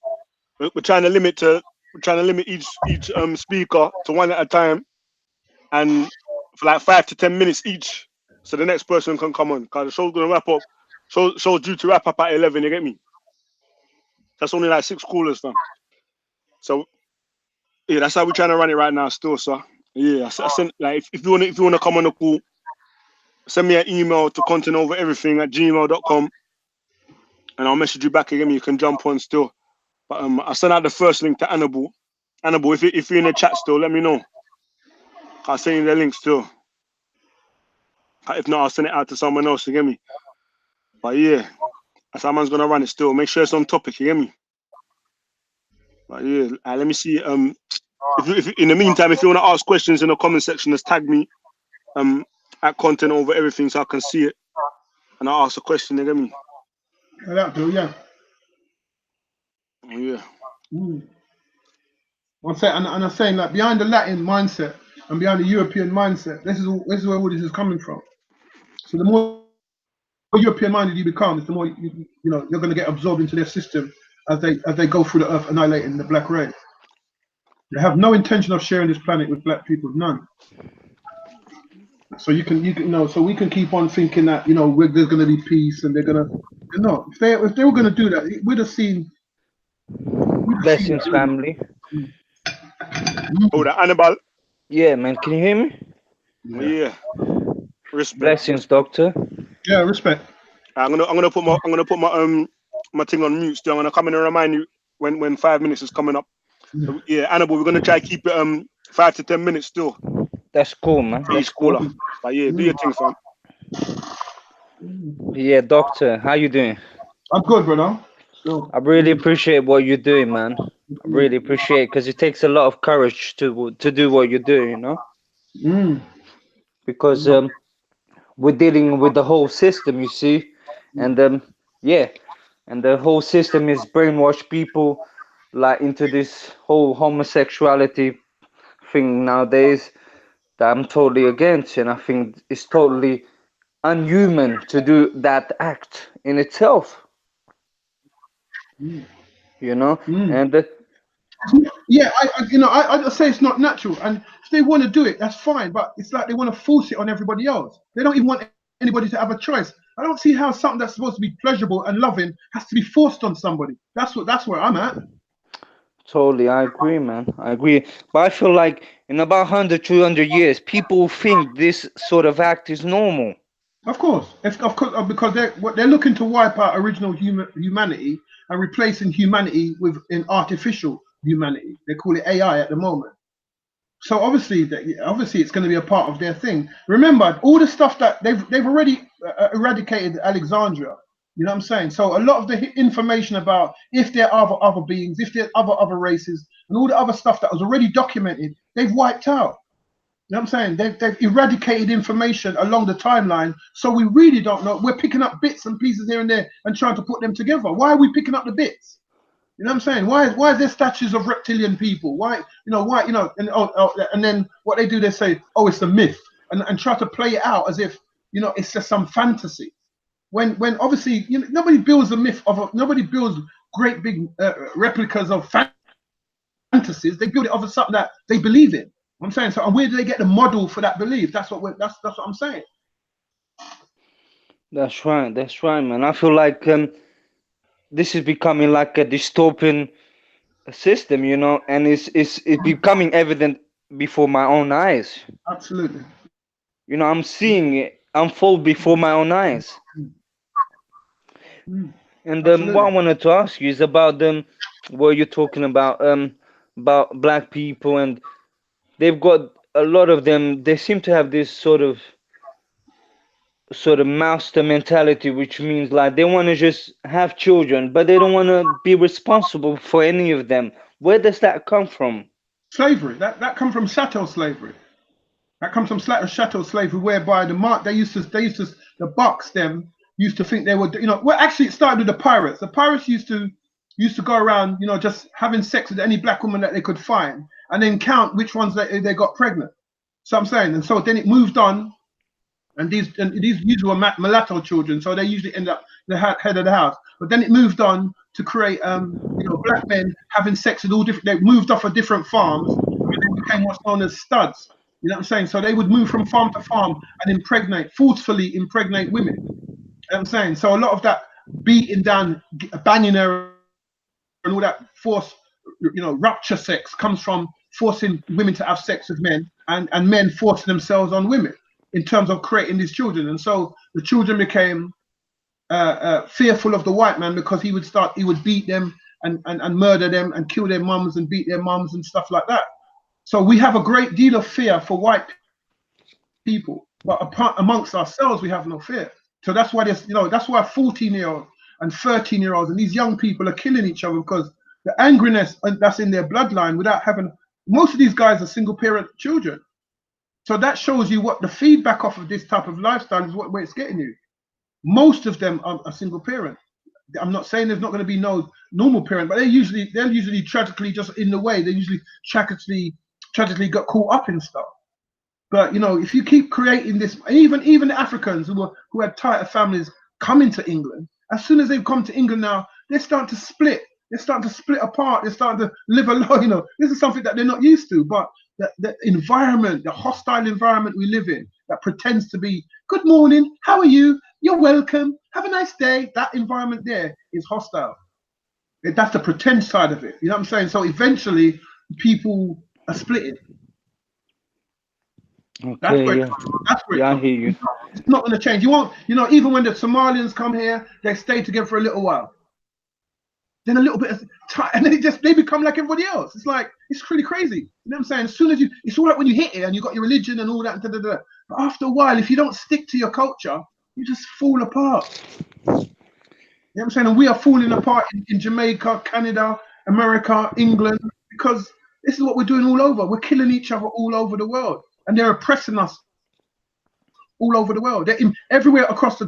we're trying to limit to we're trying to limit each speaker to one at a time, and for like 5 to 10 minutes each, so the next person can come on. Cause the show's gonna wrap up. Show's due to wrap up at 11. You get me? That's only like 6 callers, fam. So yeah, that's how we're trying to run it right now, still, sir. Yeah, I sent like if you wanna come on the call, send me an email to contenovereverything@gmail.com, and I'll message you back again. You can jump on still. But I sent out the first link to Annabelle. Annabelle, if you're in the chat still, let me know. I'll send you the link still. If not, I'll send it out to someone else. You get me? But yeah, that's how man's gonna run it still. Make sure it's on topic. You get me? But yeah, let me see. If in the meantime, if you wanna ask questions in the comment section, just tag me at content over everything so I can see it, and I'll ask a question. You get me?
Yeah, that do, yeah.
Oh, yeah.
I'm saying, and I'm saying like behind the Latin mindset and behind the European mindset, this is where all this is coming from. So the more European minded you become, the more you know you're going to get absorbed into their system as they go through the earth, annihilating the black race. They have no intention of sharing this planet with black people, none. So you can so we can keep on thinking that there's going to be peace and they're going to if they were going to do that, we'd have seen.
Blessings, family.
Oh, the Annabelle.
Yeah, man. Can you hear me?
Yeah. Respect.
Blessings, Doctor.
Yeah, respect.
I'm gonna put my thing on mute still. I'm gonna come in and remind you when 5 minutes is coming up. So, yeah, Annabelle, we're gonna try to keep it 5 to 10 minutes still.
That's cool, man. That's cool.
But yeah, do your thing, fam.
Yeah, Doctor, how you doing?
I'm good, brother. So,
I really appreciate what you're doing, man. I really appreciate it because it takes a lot of courage to do what you're doing, Because we're dealing with the whole system, you see, and yeah, and the whole system is brainwash people like into this whole homosexuality thing nowadays that I'm totally against, and I think it's totally unhuman to do that act in itself, and
yeah, I say it's not natural, and if they want to do it, that's fine. But it's like they want to force it on everybody else. They don't even want anybody to have a choice. I don't see how something that's supposed to be pleasurable and loving has to be forced on somebody. That's where I'm at.
totally, I agree, man. I agree, but I feel like in about 100, 200 years, people think this sort of act is normal.
Of course, because they're looking to wipe out original humanity and replacing humanity with an artificial humanity. They call it AI at the moment. So obviously it's going to be a part of their thing. Remember, all the stuff that they've already eradicated Alexandria. You know what I'm saying? So a lot of the information about if there are other beings, if there are other races, and all the other stuff that was already documented, they've wiped out. You know what I'm saying? They've eradicated information along the timeline, so we really don't know. We're picking up bits and pieces here and there and trying to put them together. Why are we picking up the bits? You know what I'm saying? Why is there statues of reptilian people? Why, and then what they do, they say, oh, it's a myth, and try to play it out as if, it's just some fantasy. When obviously, nobody builds a myth nobody builds great big replicas of fantasies. They build it off of something that they believe in. I'm saying, so and where do they get the model for that belief? That's what I'm saying.
That's right, man. I feel like this is becoming like a dystopian system, and it's becoming evident before my own eyes.
Absolutely.
I'm seeing it unfold before my own eyes. And what I wanted to ask you is about what you're talking about black people, and they've got a lot of them. They seem to have this sort of master mentality, which means like they want to just have children, but they don't want to be responsible for any of them. Where does that come from?
Slavery. That comes from chattel slavery. That comes from chattel slavery, whereby they used to the bucks them used to think they were, well, actually it started with the pirates. The pirates used to go around, just having sex with any black woman that they could find, and then count which ones they got pregnant. So I'm saying, and so then it moved on, and these were mulatto children, so they usually end up the head of the house. But then it moved on to create, black men having sex with all different. They moved off of different farms and they became what's known as studs. You know what I'm saying? So they would move from farm to farm and forcefully impregnate women. You know what I'm saying? So a lot of that beating down, banging her and all that force, rupture sex comes from forcing women to have sex with men and men forcing themselves on women in terms of creating these children. And so the children became fearful of the white man because he would beat them and murder them and kill their mums and beat their mums and stuff like that. So we have a great deal of fear for white people, but amongst ourselves we have no fear. So that's why that's why 14-year-olds and 13-year-olds and these young people are killing each other, because the angriness that's in their bloodline without having. Most of these guys are single parent children. So that shows you what the feedback off of this type of lifestyle is, where it's getting you. Most of them are single parent. I'm not saying there's not going to be no normal parent, but they're usually tragically just in the way. They usually tragically got caught up in stuff. But if you keep creating this, even the Africans who had tighter families coming to England, as soon as they've come to England now, they're starting to split. They're starting to split apart. They're starting to live alone. This is something that they're not used to. But the environment, the hostile environment we live in, that pretends to be good morning, how are you? You're welcome. Have a nice day. That environment there is hostile. That's the pretend side of it. You know what I'm saying? So eventually, people are splitting.
Okay,
That's where
I hear you.
It's not going to change. You won't. Even when the Somalians come here, they stay together for a little while. Then a little bit of time, and then they become like everybody else. It's really crazy. You know what I'm saying? As soon as it's all right when you hit it and you got your religion and all that. But after a while, if you don't stick to your culture, you just fall apart. You know what I'm saying? And we are falling apart in Jamaica, Canada, America, England, because this is what we're doing all over. We're killing each other all over the world, and they're oppressing us all over the world. They're everywhere across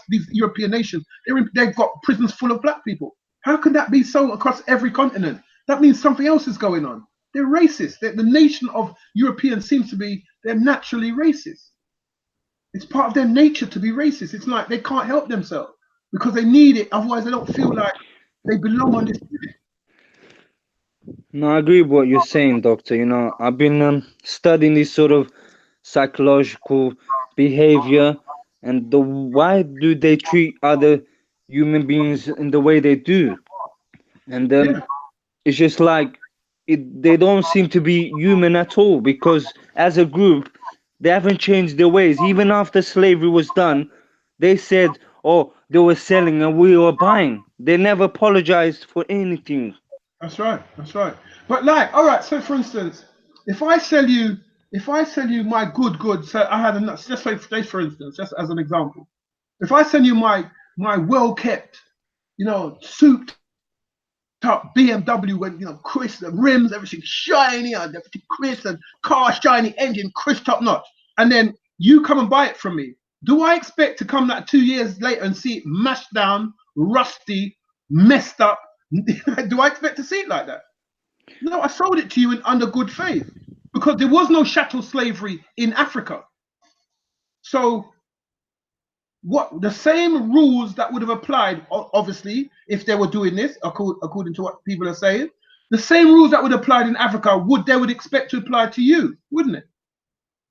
these European nations. They've got prisons full of black people. How can that be so across every continent? That means something else is going on. They're racist. The nation of Europeans seems to be, they're naturally racist. It's part of their nature to be racist. It's like they can't help themselves because they need it. Otherwise, they don't feel like they belong on this planet.
No, I agree with what you're saying, Doctor. I've been studying this sort of psychological behavior and why do they treat other human beings in the way they do. And it's just like they don't seem to be human at all, because as a group, they haven't changed their ways. Even after slavery was done, they said, oh, they were selling and we were buying. They never apologized for anything.
That's right. But all right. So for instance, if I sell you my goods, so I had just say for instance, just as an example, if I send you my well kept, souped up BMW with crisp and rims, everything shiny and everything crisp and car shiny, engine crisp top notch, and then you come and buy it from me, do I expect to come 2 years later and see it mashed down, rusty, messed up? Do I expect to see it like that? No, I sold it to you under good faith because there was no chattel slavery in Africa. So what the same rules that would have applied, obviously, if they were doing this, according to what people are saying, the same rules that would have applied in Africa they would expect to apply to you, wouldn't it?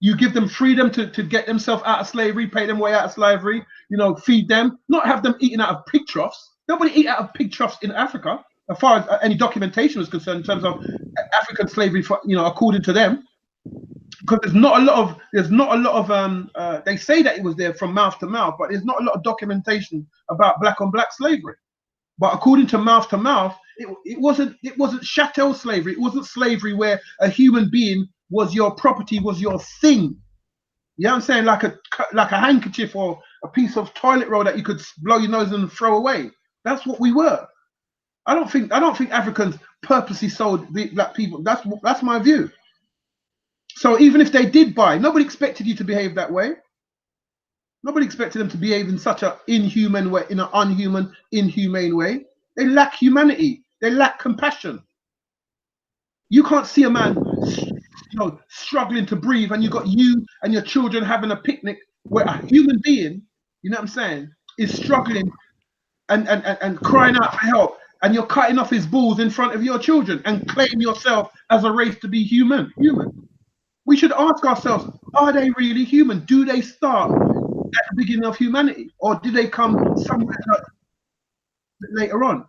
You give them freedom to get themselves out of slavery, pay them way out of slavery, feed them, not have them eating out of pig troughs. Nobody eat out of pig troughs in Africa, as far as any documentation is concerned in terms of African slavery, according to them. Because there's not a lot of they say that it was there from mouth to mouth, but there's not a lot of documentation about black on black slavery. But according to mouth, it wasn't chattel slavery. It wasn't slavery where a human being was your property, was your thing. You know what I'm saying? Like a handkerchief or a piece of toilet roll that you could blow your nose and throw away. That's what we were. I don't think Africans purposely sold the black people. That's my view. So even if they did buy, nobody expected you to behave that way. Nobody expected them to behave in such an inhuman way, in an unhuman, inhumane way. They lack humanity. They lack compassion. You can't see a man, struggling to breathe, and you got you and your children having a picnic where a human being, you know what I'm saying, is struggling and crying out for help. and you're cutting off his balls in front of your children and claim yourself as a race to be human. We should ask ourselves, are they really human? Do they start at the beginning of humanity, or do they come somewhere later on?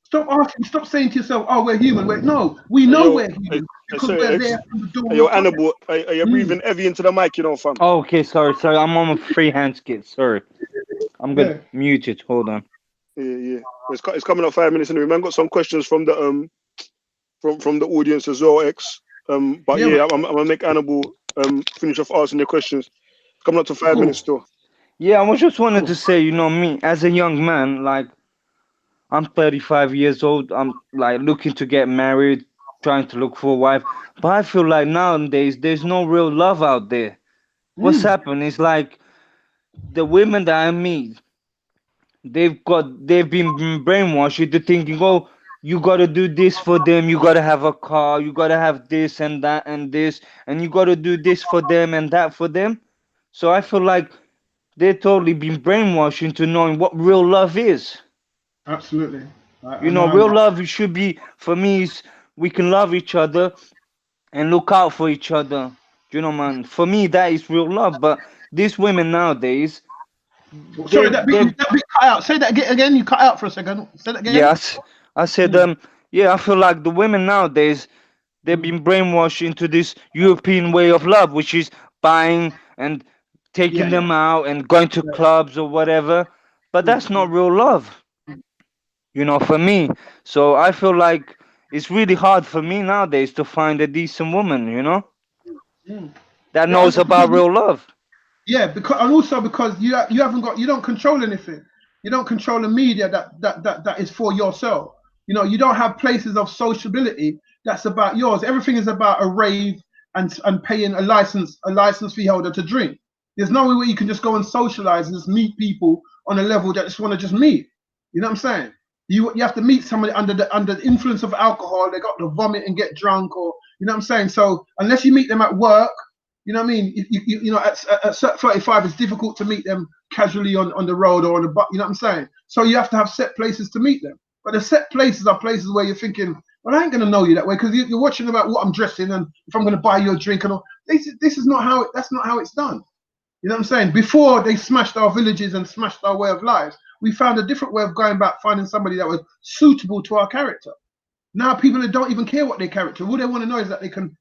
Stop asking, stop saying to yourself, oh, we're human. No, we know we're human because we're there from the dawn
Yo,
of time.
Annabelle, are you breathing heavy into the mic, you know, fam?
Oh, okay, sorry. I'm on a free hand skit. Sorry. I'm gonna
Yeah.
mute it. Hold on.
Yeah. It's coming up 5 minutes anyway. Man, got some questions from the from the audience as well, X. But
Yeah,
yeah, I'm gonna make Annabelle finish off asking the questions. Coming up to 5 minutes still.
Yeah, I was just wanted
Cool.
to say, you know, me as a young man, like I'm 35 years old. I'm like looking to get married, trying to look for a wife. But I feel like nowadays there's no real love out there. What's happened is like the women that I meet, they've been brainwashed into thinking, oh, you gotta do this for them, you gotta have a car, you gotta have this and that and this, and you gotta do this for them and that for them. So I feel like they've totally been brainwashed into knowing what real love is.
Absolutely.
You
I
know,
know.
real love should be, for me, is we can love each other and look out for each other. You know, man. For me, that is real love. But these women nowadays,
Sorry,
they've
that bit cut out. Say that again. You cut out for a second. Say that again.
yes, I said yeah, I feel like the women nowadays they've been brainwashed into this European way of love, which is buying and taking
Yeah.
them out and going to clubs or whatever. But that's not real love, you know, for me. So I feel like it's really hard for me nowadays to find a decent woman, you know, that
Yeah,
knows about real love.
yeah, because and also because you haven't got you don't control anything. You don't control the media that is for yourself. You don't have places of sociability that's about yours. Everything is about a rave and paying a license fee holder to drink. There's no way where you can just go and socialize and just meet people on a level that just want to just meet. You know what I'm saying? You have to meet somebody under the influence of alcohol. They got to vomit and get drunk, or you know what I'm saying. So unless you meet them at work, you know what I mean? At 35, it's difficult to meet them casually on the road or on the bus. You know what I'm saying? So you have to have set places to meet them. But the set places are places where you're thinking, well, I ain't gonna know you that way because you're watching about what I'm dressing and if I'm gonna buy you a drink and all. This is not how that's not how it's done. You know what I'm saying? Before they smashed our villages and smashed our way of life, we found a different way of going about finding somebody that was suitable to our character. Now people that don't even care what their character, all they want to know is that they can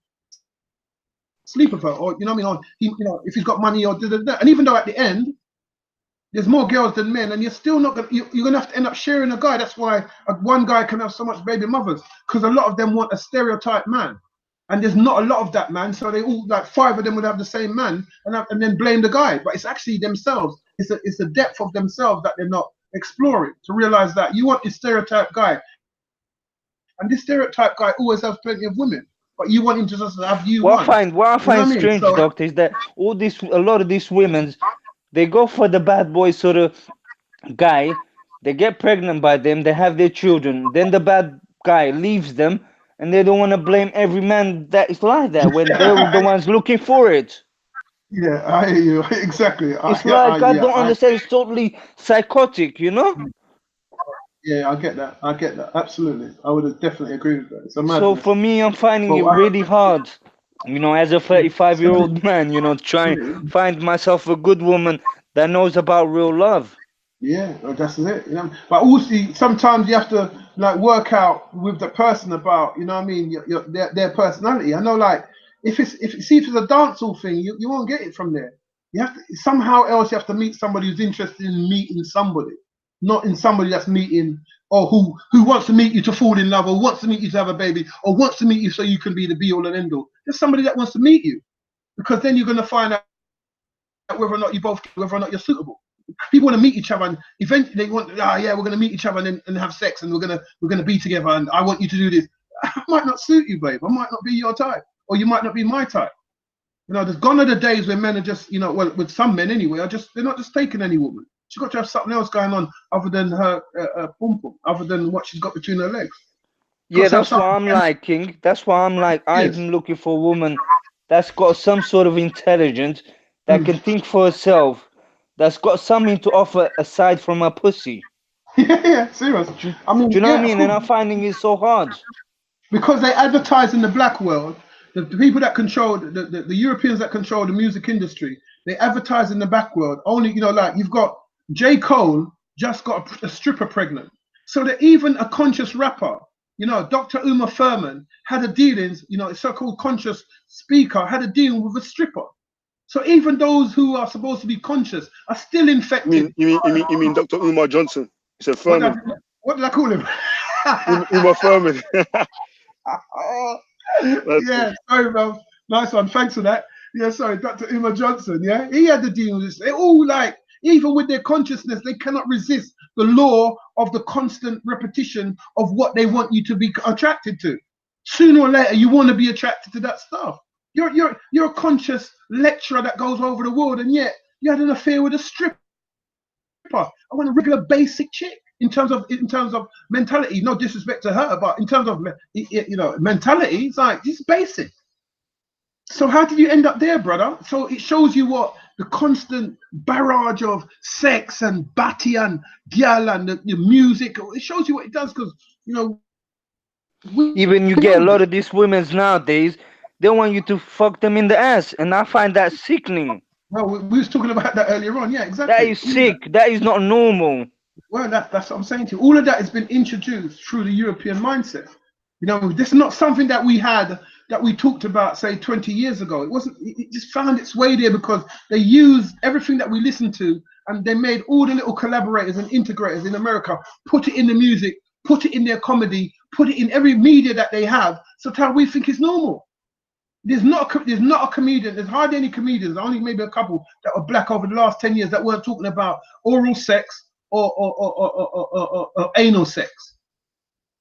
sleep with her, or you know what I mean, or if he's got money, or da. And even though at the end there's more girls than men, and you're still not gonna you're gonna have to end up sharing a guy. That's why one guy can have so much baby mothers, because a lot of them want a stereotype man, and there's not a lot of that man. So they all, like 5 of them would have the same man, and then blame the guy. But it's actually themselves. It's the depth of themselves that they're not exploring to realize that you want this stereotype guy, and this stereotype guy always has plenty of women. But you want him to just have you
What
one.
I
You know
find
what I mean?
strange,
So
doctor, is that a lot of these women, they go for the bad boy sort of guy. They get pregnant by them. They have their children. Then the bad guy leaves them, and they don't want to blame every man that is like that when they're the ones looking for it.
yeah, I hear you. Exactly.
It's like I
Yeah,
don't understand. It's totally psychotic, you know.
yeah, I get that. I get that. Absolutely. I would definitely agree with that. It's a
So
madness.
for me, I'm finding
But
it really hard, you know, as a 35-year-old man, you know, trying find myself a good woman that knows about real love.
yeah, that's it. But also sometimes you have to like work out with the person about, you know what I mean, their personality. I know, like if it's a dancehall thing, you won't get it from there. You have to somehow else you have to meet somebody who's interested in meeting somebody, not in somebody that's meeting or who wants to meet you to fall in love or wants to meet you to have a baby or wants to meet you so you can be the be all and end all. There's somebody that wants to meet you, because then you're going to find out whether or not you're suitable. People want to meet each other, and eventually they want, yeah, we're going to meet each other and have sex, and we're gonna be together, and I want you to do this. I might not suit you, babe. I might not be your type, or you might not be my type. There's gone are the days when men are just, well, with some men anyway, they're not just taking any woman. She's got to have something else going on other than her pum pum, other than what she's got between her legs.
Yeah,
Got to have
that's what
something.
I'm liking. That's why I'm like,
Yes.
I'm looking for a woman that's got some sort of intelligence, that can think for herself, that's got something to offer aside from her pussy.
Yeah, serious. I mean,
Do you know what I
yeah, of
mean? And
course.
I'm finding it so hard.
Because they advertise in the black world, the people that control the Europeans that control the music industry, they advertise in the back world only, like you've got J. Cole just got a stripper pregnant. So that even a conscious rapper, Dr. Uma Thurman had a dealings, a so-called conscious speaker had a deal with a stripper. So even those who are supposed to be conscious are still infected.
You mean Dr. Umar Johnson? He said
What did
Furman.
what did I call him?
Umar Furman. That's
Yeah, sorry, bro. Nice one. Thanks for that. Yeah, sorry, Dr. Uma Johnson. Yeah, he had to deal with this. They all like, even with their consciousness, they cannot resist the law of the constant repetition of what they want you to be attracted to. Sooner or later, you want to be attracted to that stuff. You're a conscious lecturer that goes over the world, and yet you had an affair with a stripper. I want a regular basic chick. In terms of mentality, no disrespect to her, but in terms of mentality, it's like this is basic. So how did you end up there, brother? So it shows you what the constant barrage of sex and batty and gyal and the music. It shows you what it does because
Even you get a lot of these women nowadays, they want you to fuck them in the ass, and I find that sickening.
Well, we was talking about that earlier on. Yeah,
That
exactly.
is sick. That is not normal.
Well, that's what I'm saying to you. All of that has been introduced through the European mindset. This is not something that we talked about, say, 20 years ago. It wasn't. It just found its way there because they used everything that we listened to, and they made all the little collaborators and integrators in America put it in the music, put it in their comedy, put it in every media that they have. So how we think it's normal. There's not a comedian. There's hardly any comedians. Only maybe a couple that were black over the last 10 years that weren't talking about oral sex or anal sex.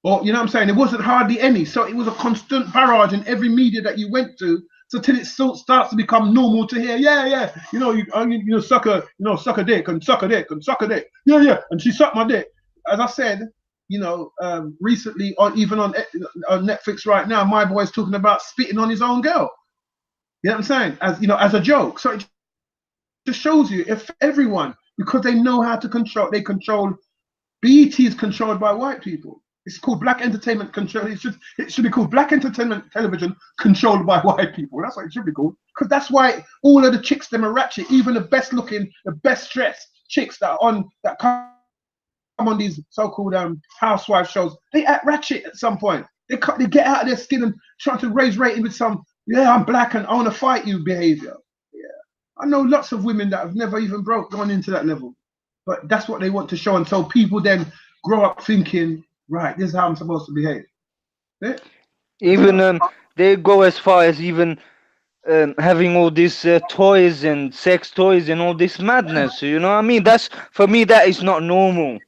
Or you know what I'm saying? There wasn't hardly any. So it was a constant barrage in every media that you went to. So till it starts to become normal to hear, yeah, you suck a dick and suck a dick and suck a dick. Yeah, and she sucked my dick. As I said, recently even on Netflix right now, my boy's talking about spitting on his own girl. You know what I'm saying? As a joke. So it just shows you if everyone, because they know how to control, they control. BET is controlled by white people. It's called Black Entertainment Control. It should be called Black Entertainment Television controlled by white people. That's what it should be called. Because that's why all of the chicks them are ratchet. Even the best looking, the best dressed chicks that come on these so-called housewife shows, they act ratchet at some point. They get out of their skin and try to raise rating with some, I'm black and I want to fight you behavior. Yeah, I know lots of women that have never even gone into that level, but that's what they want to show, and so people then grow up thinking, right, this is how I'm supposed to behave. Yeah?
Even they go as far as even having all these toys and sex toys and all this madness. You know what I mean? That's, for me, that is not normal.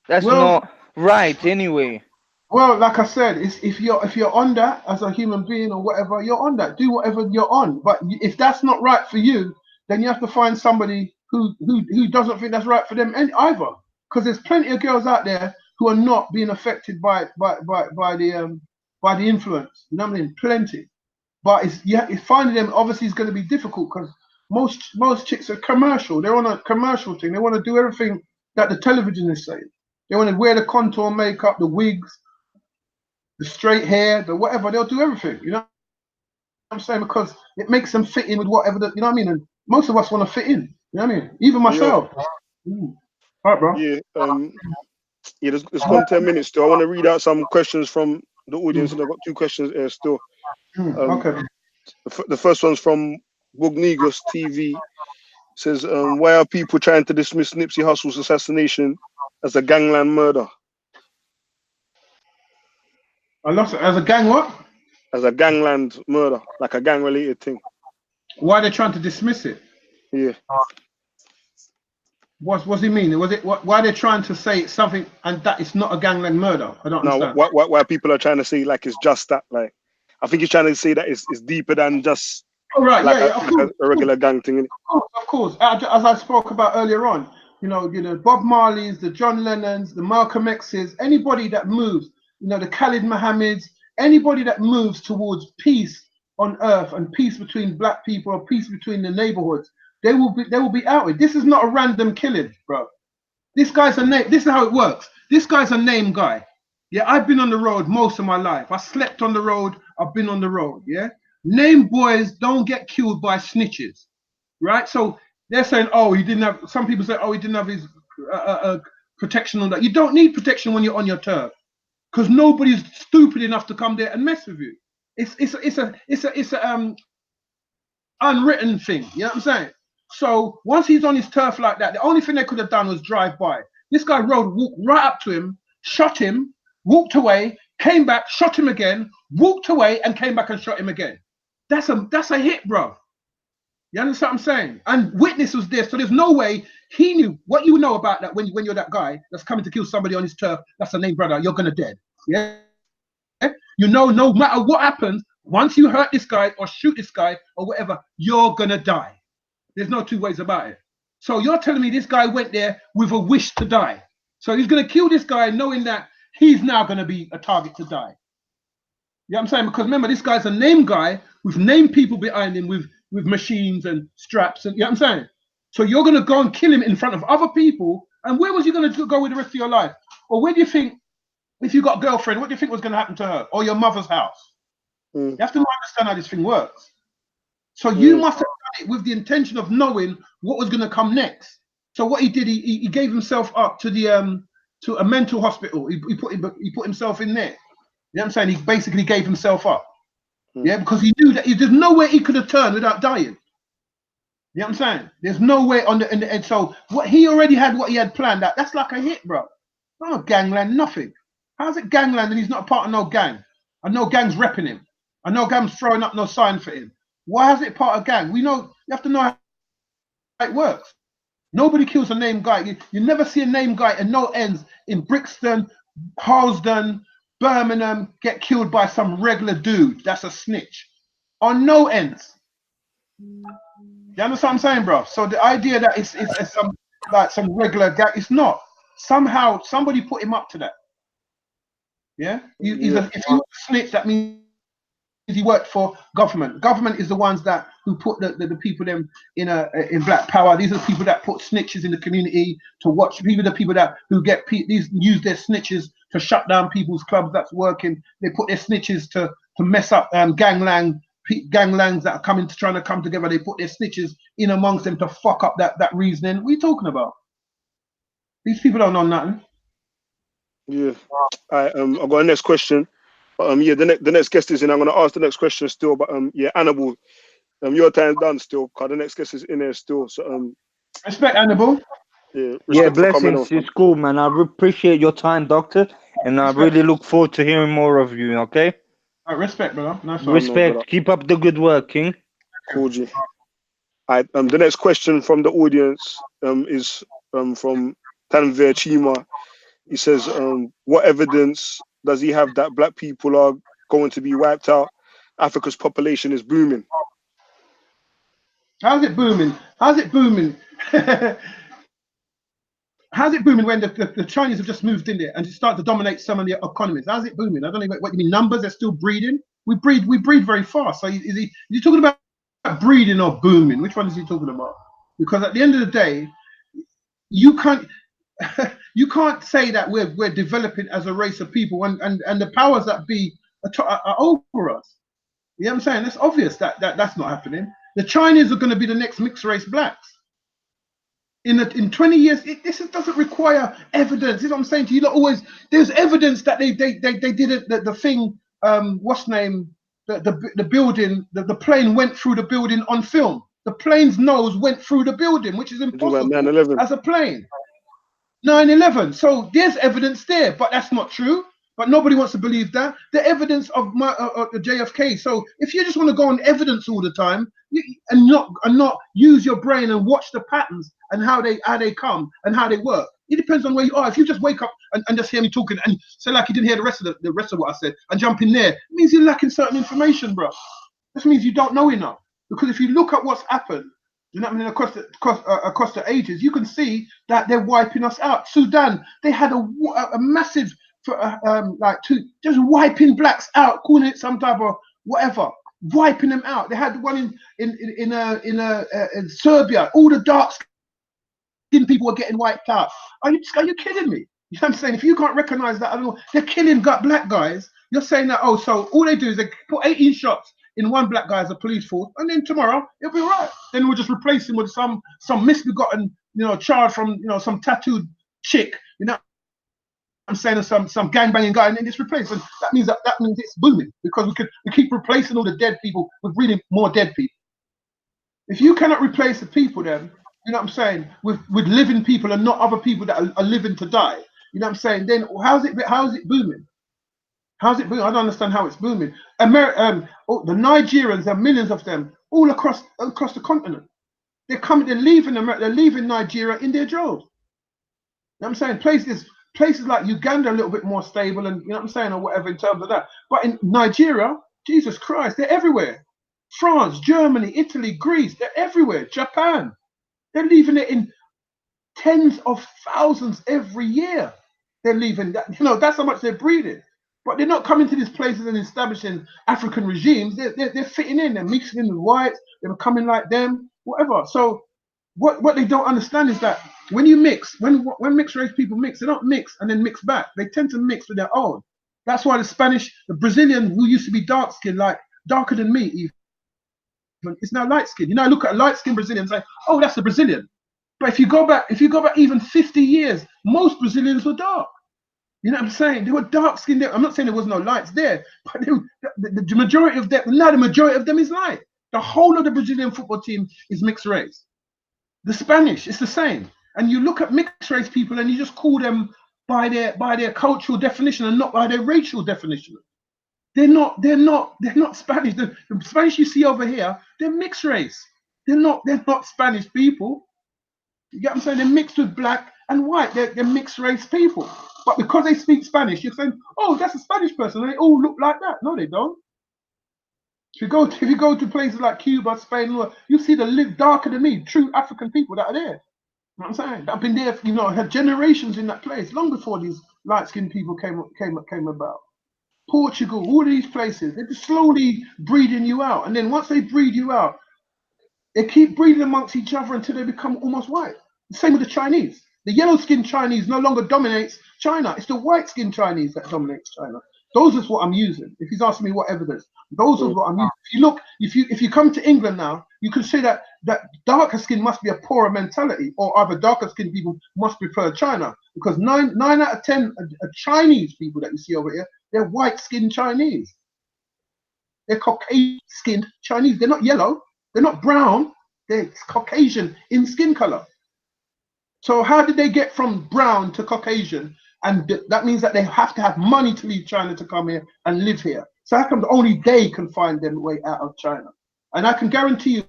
That's
Well,
not right anyway.
Well, like I said, if you're on that as a human being or whatever, you're on that. Do whatever you're on. But if that's not right for you, then you have to find somebody who doesn't think that's right for them either. Because there's plenty of girls out there who are not being affected by the influence. You know what I mean? Plenty. But it's finding them obviously is going to be difficult because most chicks are commercial. They're on a commercial thing. They want to do everything that the television is saying. They want to wear the contour makeup, the wigs, the straight hair, the whatever. They'll do everything. You know what I'm saying? Because it makes them fit in with whatever. You know what I mean? And most of us want to fit in. You know what I mean? Even myself. All right, bro.
Yeah. It's gone 10 minutes still. I want to read out some questions from the audience, and I've got two questions here still.
Okay.
The first one's from Bugnigos TV. It says, why are people trying to dismiss Nipsey Hussle's assassination as a gangland murder?
I lost it. As a gang what?
As a gangland murder, like a gang-related thing.
Why are they trying to dismiss it?
Yeah.
What's he mean? Why are they trying to say it's something and that it's not a gangland murder? I don't understand.
Why people are trying to say like it's just that, like I think he's trying to say that it's deeper than just a regular gang thing.
Of course. As I spoke about earlier on, Bob Marley's, the John Lennon's, the Malcolm X's, anybody that moves, the Khalid Mohammeds, anybody that moves towards peace on earth and peace between black people or peace between the neighborhoods, they will be outed. This is not a random killing, bro. This guy's a name. This is how it works. This guy's a name guy. Yeah, I've been on the road most of my life. I slept on the road. I've been on the road. Yeah, name boys don't get killed by snitches, right? So they're saying, oh, he didn't have. Some people say, oh, he didn't have his protection on that. You don't need protection when you're on your turf, because nobody's stupid enough to come there and mess with you. It's a unwritten thing. You know what I'm saying? So once he's on his turf like that, the only thing they could have done was drive by. This guy walked right up to him, shot him, walked away, came back, shot him again, walked away, and came back and shot him again. That's a hit, bro. You understand what I'm saying? And witness was there, so there's no way he knew what you know about that when you're that guy that's coming to kill somebody on his turf. That's a name, brother. You're gonna dead. Yeah. You know, no matter what happens, once you hurt this guy or shoot this guy or whatever, you're gonna die. There's no two ways about it. So you're telling me this guy went there with a wish to die. So he's going to kill this guy knowing that he's now going to be a target to die. You know what I'm saying? Because remember, this guy's a name guy with named people behind him with machines and straps. And you know what I'm saying? So you're going to go and kill him in front of other people. And where was you going to go with the rest of your life? Or where do you think, if you got a girlfriend, what do you think was going to happen to her? Or your mother's house? You have to understand how this thing works. So you must have done it with the intention of knowing what was going to come next. So what he did, he gave himself up to the to a mental hospital. He put himself in there. You know what I'm saying? He basically gave himself up. Yeah, because he knew that there's no way he could have turned without dying. You know what I'm saying? There's no way on the and so what he already had, what he had planned. That's like a hit, bro. Not a gangland, nothing. How's it gangland and he's not a part of no gang? And no gang's repping him. And no gang's throwing up no sign for him. Why is it part of gang? We know, you have to know how it works. Nobody kills a name guy. You never see a name guy at no ends in Brixton, Harlesden, Birmingham get killed by some regular dude. That's a snitch. On no ends. You understand what I'm saying, bro? So the idea that it's some regular guy, it's not. Somehow somebody put him up to that. Yeah? If he was a snitch, that means he worked for government. Government is the ones who put the people them in black power. These are the people that put snitches in the community to watch. People, the people who use their snitches to shut down people's clubs that's working. They put their snitches to mess up ganglangs that are trying to come together. They put their snitches in amongst them to fuck up that reasoning. What are you talking about? These people don't know nothing.
Yeah. I've got a next question. Yeah, the next guest is in. I'm gonna ask the next question still, but yeah, Annabelle, your time's done still, cause the next guest is in there still. So
respect, Annabelle.
Yeah,
blessings. It's cool, man. I appreciate your time, Doctor, and I really look forward to hearing more of you. Okay.
Respect, brother. Nice one.
Respect. Brother. Keep up the good work, King.
Cool, G. The next question from the audience is from Tanvir Chima. He says, what evidence does he have that black people are going to be wiped out? Africa's population is booming.
How's it booming? How's it booming? How's it booming when the Chinese have just moved in there and start to dominate some of the economies? How's it booming? I don't know what you mean. Numbers, they're still breeding. We breed very fast. So is he talking about breeding or booming? Which one is he talking about? Because at the end of the day, you can't say that we're developing as a race of people and the powers that be are over us. You know what I'm saying? It's obvious that that's not happening. The Chinese are going to be the next mixed race blacks. In 20 years, this doesn't require evidence. You know what I'm saying to you? There's evidence that they did it. The thing, what's the name? The building, the plane went through the building on film. The plane's nose went through the building, which is impossible as a plane. 9/11. So there's evidence there, but that's not true. But nobody wants to believe that. The evidence of the JFK. So if you just want to go on evidence all the time and not use your brain and watch the patterns and how they come and how they work, it depends on where you are. If you just wake up and just hear me talking and say like you didn't hear the rest of what I said and jump in there, it means you're lacking certain information, bro. This means you don't know enough. Because if you look at what's happened, you know what I mean, across the ages, you can see that they're wiping us out. Sudan, they had a massive just wiping blacks out, calling it some type of whatever, wiping them out. They had one in Serbia, all the dark people are getting wiped out. Are you kidding me? You know what I'm saying? If you can't recognize that, I don't know, they're killing black guys. You're saying that, oh, so all they do is they put 18 shots in one black guy as a police force, and then tomorrow it'll be right. Then we'll just replace him with some misbegotten, child from, some tattooed chick, I'm saying, some gangbanging guy, and then it's replaced. And that means it's booming, because we keep replacing all the dead people with really more dead people. If you cannot replace the people, then you know what I'm saying, with living people and not other people that are living to die. You know what I'm saying? Then how is it booming? How's it booming? I don't understand how it's booming. The Nigerians, there are millions of them all across the continent. They're leaving America, they're leaving Nigeria in their droves. You know what I'm saying? Places like Uganda are a little bit more stable, and you know what I'm saying, or whatever in terms of that. But in Nigeria, Jesus Christ, they're everywhere. France, Germany, Italy, Greece, they're everywhere. Japan, they're leaving it in tens of thousands every year. They're leaving that, that's how much they're breeding. But they're not coming to these places and establishing African regimes. They're fitting in, they're mixing in with whites, they're becoming like them, whatever. So what they don't understand is that when you mix, when mixed race people mix, they don't mix and then mix back. They tend to mix with their own. That's why the Brazilian who used to be dark skinned, like darker than me even, is now light skinned. I look at a light skinned Brazilian and say, oh, that's a Brazilian. But if you go back even 50 years, most Brazilians were dark. You know what I'm saying? They were dark skinned. I'm not saying there was no lights there, but the majority of them, now the majority of them is light. The whole of the Brazilian football team is mixed race. The Spanish, it's the same. And you look at mixed race people and you just call them by their cultural definition and not by their racial definition. They're not Spanish. The Spanish you see over here, they're mixed race. They're not Spanish people. You get what I'm saying? They're mixed with black and white. They're mixed race people. But because they speak Spanish, you're saying, oh, that's a Spanish person. And they all look like that. No, they don't. If you go to places like Cuba, Spain, you see the darker than me, true African people that are there. You know what I'm saying? I've been there, had generations in that place long before these light-skinned people came about. Portugal, all these places, they're just slowly breeding you out. And then once they breed you out, they keep breeding amongst each other until they become almost white. The same with the Chinese. The yellow-skinned Chinese no longer dominates China. It's the white-skinned Chinese that dominates China. Those is what I'm using. If he's asking me what evidence, those are what I'm using. If you look, if you come to England now, you can say that darker skin must be a poorer mentality, or other darker skinned people must prefer China, because 9 out of 10 Chinese people that you see over here, they're white-skinned Chinese. They're Caucasian-skinned Chinese. They're not yellow. They're not brown. They're Caucasian in skin color. So how did they get from brown to Caucasian? And that means that they have to have money to leave China to come here and live here. So how come only they can find their way out of China? And I can guarantee you,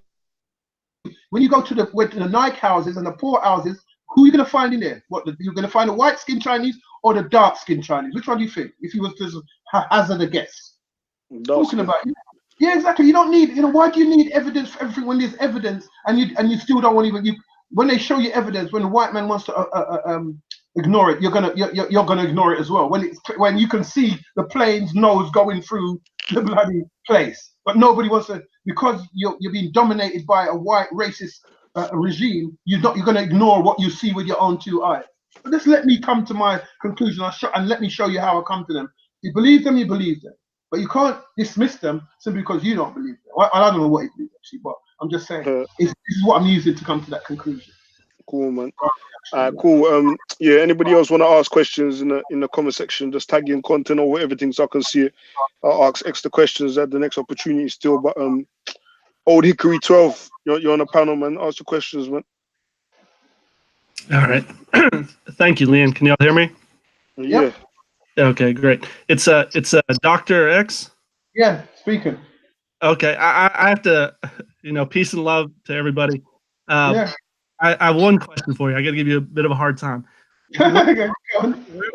when you go to the Nike houses and the poor houses, who are you going to find in there? You're going to find the white-skinned Chinese or the dark-skinned Chinese? Which one do you think? If you was to hazard a guess, talking about it. Yeah, exactly. You don't need. Why do you need evidence for everything when there's evidence and you still don't want to? When they show you evidence, when the white man wants to ignore it, you're gonna ignore it as well. When you can see the plane's nose going through the bloody place, but nobody wants to, because you're being dominated by a white racist regime. You're gonna ignore what you see with your own two eyes. But just let me come to my conclusion and let me show you how I come to them. You believe them, you believe them, but you can't dismiss them simply because you don't believe them. I don't know what you believe actually, but I'm just saying this is what I'm using to come to that conclusion.
Cool, man. Cool. Yeah. Anybody else want to ask questions in the comment section? Just tag in content or everything so I can see it. I'll ask extra questions at the next opportunity still. But Old Hickory 12, you're on the panel, man. Ask your questions, man.
All right. Thank you, Leon. Can y'all hear me?
Yeah.
Yep.
Okay, great. It's Dr. X.
Yeah, speaking.
Okay, I have to, peace and love to everybody.
Yeah.
I have one question for you. I got to give you a bit of a hard time.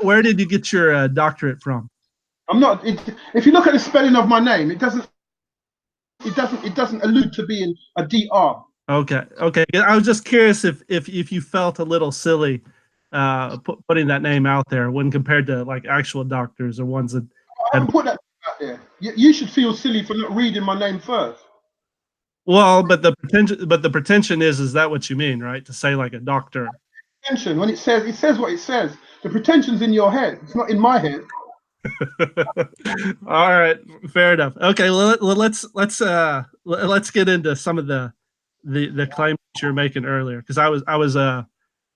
Where did you get your doctorate from?
I'm not. If you look at the spelling of my name, it doesn't allude to being a DR.
Okay. I was just curious if you felt a little silly putting that name out there when compared to like actual doctors or ones that.
I haven't put that out there. You should feel silly for not reading my name first.
Well, but the pretension is that what you mean, right? To say like a doctor.
pretension. When it says what it says. The pretension's in your head. It's not in my head.
All right, fair enough. Okay, well, let's get into some of the claims you were making earlier, because I was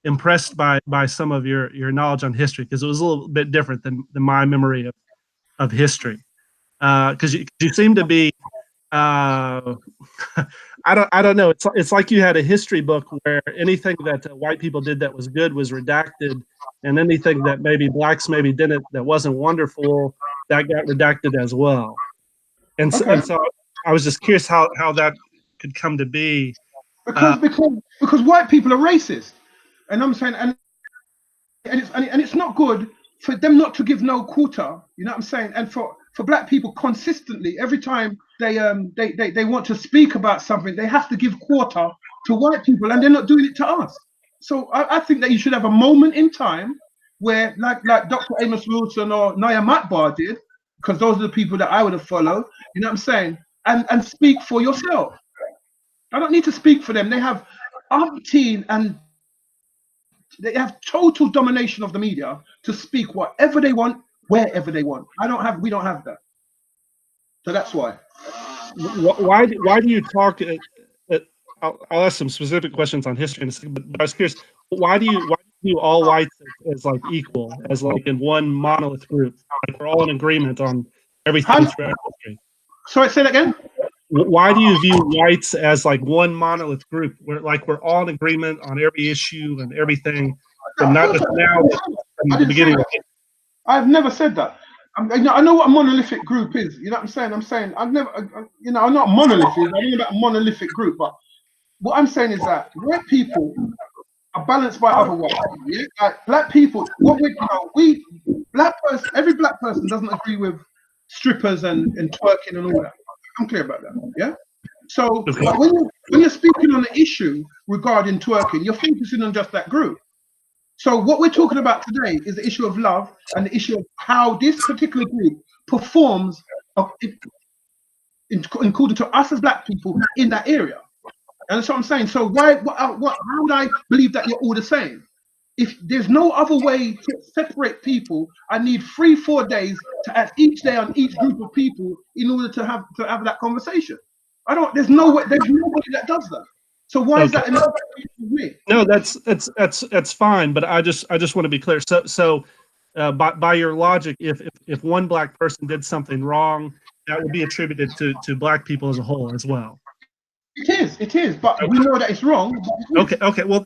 impressed by some of your knowledge on history, because it was a little bit different than my memory of history. Because you seem to be I don't know. It's like you had a history book where anything that white people did that was good was redacted, and anything that maybe blacks maybe didn't that wasn't wonderful, that got redacted as well. And so I was just curious how that could come to be.
Because white people are racist, and I'm saying and it's not good for them not to give no quarter. You know what I'm saying? And for black people consistently, every time they want to speak about something, they have to give quarter to white people, and they're not doing it to us. So I think that you should have a moment in time where, like Dr. Amos Wilson or Naya Matbar did, because those are the people that I would have followed. You know what I'm saying? And speak for yourself. I don't need to speak for them. They have umpteen and they have total domination of the media to speak whatever they want, wherever they want. We don't have that. So that's why.
Why do you talk? I'll ask some specific questions on history in a second, but I was curious. Why do you view all whites as like equal, as like in one monolith group? Like we're all in agreement on everything throughout history.
Sorry, say that again.
Why do you view whites as like one monolith group, where like we're all in agreement on every issue and everything, and not just now, but from the beginning?
I've never said that. I know what a monolithic group is. You know what I'm saying? I've never, I'm not monolithic. I don't know about a monolithic group, but what I'm saying is that white people are balanced by other white people. Yeah? Like black people, every black person doesn't agree with strippers and twerking and all that. I'm clear about that. Yeah. So when you're speaking on an issue regarding twerking, you're focusing on just that group. So what we're talking about today is the issue of love and the issue of how this particular group performs according to us as black people in that area. And that's what I'm saying. So how would I believe that you're all the same? If there's no other way to separate people, I need 3-4 days to add each day on each group of people in order to have that conversation. There's nobody that does that. So why is that enough for me?
No, that's fine, but I just want to be clear. So by your logic, if one black person did something wrong, that would be attributed to black people as a whole as well.
It is, but we know that it's wrong.
Okay. Well,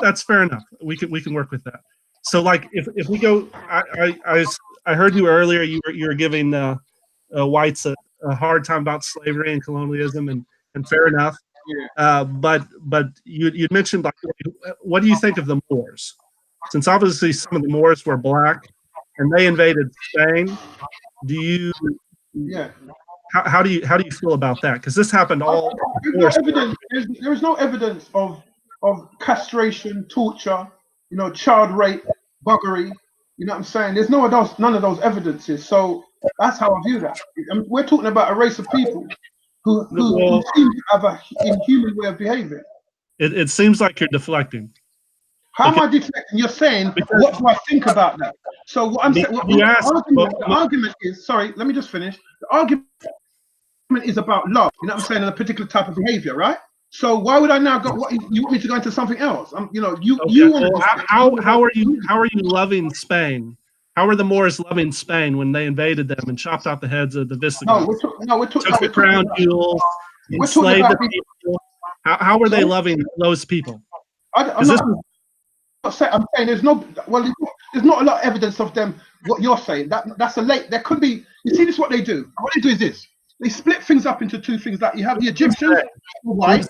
that's fair enough. We can work with that. So, like, if we go, I heard you earlier. You were giving whites a hard time about slavery and colonialism, and fair enough.
Yeah.
But you mentioned, like, what do you think of the Moors? Since obviously some of the Moors were black and they invaded Spain, do you?
Yeah.
How do you feel about that? Because this happened all.
There is no evidence of castration, torture, child rape, buggery. You know what I'm saying? There's none of those evidences. So that's how I view that. We're talking about a race of people who seem to have an inhuman way of behaving.
It seems like you're deflecting.
How am I deflecting? You're saying, what do I think about that? So what I'm saying, the argument is, sorry, let me just finish. The argument is about love, you know what I'm saying, and a particular type of behavior, right? So why would I now go? What, you want me to go into something else?
How are you loving Spain? How are the Moors loving Spain when they invaded them and chopped off the heads of the Visigoths?
We're talking
took the crown jewels, enslaved the people. How are they loving those people?
I'm saying there's not a lot of evidence of them. What you're saying, there could be. You see, this is what they do. What they do is this: they split things up into two things. That you have the Egyptians who were white,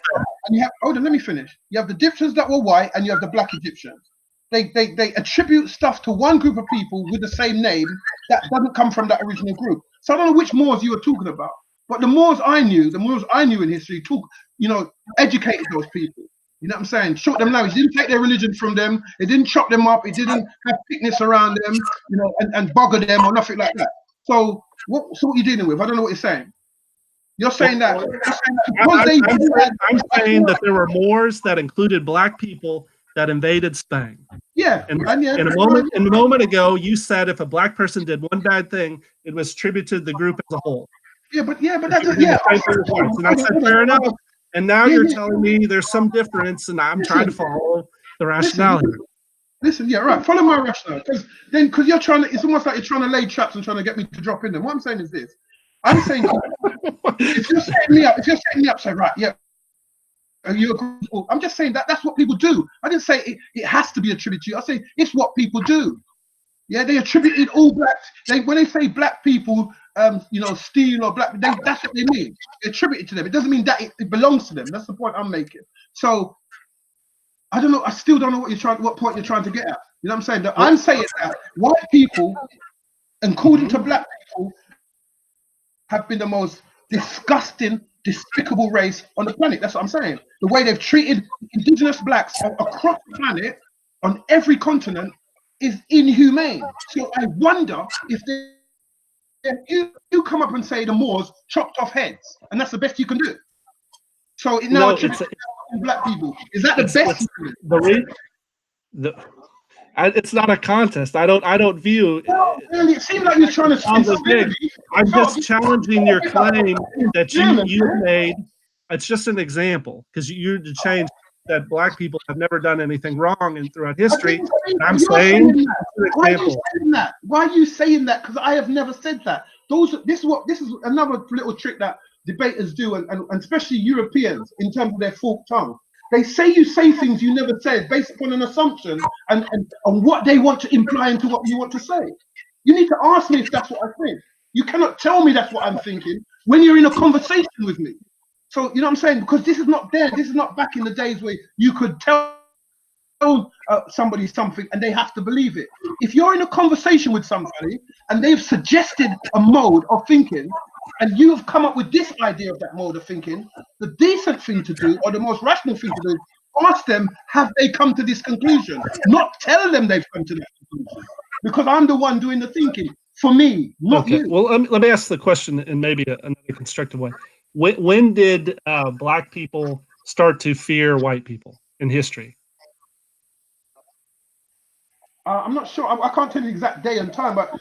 and you have. Hold on, let me finish. You have the Egyptians that were white, and you have the black Egyptians. They attribute stuff to one group of people with the same name that doesn't come from that original group. So I don't know which Moors you were talking about, but the Moors I knew in history, educated those people. You know what I'm saying? Showed them language. It didn't take their religion from them. It didn't chop them up. It didn't have picnics around them, and bugger them or nothing like that. So what are you dealing with? I don't know what you're saying. You're saying that.
I'm saying that there were Moors that included black people that invaded Spain.
Yeah.
And a moment ago, you said if a black person did one bad thing, it was attributed to the group as a whole.
But that's
and I said fair enough. And now you're telling me there's some difference, and I'm trying to follow the rationale here.
Listen, yeah, right. Follow my rationale, because you're trying to. It's almost like you're trying to lay traps and trying to get me to drop in them. What I'm saying is this. I'm saying if you're setting me up, say right, yeah. You agree? I'm just saying that's what people do. I didn't say it has to be attributed to you. I say it's what people do. Yeah, they attributed all blacks. When they say black people, steal or black, that's what they mean. They attribute it to them. It doesn't mean that it belongs to them. That's the point I'm making. So I don't know. I still don't know what point you're trying to get at. You know what I'm saying? I'm saying that white people, according to black people, have been the most disgusting, despicable race on the planet. That's what I'm saying. The way they've treated indigenous blacks across the planet, on every continent, is inhumane. So I wonder if you come up and say the Moors chopped off heads, and that's the best you can do. So it now attributes black people. Is that the best?
It's not a contest. I don't view.
It seemed like you're trying to.
I'm just challenging your claim that you made. It's just an example because you change that black people have never done anything wrong throughout history. I'm saying
why are you saying that? Why are you saying that? Because I have never said that. This is another little trick that debaters do, and especially Europeans in terms of their forked tongue. They say you say things you never said based upon an assumption and on what they want to imply into what you want to say. You need to ask me if that's what I think. You cannot tell me that's what I'm thinking when you're in a conversation with me. So, you know what I'm saying? Because this is not there. This is not back in the days where you could tell somebody something and they have to believe it. If you're in a conversation with somebody and they've suggested a mode of thinking, and you have come up with this idea of that mode of thinking, the decent thing to do, or the most rational thing to do, ask them, have they come to this conclusion? Not tell them they've come to that conclusion. Because I'm the one doing the thinking, for me, not you.
Well, let me ask the question in maybe another constructive way. When did black people start to fear white people in history?
I'm not sure. I can't tell you the exact day and time, but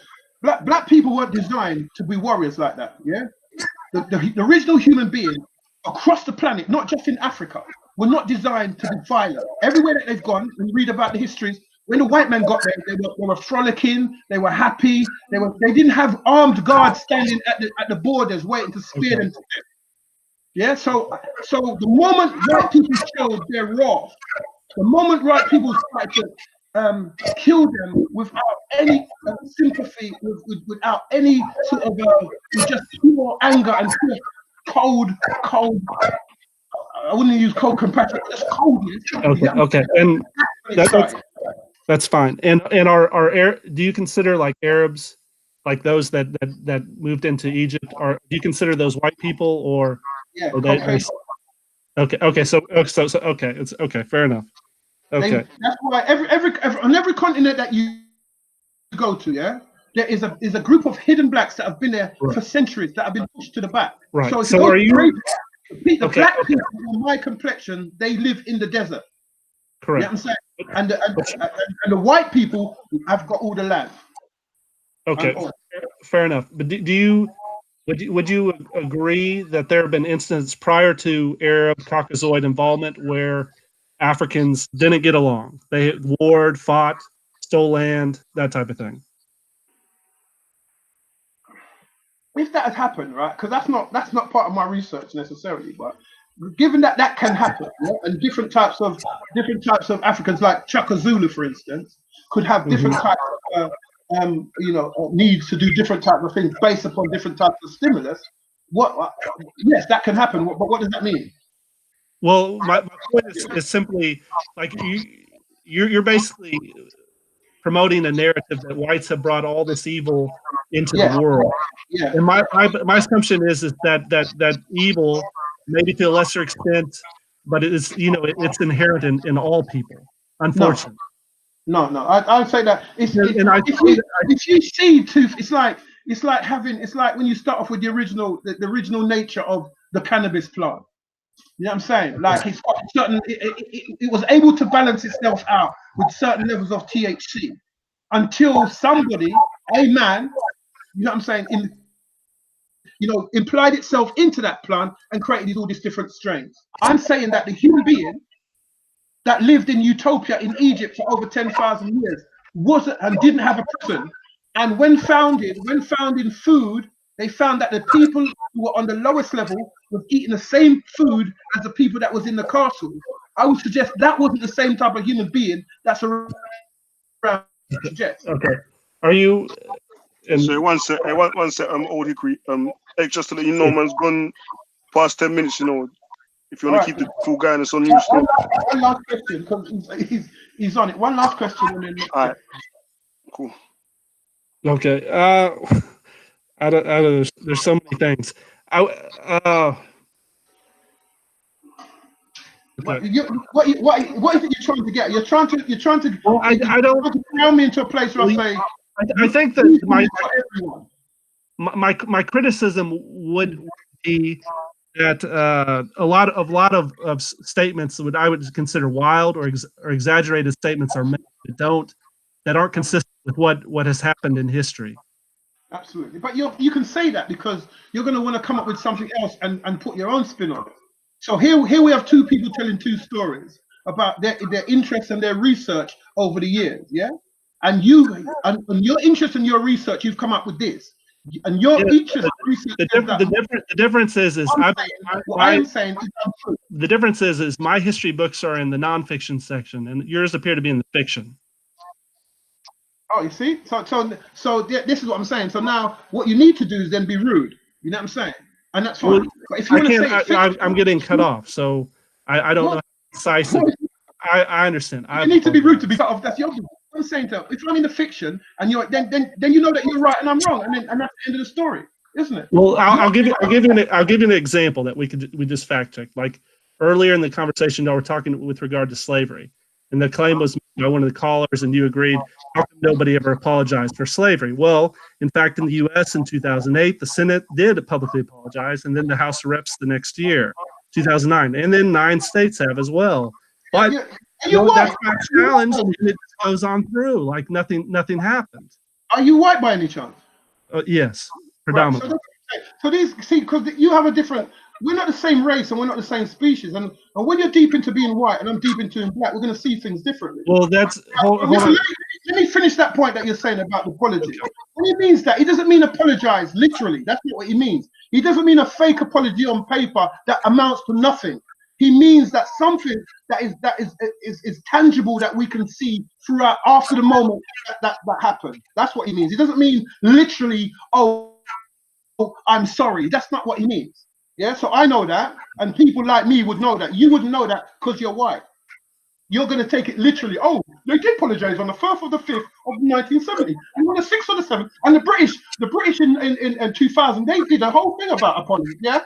black people weren't designed to be warriors like that. Yeah, the original human being across the planet, not just in Africa, were not designed to be violent. Everywhere that they've gone, and you read about the histories, when the white man got there, they were frolicking, they were happy, they didn't have armed guards standing at the borders waiting to spear them to death. Yeah, so the moment white people showed their wrath, the moment white people tried to kill them without any sympathy, without any sort of just pure anger and pure cold. I wouldn't use cold compassion, just coldness.
Okay, and that's fine. And do you consider like Arabs, like those that moved into Egypt, do you consider those white people or?
Yeah.
Okay. So okay, it's okay. Fair enough. Okay.
That's why on every continent that you go to, yeah, there is a group of hidden blacks that have been there for centuries that have been pushed to the back.
Right.
So are you? The black people of my complexion, they live in the desert.
Correct.
You know what I'm saying? And the white people have got all the land.
Okay. Fair enough. But would you agree that there have been instances prior to Arab Caucasoid involvement where Africans didn't get along? They warred, fought, stole land, that type of thing.
If that had happened, right? Because that's not part of my research necessarily, but given that can happen, yeah? And different types of Africans, like Chaka Zulu, for instance, could have different types of needs to do different types of things based upon different types of stimulus. Yes, that can happen. But what does that mean?
Well, my point is simply like you're basically promoting a narrative that whites have brought all this evil into the world.
Yeah.
And my assumption is that evil, maybe to a lesser extent, but it's it's inherent in all people, unfortunately.
No. I'd say that if you see tooth, it's like when you start off with the original nature of the cannabis plant. You know what I'm saying? Like it's got certain, it was able to balance itself out with certain levels of THC until somebody, a man, you know what I'm saying, implied itself into that plant and created all these different strains. I'm saying that the human being that lived in utopia in Egypt for over 10,000 years wasn't and didn't have a prison, and when found in food, they found that the people who were on the lowest level was eating the same food as the people that was in the castle. I would suggest that wasn't the same type of human being that's around.
Okay. Are you?
So one sec, Old Hickory, just to let you know, man's gone past 10 minutes, you know. If you want to keep the full guidance on you.
One last question, because he's on it. One last question. And then
all right. Cool.
Okay. I don't, there's so many things. Okay.
What is it you're trying to get? You're trying to.
Well, I don't
throw me into a place where I say.
I think that my criticism would be that a lot of statements that I would consider wild or exaggerated statements are made that aren't consistent with what has happened in history.
Absolutely, but you can say that because you're going to want to come up with something else and put your own spin on it. So here we have two people telling two stories about their interests and their research over the years, yeah. And your interest in your research, you've come up with this. And your interest in research.
The difference is
the
difference is my history books are in the nonfiction section, and yours appear to be in the fiction.
Oh, you see, so this is what I'm saying. So now, what you need to do is then be rude. You know what I'm saying? And that's fine.
Well,
but if you want to say,
I'm getting cut off, so I don't know precisely. I understand.
You need to be rude to be cut off. That's your. I'm saying to if I'm in the fiction and you're then you know that you're right and I'm wrong, and that's the end of the story, isn't it?
Well, I'll give you an example that we just fact checked. Like earlier in the conversation, y'all were talking with regard to slavery, and the claim was by one of the callers, and you agreed, how come nobody ever apologized for slavery? Well, in fact, in the U.S. in 2008, the Senate did publicly apologize, and then the House of Reps the next year, 2009, and then 9 states have as well. But that's not challenged, and it goes on through like nothing happened.
Are you white by any chance?
Yes, predominantly.
Right, so these because you have a different. We're not the same race and we're not the same species. And when you're deep into being white and I'm deep into being black, we're going to see things differently.
Well, that's hold on.
Let me finish that point that you're saying about the apology. Okay. When he means that, he doesn't mean apologize literally. That's not what he means. He doesn't mean a fake apology on paper that amounts to nothing. He means that something that is tangible that we can see throughout after the moment that happened. That's what he means. He doesn't mean literally, oh, I'm sorry. That's not what he means. Yeah, so I know that, and people like me would know that. You wouldn't know that because you're white. You're going to take it literally. Oh, they did apologize on the 1st of the 5th of 1970, and on the 6th of the 7th, and the British in 2000, they did a whole thing about apology. Yeah,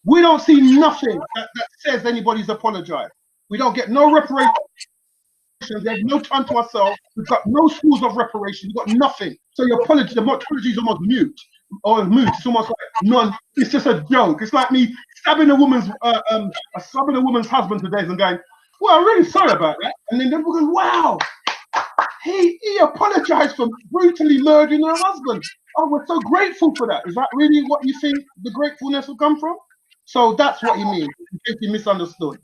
we don't see nothing that says anybody's apologized. We don't get no reparations. There's no time to ourselves. We've got no schools of reparation. We've got nothing. So your apology, the apology is almost mute. Or mood. It's almost like none. It's just a joke. It's like me stabbing a woman's husband today and going, "Well, I'm really sorry about that." And then people go, "Wow, he apologized for brutally murdering her husband. Oh, we're so grateful for that." Is that really what you think the gratefulness will come from? So that's what he means. In case you misunderstood.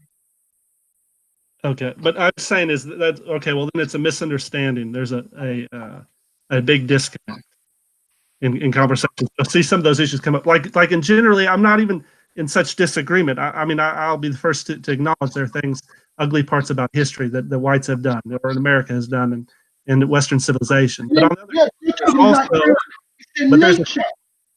Okay, but I'm saying is that okay? Well, then it's a misunderstanding. There's a big disconnect in conversations. You'll see some of those issues come up. Like in generally, I'm not even in such disagreement. I mean, I'll be the first to acknowledge there are things, ugly parts about history that the whites have done, or America has done, in Western civilization. But on the other hand,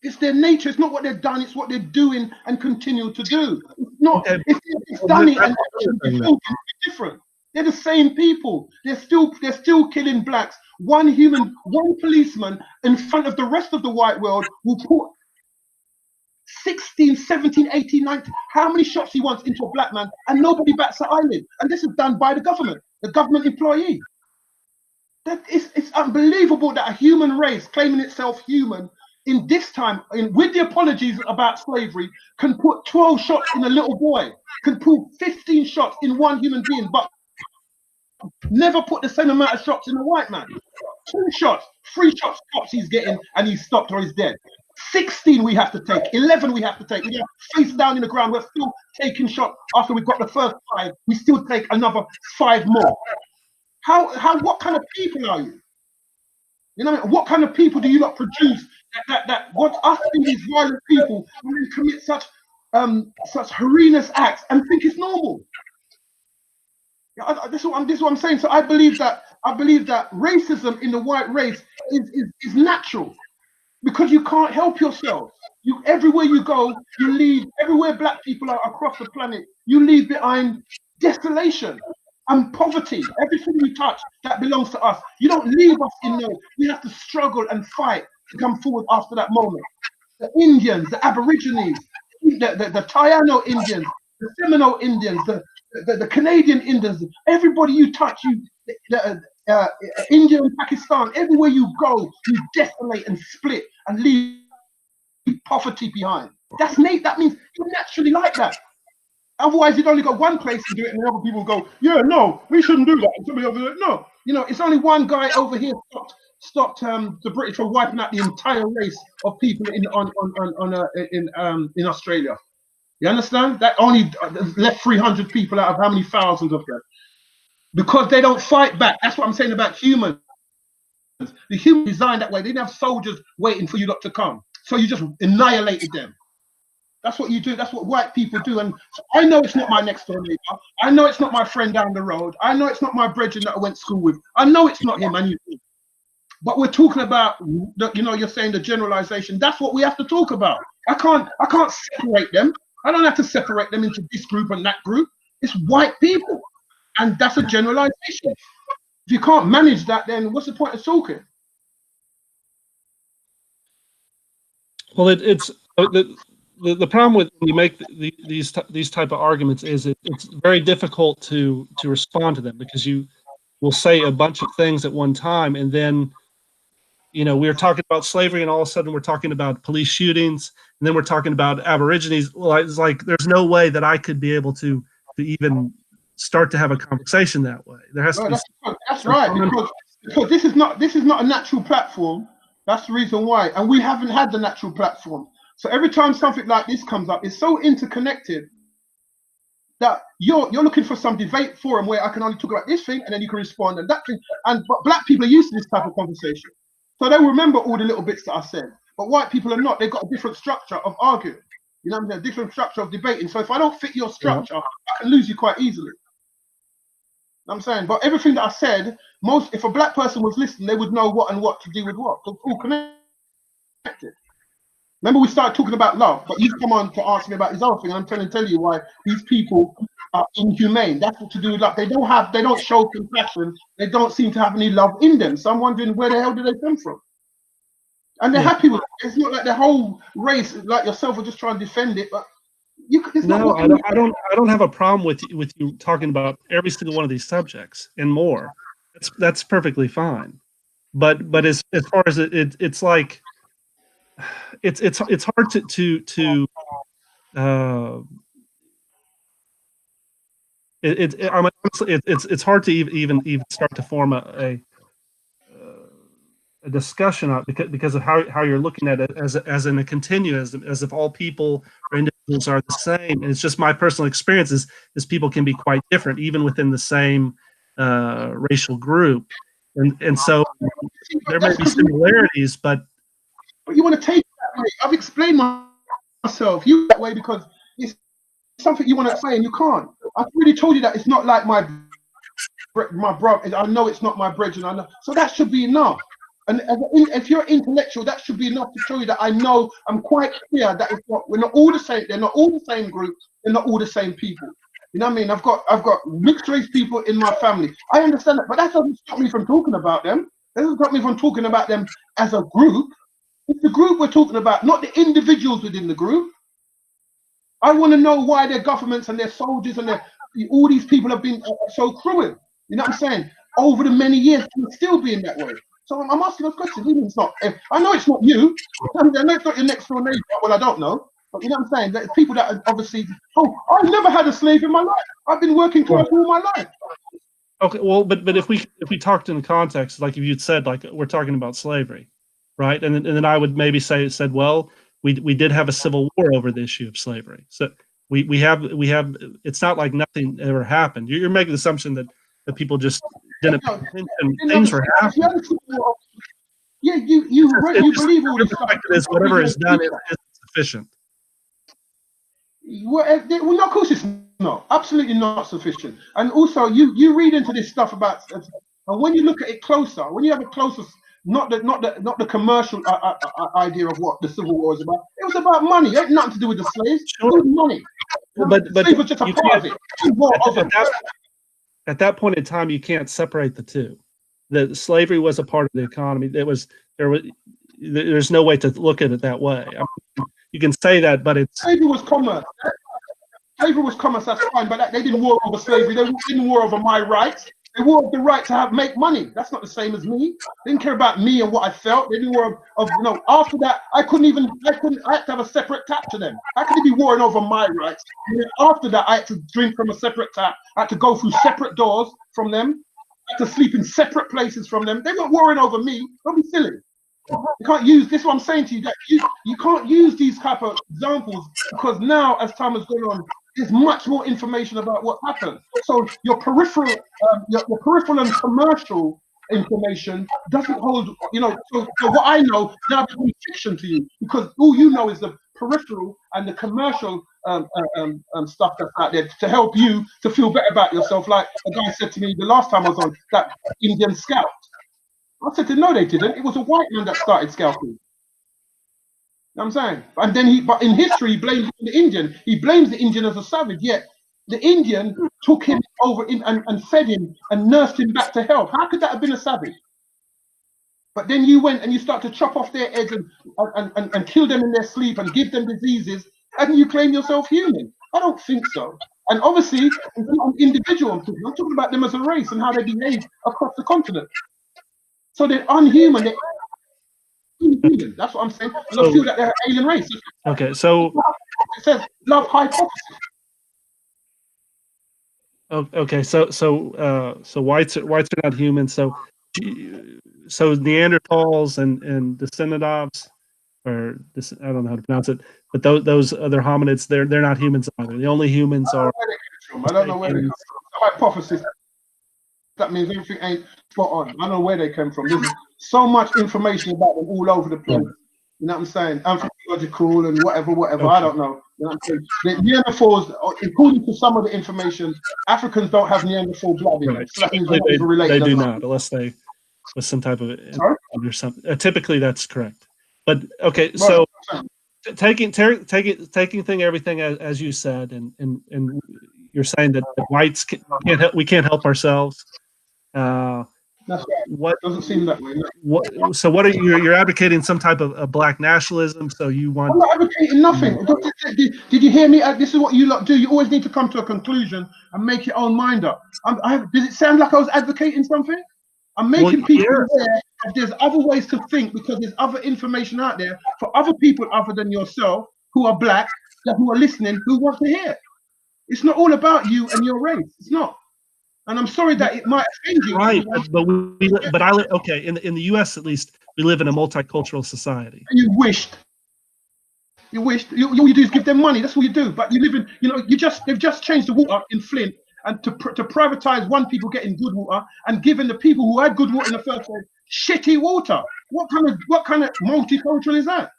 it's their nature. It's not what they've done. It's what they're doing and continue to do. It's not. Okay. It's done it and it's different. They're the same people. They're still killing blacks. One policeman in front of the rest of the white world will put 16, 17, 18, 19, how many shots he wants into a black man, and nobody bats an eyelid. And this is done by the government employee. It's unbelievable that a human race claiming itself human in this time, with the apologies about slavery, can put 12 shots in a little boy, can pull 15 shots in one human being, but never put the same amount of shots in a white man. 2 shots, 3 shots tops he's getting, and he's stopped or he's dead. 16 we have to take, 11 we have to take. We have face down in the ground. We're still taking shots after we've got the first 5. We still take another 5 more. What kind of people are you? You know, what kind of people do you not produce that want us to be these violent people and then commit such horrendous acts and think it's normal? This is what I'm saying. So I believe that racism in the white race is natural, because you can't help yourself. Everywhere you go, you leave. Everywhere black people are across the planet, you leave behind desolation and poverty. Everything we touch that belongs to us, you don't leave us in no. We have to struggle and fight to come forward after that moment. The Indians, the Aborigines, the Taino Indians, the Seminole Indians, the Canadian Indians, everybody you touch, India and Pakistan, everywhere you go, you desolate and split and leave poverty behind. That means you're naturally like that. Otherwise, you'd only got one place to do it, and the other people go, yeah, no, we shouldn't do that. And somebody over there, no. You know, it's only one guy over here stopped the British from wiping out the entire race of people in Australia. You understand? That only left 300 people out of how many thousands of them? Because they don't fight back. That's what I'm saying about humans. The human designed that way. They didn't have soldiers waiting for you lot to come. So you just annihilated them. That's what you do. That's what white people do. And I know it's not my next door neighbor. I know it's not my friend down the road. I know it's not my brethren that I went to school with. I know it's not him. But we're talking about, you know, you're saying the generalization. That's what we have to talk about. I can't separate them. I don't have to separate them into this group and that group. It's white people. And that's a generalization. If you can't manage that, then what's the point of talking?
Well, it's the problem with when you make these type of arguments is it's very difficult to respond to them, because you will say a bunch of things at one time, and then, you know, we're talking about slavery, and all of a sudden we're talking about police shootings, and then we're talking about Aborigines. Well, it's like there's no way that I could be able to even start to have a conversation that way. There has to be.
That's right, because this is not a natural platform. That's the reason why, and we haven't had the natural platform. So every time something like this comes up, it's so interconnected that you're looking for some debate forum where I can only talk about this thing, and then you can respond and that thing. But black people are used to this type of conversation, so they remember all the little bits that I said. But white people are not. They've got a different structure of arguing. You know what I'm saying? A different structure of debating. So if I don't fit your structure, I can lose you quite easily. You know what I'm saying? But everything that I said, if a black person was listening, they would know what to do with what. It's all connected. Remember, we started talking about love, but you've come on to ask me about this other thing, and I'm trying to tell you why these people are inhumane. That's what to do with love. They don't show compassion. They don't seem to have any love in them. So I'm wondering, where the hell do they come from? And they're happy with it. It's not like the whole race, like yourself, are just trying to defend it. But
I don't have a problem with you talking about every single one of these subjects and more. That's perfectly fine. But as far as it's like. It's hard it's hard to even start to form a discussion on because of how you're looking at it as in a continuum, as if all people or individuals are the same. And it's just my personal experience is people can be quite different even within the same racial group, and so there may be similarities, but
you want to take it that way. I've explained myself that way because it's something you want to say and you can't. I've already told you that it's not like my brother. I know it's not my brethren. I know, so that should be enough. And if you're intellectual, that should be enough to show you that I know. I'm quite clear that we're not all the same. They're not all the same group. They're not all the same people. You know what I mean? I've got mixed race people in my family. I understand that, but that doesn't stop me from talking about them. That doesn't stop me from talking about them as a group. It's the group we're talking about, not the individuals within the group. I want to know why their governments and their soldiers and all these people have been so cruel. You know what I'm saying? Over the many years, and still being that way. So I'm asking a question. Even it's not. I know it's not you. I know it's not your next door neighbor. Well, I don't know. But you know what I'm saying? That people that are obviously, oh, I've never had a slave in my life. I've been working class all my life.
Okay, well, but if we talked in the context, like if you'd said, like we're talking about slavery, right? And then I would maybe said, well, we did have a civil war over the issue of slavery. So we have it's not like nothing ever happened. You're making the assumption that people just didn't pay attention. Things were happening.
Yeah, you believe all this stuff.
Is whatever is done is sufficient.
Well, no, of course it's not. Absolutely not sufficient. And also, you read into this stuff about, and when you look at it closer, when you have a closer, not the commercial idea of what the Civil War was about. It was about money. It had nothing to do with the slaves. Sure. It was money.
But
slaves was just a part of it.
At that point in time, you can't separate the two. The slavery was a part of the economy. There's no way to look at it that way. I mean, you can say that, but it's
slavery was commerce. Slavery was commerce. That's fine, but they didn't war over slavery. They didn't war over my rights. They war over the right to make money. That's not the same as me. They didn't care about me and what I felt. They didn't war of After that, I had to have a separate tap to them. How could they be warring over my rights? And then after that, I had to drink from a separate tap. I had to go through separate doors from them. I had to sleep in separate places from them. They weren't warring over me. Don't be silly. You can't use this. Is what I'm saying to you, that you can't use these type of examples, because now, as time has gone on, there's much more information about what happened. So your peripheral and commercial information doesn't hold. So what I know now becomes fiction to you, because all you know is the peripheral and the commercial stuff that's out there to help you to feel better about yourself. Like a guy said to me the last time I was on, that Indian scout. I said to him, no, they didn't. It was a white man that started scouting. You know what I'm saying? And then but in history, he blames the Indian. He blames the Indian as a savage, yet the Indian took him over and fed him and nursed him back to health. How could that have been a savage? But then you went and you start to chop off their heads and kill them in their sleep and give them diseases, and you claim yourself human. I don't think so. And obviously, individual, I'm talking about them as a race and how they behave across the continent. So they're unhuman. They're inhuman. That's what I'm saying. I don't feel that they're an alien race.
Okay, so
it says love hypothesis.
Okay, so whites are not human. So Neanderthals and Decennidops, or I don't know how to pronounce it, but those other hominids, they're not humans either. The only humans are.
I don't know where they come from. Hypothesis. That means everything ain't spot on. I don't know where they came from. There's so much information about them all over the place. You know what I'm saying? Anthropological and whatever. Okay. I don't know. You know what I'm saying? The Neanderthals, according to some of the information, Africans don't have Neanderthal blood in them. So that means
they do not, unless they with some type of or something. Typically, that's correct. But okay, right. So taking everything as you said, and you're saying that whites can't help ourselves.
That's right.
What
doesn't seem that way?
No. So what are you're advocating some type of black nationalism? So you want?
I'm not advocating nothing. Did you hear me? This is what you lot do. You always need to come to a conclusion and make your own mind up. Does it sound like I was advocating something? I'm making people aware that there's other ways to think, because there's other information out there for other people other than yourself who are black, who are listening, who want to hear. It's not all about you and your race. It's not. And I'm sorry that it might offend you.
Right, okay. In the U.S. at least, we live in a multicultural society.
You wished. All you do is give them money. That's all you do. But you live in, they've just changed the water in Flint, and to privatize one people getting good water and giving the people who had good water in the first place shitty water. What kind of multicultural is that?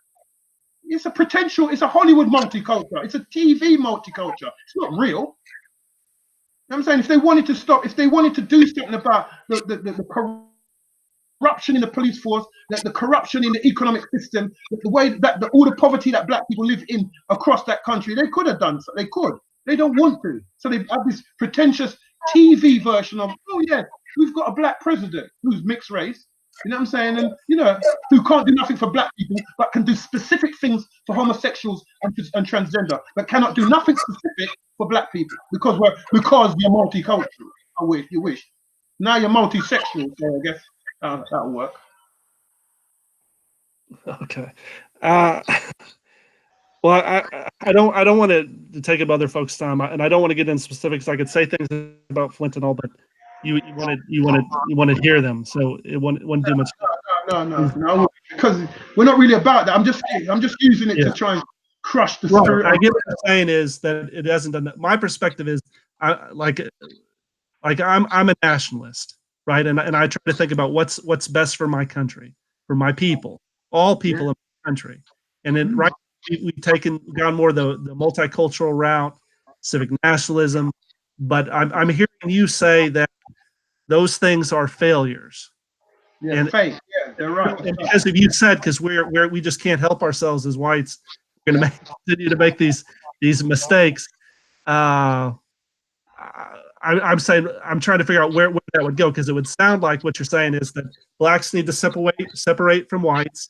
It's a Hollywood multicultural. It's a TV multicultural. It's not real. You know what I'm saying? If they wanted to stop, if they wanted to do something about the corruption in the police force, the corruption in the economic system, the way that all the poverty that black people live in across that country, they could have done so. They could. They don't want to. So they have this pretentious TV version of, oh yeah, we've got a black president who's mixed race. You know what I'm saying? And who can't do nothing for black people, but can do specific things for homosexuals and transgender, but cannot do nothing specific for black people because you're multicultural. You wish. Now you're multisexual, so I guess that'll work.
Okay. Uh, well, I don't want to take up other folks' time, and I don't want to get into specifics. I could say things about Flint and all, but you want to hear them, so it wouldn't do much.
No, because we're not really about that. I'm just using it to try and crush the spirit.
I get what you're saying is that it hasn't done that. My perspective is, I'm a nationalist, right? And I try to think about what's best for my country, for my people, all people in my country. And then we've gone more the multicultural route, civic nationalism, but I'm hearing you say that those things are failures.
Yeah,
and
fake. Yeah, they're right.
And because if you said, because we just can't help ourselves as whites, we're going to continue to make these mistakes. I'm saying, I'm trying to figure out where that would go, because it would sound like what you're saying is that blacks need to separate from whites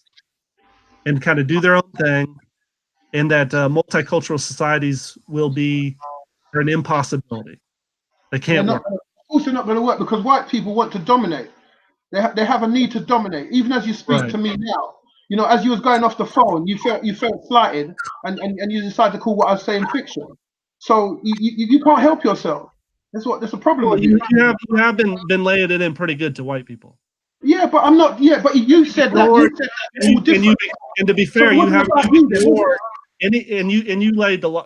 and kind of do their own thing, and that multicultural societies will be an impossibility. They can't work.
Of course, they're not going to work because white people want to dominate. They have a need to dominate. Even as you speak to me now, you know, as you was going off the phone, you felt slighted, and you decided to call what I was saying fiction. So you can't help yourself. That's a problem.
Well, you have been laying it in pretty good to white people.
Yeah, but I'm not. Yeah, but you said that. You said that
and to be fair, you have you laid the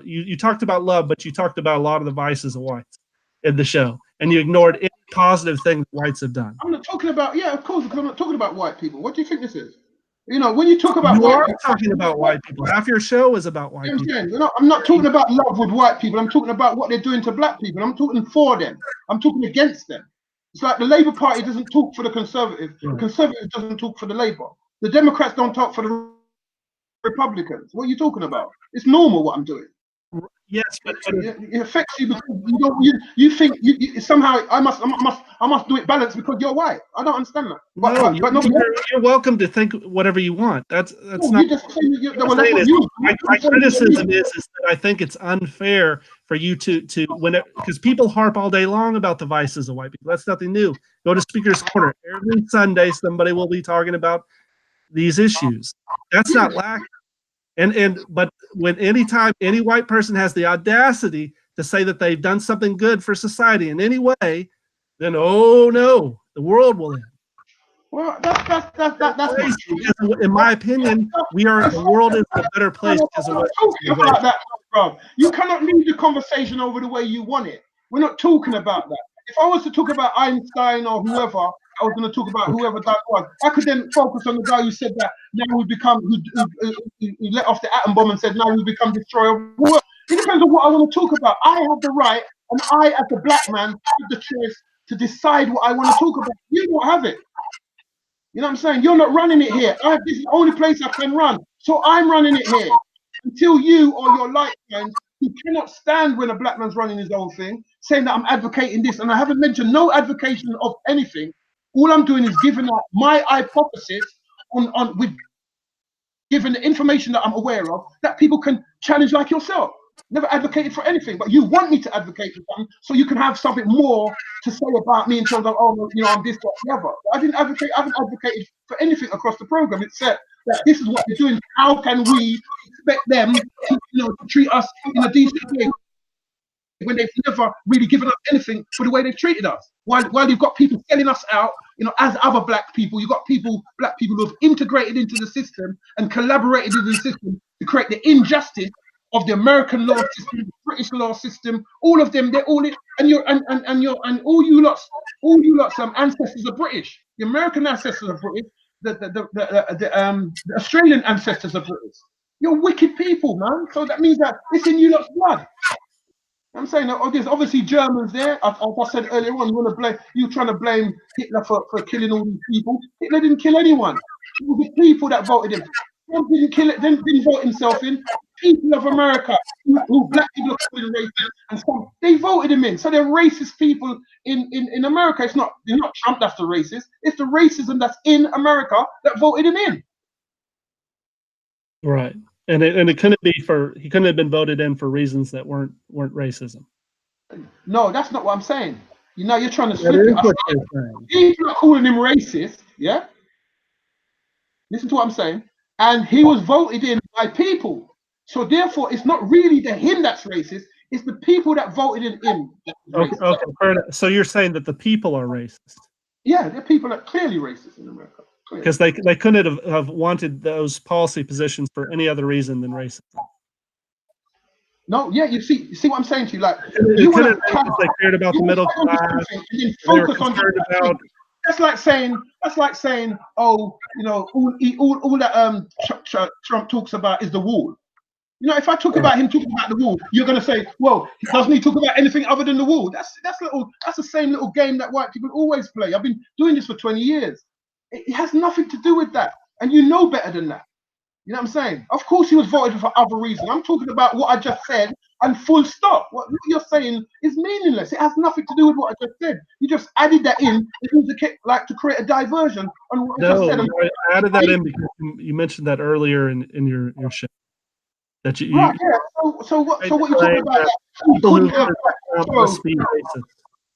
you talked about love, but you talked about a lot of the vices of whites in the show, and you ignored any positive thing that whites have done.
I'm not talking about, of course, because I'm not talking about white people. What do you think this is? You know, when you talk about
white people, talking about white people. Half your show is about white people.
I'm not talking about love with white people. I'm talking about what they're doing to black people. I'm talking for them. I'm talking against them. It's like the Labour Party doesn't talk for the Conservatives. The Conservatives doesn't talk for the Labour. The Democrats don't talk for the Republicans. What are you talking about? It's normal what I'm doing.
Yes, but
it affects you because you think you somehow I must do it balanced because you're white. I don't understand that.
But you're welcome to think whatever you want. That's not.
You just
my criticism is that I think it's unfair for you to because people harp all day long about the vices of white people. That's nothing new. Go to Speaker's Corner every Sunday. Somebody will be talking about these issues. That's not lacking. But when anytime any white person has the audacity to say that they've done something good for society in any way, then oh no, the world will end.
Well, that's
in my opinion, the world is a better place because of what
about that, bro. You cannot lead the conversation over the way you want it. We're not talking about that. If I was to talk about Einstein or whoever, I was going to talk about whoever that was. I could then focus on the guy who said that now we become, who let off the atom bomb and said now we become destroyer of the world. It depends on what I want to talk about. I have the right, and I, as a black man, have the choice to decide what I want to talk about. You don't have it. You know what I'm saying? You're not running it here. This is the only place I can run. So I'm running it here. Until you or your like friends who cannot stand when a black man's running his own thing, saying that I'm advocating this, and I haven't mentioned no advocacy of anything. All I'm doing is giving out my hypothesis with giving the information that I'm aware of that people can challenge like yourself. Never advocated for anything, but you want me to advocate for something so you can have something more to say about me in terms of, oh, you know, I'm this, that, the other. I haven't advocated for anything across the program except that this is what they're doing. How can we expect them to, to treat us in a decent way when they've never really given up anything for the way they've treated us? While you've got people selling us out, as other black people, you've got black people who have integrated into the system and collaborated in the system to create the injustice of the American law system, the British law system, all of them, they're all in, and all you lot's ancestors are British. The American ancestors are British. The Australian ancestors are British. You're wicked people, man. So that means that it's in you lot's blood. I'm saying that there's obviously Germans there. As I said earlier on, you're trying to blame Hitler for killing all these people. Hitler didn't kill anyone. It was the people that voted him. Trump didn't vote himself in. People of America, who black people are calling racist, and some they voted him in. So they're racist people in America. It's not Trump that's the racist. It's the racism that's in America that voted him in.
Right. And it couldn't be he couldn't have been voted in for reasons that weren't racism.
No, that's not what I'm saying. You're trying to slip it. He's not calling him racist, yeah? Listen to what I'm saying. And he was voted in by people. So therefore, it's not really him that's racist. It's the people that voted in him.
Okay, fair enough. So you're saying that the people are racist?
Yeah, there are people that are clearly racist in America.
Because they couldn't have wanted those policy positions for any other reason than racism.
No, yeah, you see what I'm saying to you. Like,
you want to they cared about the middle class.
And focus on
about.
That's like saying, oh, you know, all that Trump talks about is the wall. You know, if I talk about him talking about the wall, you're going to say, well, doesn't he talk about anything other than the wall? That's the same little game that white people always play. I've been doing this for 20 years. It has nothing to do with that, and you know better than that. You know what I'm saying? Of course, he was voted for other reasons. I'm talking about what I just said, and full stop. What you're saying is meaningless. It has nothing to do with what I just said. You just added that in to create a diversion on what I just said.
I added that in because you mentioned that earlier in your show. That you
right, yeah. So what you're talking about?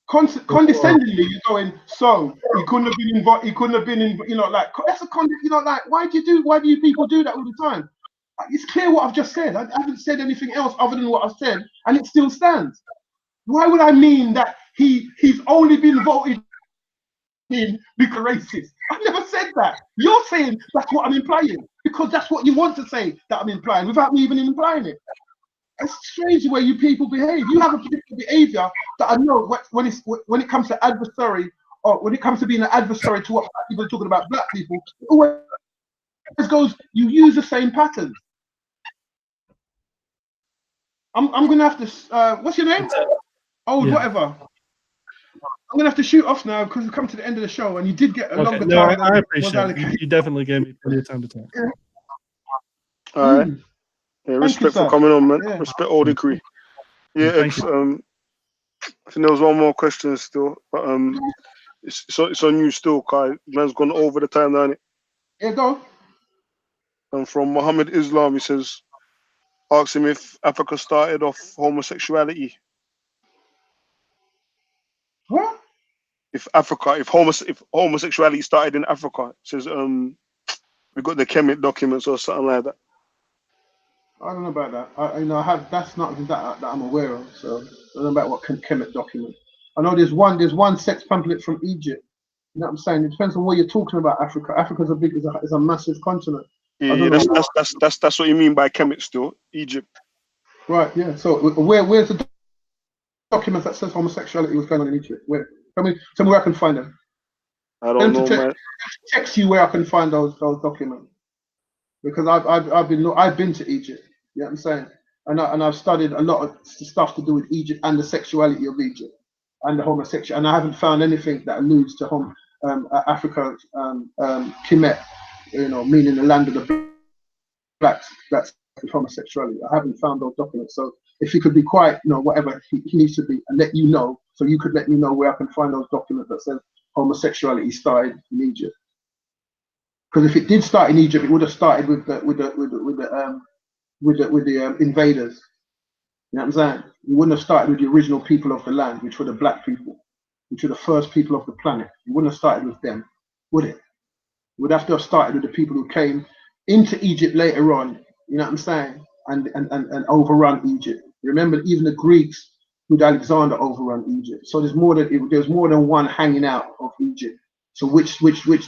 Condescendingly, you're going. So he couldn't have been involved. He couldn't have been in. You know, like that's a like why do you people do that all the time? It's clear what I've just said. I haven't said anything else other than what I've said, and it still stands. Why would I mean that he's only been voted in because racist? I never said that. You're saying that's what I'm implying because that's what you want to say that I'm implying without me even implying it. It's strange the way you people behave. You have a particular behavior that I know when it comes to adversary, or when it comes to being an adversary to what people are talking about black people, it always goes, you use the same patterns. I'm gonna have to what's your name? Whatever. I'm gonna have to shoot off now because we've come to the end of the show and you did get a longer time.
I appreciate it. You definitely gave me plenty of time to talk.
Yeah.
All right. Yeah, respect for coming on, man. Yeah. Respect all degree. Yeah, I think there was one more question still, but it's on you still, Kai. Man's gone over the time, hasn't it?
Yeah, go.
And from Muhammad Islam, he says, ask him if Africa started off homosexuality.
What?
If homosexuality started in Africa, it says we got the Kemet documents or something like that.
I don't know about that. That's not that I'm aware of. So I don't know about what Kemet document. I know there's one sex pamphlet from Egypt. You know what I'm saying? It depends on what you're talking about. Africa. Africa's is a massive continent.
Yeah, that's what you mean by Kemet still, Egypt.
Right. Yeah. So where's the documents that says homosexuality was going on in Egypt? Where? Tell me where I can find them.
I don't know, man.
Text you where I can find those documents because I've been to Egypt. You know what I'm saying? And I've studied a lot of stuff to do with Egypt and the sexuality of Egypt and the homosexual, and I haven't found anything that alludes to Africa, Kemet, you know, meaning the land of the blacks. That's homosexuality. I haven't found those documents. So if he could be quiet, you know, whatever he needs to be, and let you know, so you could let me know where I can find those documents that says homosexuality started in Egypt. Because if it did start in Egypt, it would have started with the invaders. You know what I'm saying? You wouldn't have started with the original people of the land, which were the black people, which were the first people of the planet. You wouldn't have started with them, would it? You would have to have started with the people who came into Egypt later on. You know what I'm saying? And overrun Egypt. Remember, even the Greeks with Alexander overrun Egypt. So there's more than one hanging out of Egypt. So which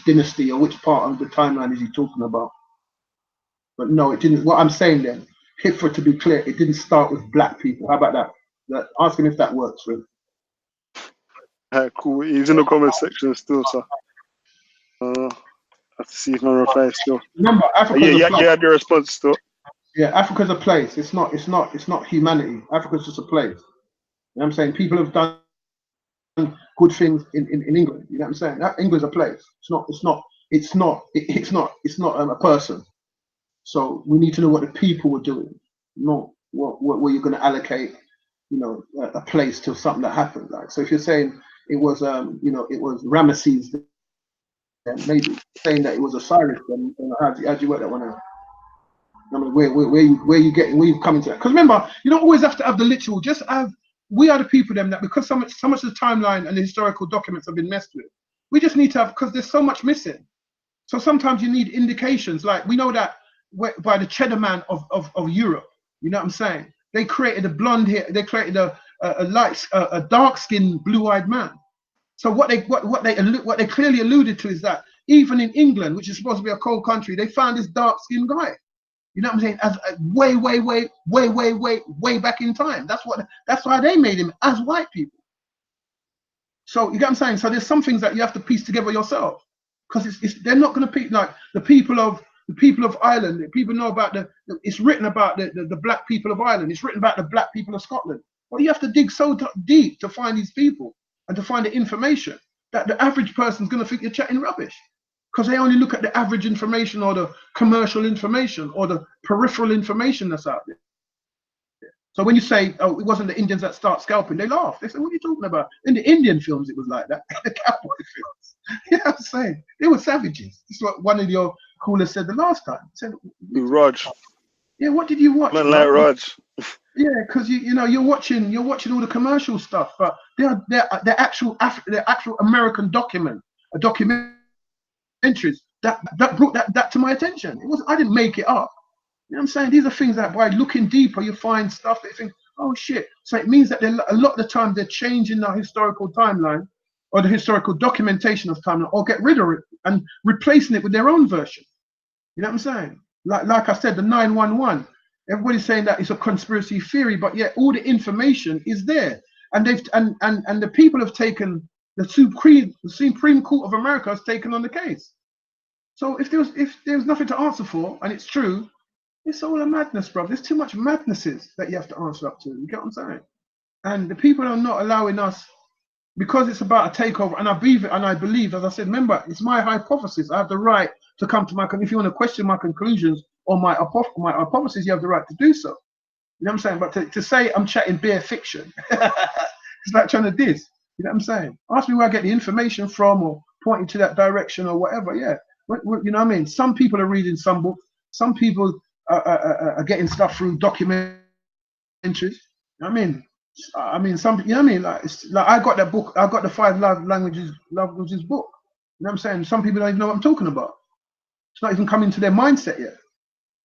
dynasty or which part of the timeline is he talking about? But no, it didn't. What I'm saying then, for it to be clear, it didn't start with black people. How about that? Ask him if that works for him.
Cool. He's in the comment section still, so I have to see if my reply is still.
Remember, Africa.
You had your response still.
Yeah, Africa's a place. It's not humanity. Africa's just a place. You know what I'm saying? People have done good things in England. You know what I'm saying? England's a place. It's not a person. So we need to know what the people were doing, not what you're going to allocate, you know, a place to something that happened. Like, so if you're saying it was, you know, it was Ramesses, then maybe saying that it was Osiris, then how do you work that one out? I mean, where you coming to that? Because remember, you don't always have to have the literal. Just have, we are the people then that, because so much of the timeline and the historical documents have been messed with. We just need to have, because there's so much missing. So sometimes you need indications. Like we know that by the cheddar man of Europe, you know what I'm saying? They created a blonde hair, they created a dark-skinned, blue-eyed man. So what they clearly alluded to is that even in England, which is supposed to be a cold country, they found this dark-skinned guy. You know what I'm saying? As way back in time. That's why they made him as white people. So you get what I'm saying? So there's some things that you have to piece together yourself, because they're not going to pick like the people of Ireland. People know about it's written about the black people of Ireland. It's written about the black people of Scotland. Well, you have to dig so deep to find these people and to find the information that the average person's going to think you're chatting rubbish, because they only look at the average information or the commercial information or the peripheral information that's out there. So when you say, oh, it wasn't the Indians that start scalping, they laugh. They say, what are you talking about? In the Indian films, it was like that. The cowboy films. You know what I'm saying? They were savages. This is what one of your callers said the last time. He said,
Raj.
Yeah, what did you watch?
Man like Raj.
Yeah, because you're watching all the commercial stuff, but they're actual American documentaries that brought that to my attention. I didn't make it up. You know what I'm saying? These are things that by looking deeper, you find stuff that you think, oh shit. So it means that a lot of the time they're changing the historical timeline or the historical documentation of timeline, or get rid of it and replacing it with their own version. You know what I'm saying? Like I said, the 911. Everybody's saying that it's a conspiracy theory, but yet all the information is there. And the people have taken the Supreme Court of America has taken on the case. So if there was nothing to answer for, and it's true, it's all a madness, bro. There's too much madnesses that you have to answer up to. You get what I'm saying? And the people are not allowing us, because it's about a takeover. And I believe, as I said, remember, it's my hypothesis. I have the right to come to if you want to question my conclusions or my hypothesis, you have the right to do so. You know what I'm saying? But to say I'm chatting bare fiction, it's like trying to diss. You know what I'm saying? Ask me where I get the information from, or point you to that direction or whatever. Yeah. You know what I mean? Some people are reading some books. Some people are getting stuff through documentaries. You know what I mean? Some, you know what I mean? Like I got that book. I got the 5 love languages book. You know what I'm saying? Some people don't even know what I'm talking about. It's not even coming to their mindset yet.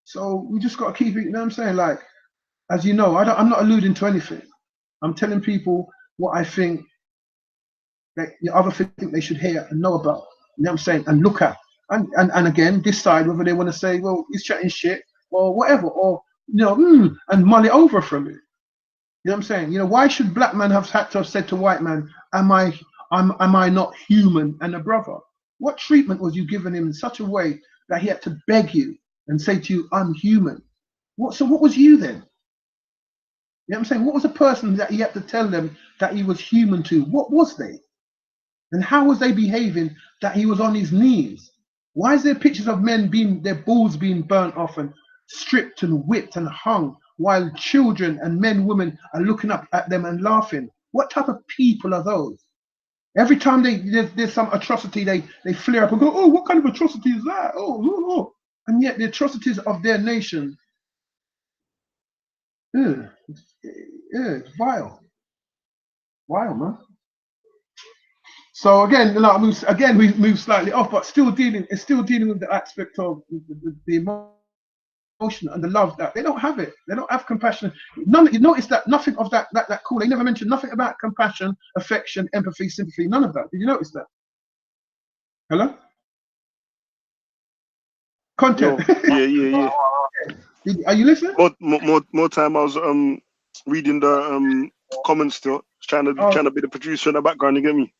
So we just got to keep it. You know what I'm saying? Like, as you know, I'm not alluding to anything. I'm telling people what I think that other think they should hear and know about. You know what I'm saying? And look at. And again, decide whether they want to say, well, he's chatting shit or whatever, or and mull it over from it. You know what I'm saying? Why should black man have had to have said to white man, am I not human and a brother? What treatment was you giving him in such a way that he had to beg you and say to you, I'm human? So what was you then? You know what I'm saying? What was a person that he had to tell them that he was human to? What was they? And how was they behaving that he was on his knees? Why is there pictures of men their balls being burnt off and stripped and whipped and hung, while children and men, women are looking up at them and laughing? What type of people are those? Every time there's some atrocity, they flare up and go, oh, what kind of atrocity is that? Oh. And yet the atrocities of their nation, it's vile. Vile, man. So again, we move slightly off, but still dealing with the aspect of the emotion and the love that they don't have it. They don't have compassion. You notice that nothing of that call. They never mentioned nothing about compassion, affection, empathy, sympathy. None of that. Did you notice that? Hello? Content.
Yeah.
Are you listening?
More time. I was reading the comments still, trying to be the producer in the background. You get me?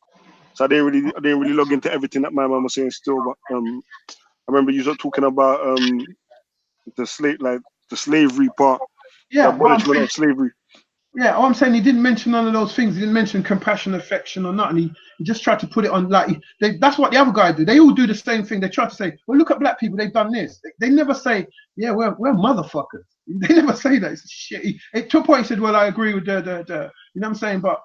So I didn't really log into everything that my mom was saying still, but I remember you were talking about the slavery part, the abolishment of slavery.
Yeah, I'm saying he didn't mention none of those things. He didn't mention compassion, affection, or nothing. He just tried to put it on like that's what the other guy do. They all do the same thing. They try to say, well, look at black people. They've done this. They never say, yeah, we're motherfuckers. They never say that. It's shit. It to a point he said, well, I agree with the. You know what I'm saying? But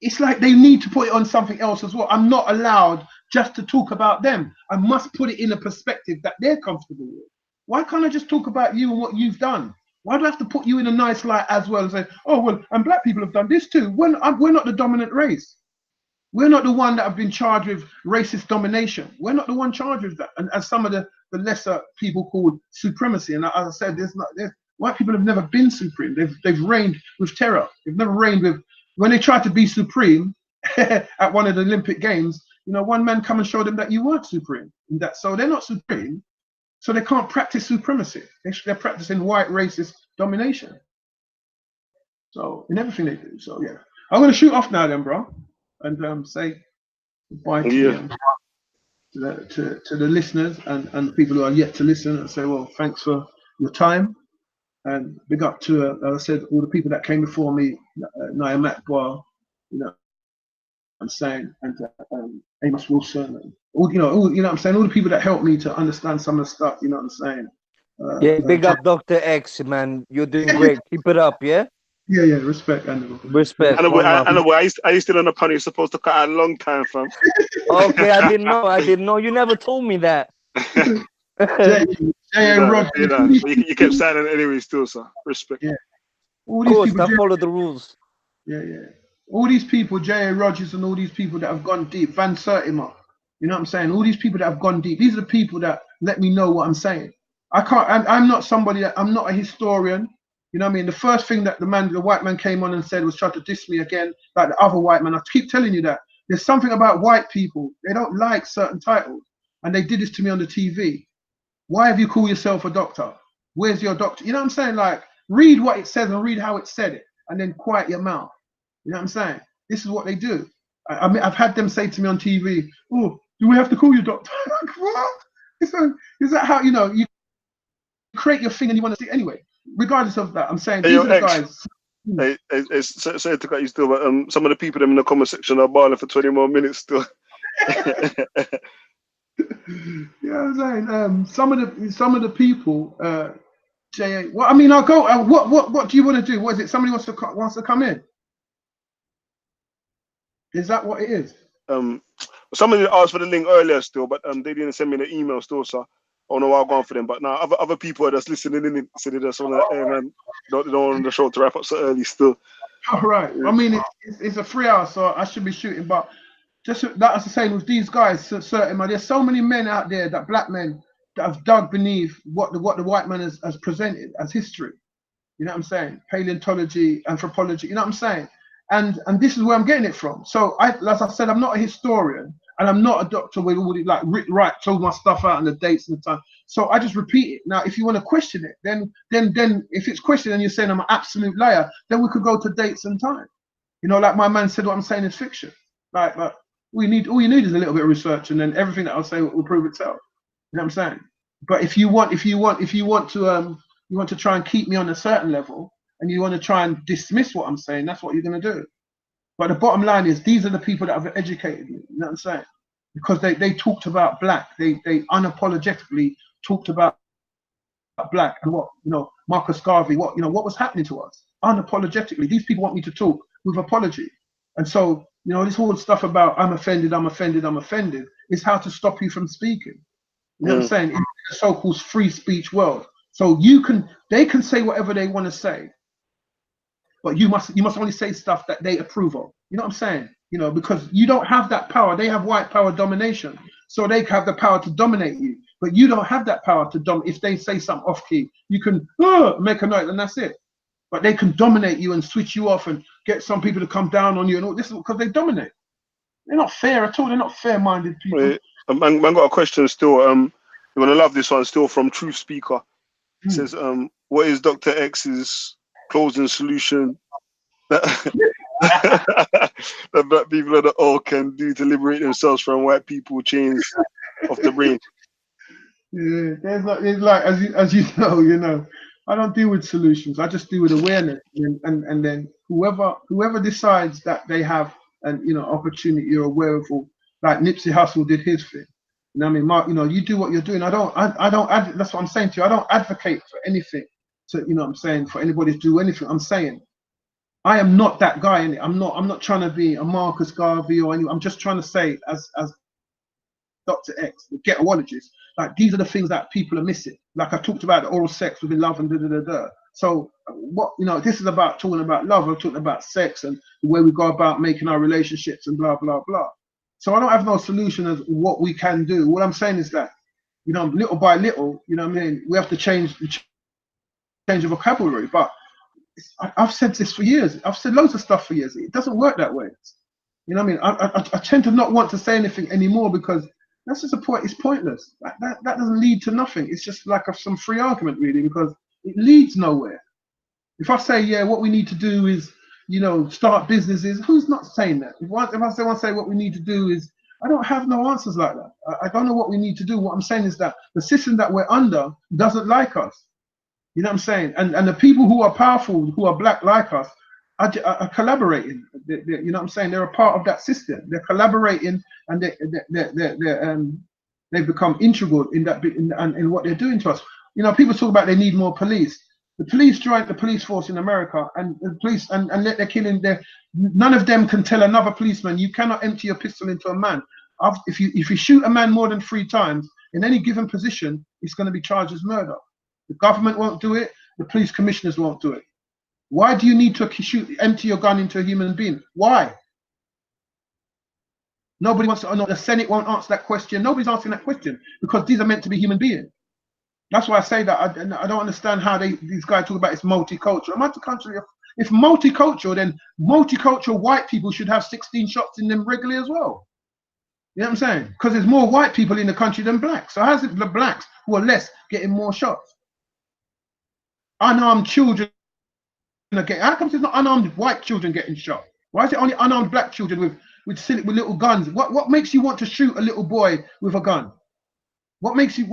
it's like they need to put it on something else as well. I'm not allowed just to talk about them. I must put it in a perspective that they're comfortable with. Why can't I just talk about you and what you've done? Why do I have to put you in a nice light as well and say, oh, well, and black people have done this too? We're not the dominant race. We're not the one that have been charged with racist domination. We're not the one charged with that. And as some of the lesser people called supremacy. And as I said, white people have never been supreme. They've reigned with terror. They've never reigned with, when they tried to be supreme at one of the Olympic Games, you know, one man come and show them that you weren't supreme. And that, so they're not supreme. So they can't practice supremacy. They're practicing white racist domination. So in everything they do. So yeah, I'm gonna shoot off now then, bro, and say goodbye to the listeners and people who are yet to listen, and say, well, thanks for your time, and big up to as I said, all the people that came before me, Naya Makbar, you know, I'm saying, and Amos Wilson, and all you know what I'm saying, all the people that helped me to understand some of the stuff, you know what I'm saying.
Yeah, big up Dr. X, man. You're doing great. Keep it up, yeah.
Yeah, respect, Animal.
Respect.
I used to on the pun. You're supposed to cut out a long time, fam.
Okay, I didn't know. You never told me that.
You kept silent anyway, still, sir. Respect.
Yeah.
Of course, I follow the rules.
Yeah. All these people, J.A. Rogers and all these people that have gone deep, Van Sertima, you know what I'm saying? All these people that have gone deep, these are the people that let me know what I'm saying. I'm not somebody that, I'm not a historian. You know what I mean? The first thing that the white man came on and said was try to diss me again, like the other white man. I keep telling you that. There's something about white people. They don't like certain titles. And they did this to me on the TV. Why have you called yourself a doctor? Where's your doctor? You know what I'm saying? Like, read what it says and read how it said it. And then quiet your mouth. You know what I'm saying? This is what they do. I mean, I've had them say to me on TV, oh, do we have to call you doctor? Like, what? Is that how, you know, you create your thing and you want to see it anyway? Regardless of that, I'm saying these are the guys.
Sorry to cut you still, but some of the people in the comment section are balling for 20 more minutes still.
Yeah, I'm saying some of the people, J.A. Well, I mean, I'll go. What do you want to do? What is it? Somebody wants to come in. Is that what it is?
Somebody asked for the link earlier still, but they didn't send me the email still, so I don't know why I've gone for them. But now other people are just listening in, so they just want to don't want the show to wrap up so early still.
All right. I mean, it's a 3 hour, so I should be shooting. But just that as I saying with these guys, certain man, there's so many men out there, that black men that have dug beneath what the white man has presented as history. You know what I'm saying? Paleontology, anthropology. You know what I'm saying? And this is where I'm getting it from. So as I said, I'm not a historian and I'm not a doctor with all the writes all my stuff out and the dates and the time. So I just repeat it. Now, if you want to question it, then if it's questioned and you're saying I'm an absolute liar, then we could go to dates and time. You know, like my man said, what I'm saying is fiction. Like all you need is a little bit of research, and then everything that I'll say will prove itself. You know what I'm saying? But if you want to try and keep me on a certain level, and you want to try and dismiss what I'm saying, that's what you're going to do. But the bottom line is, these are the people that have educated me. You know what I'm saying? Because they talked about black. They unapologetically talked about black and what, you know, Marcus Garvey, what was happening to us. Unapologetically. These people want me to talk with apology. And so, you know, this whole stuff about I'm offended is how to stop you from speaking. You know what I'm saying? In the so-called free speech world. So they can say whatever they want to say, but you must only say stuff that they approve of. You know what I'm saying? You know, because you don't have that power. They have white power domination, so they have the power to dominate you. But you don't have that power to dominate. If they say something off key, you can make a note and that's it. But they can dominate you and switch you off and get some people to come down on you and all this, because they dominate. They're not fair at all. They're not fair-minded people.
Wait, man got a question still. You want to love this one still from Truth Speaker. It says, what is Dr. X's closing solution that black people of the all can do to liberate themselves from white people chains of the brain?
Yeah, there's like as you know, I don't deal with solutions. I just deal with awareness, and then whoever decides that they have an opportunity or wherewithal, like Nipsey Hussle did his thing. You know what I mean, Mark? You know, you do what you're doing. I don't. That's what I'm saying to you. I don't advocate for anything. To what I'm saying, for anybody to do anything. I'm saying I am not that guy in it. I'm not trying to be a Marcus Garvey or anyone. I'm just trying to say as Dr. X, the ghettoologist, like these are the things that people are missing. Like I talked about the oral sex within love and So what, you know, this is about talking about love. I'm talking about sex and the way we go about making our relationships and blah, blah, blah. So I don't have no solution as what we can do. What I'm saying is that, you know, little by little, you know what I mean, we have to change the vocabulary. But I've said this for years. I've said loads of stuff for years. It doesn't work that way. You know what I mean? I tend to not want to say anything anymore because that's just a point. It's pointless. That doesn't lead to nothing. It's just like some free argument, really, because it leads nowhere. If I say, yeah, what we need to do is, you know, start businesses, who's not saying that? If I say what we need to do is, I don't have no answers like that. I don't know what we need to do. What I'm saying is that the system that we're under doesn't like us. You know what I'm saying? And the people who are powerful, who are black like us, are collaborating. You know what I'm saying? They're a part of that system. They're collaborating, and they've become integral in that in what they're doing to us. You know, people talk about they need more police. The police joined the police force in America, and the police and they're killing. None of them can tell another policeman, you cannot empty your pistol into a man. If you shoot a man more than 3 times in any given position, it's going to be charged as murder. The government won't do it. The police commissioners won't do it. Why do you need to empty your gun into a human being? Why? Nobody wants to know. The Senate won't answer that question. Nobody's answering that question because these are meant to be human beings. That's why I say that I don't understand how these guys talk about it's multicultural. Multicultural. If multicultural, then multicultural white people should have 16 shots in them regularly as well. You know what I'm saying? Because there's more white people in the country than blacks. So how's it the blacks who are less getting more shots? Unarmed children are getting. How come there's not unarmed white children getting shot? Why is it only unarmed black children with little guns? What makes you want to shoot a little boy with a gun? What makes you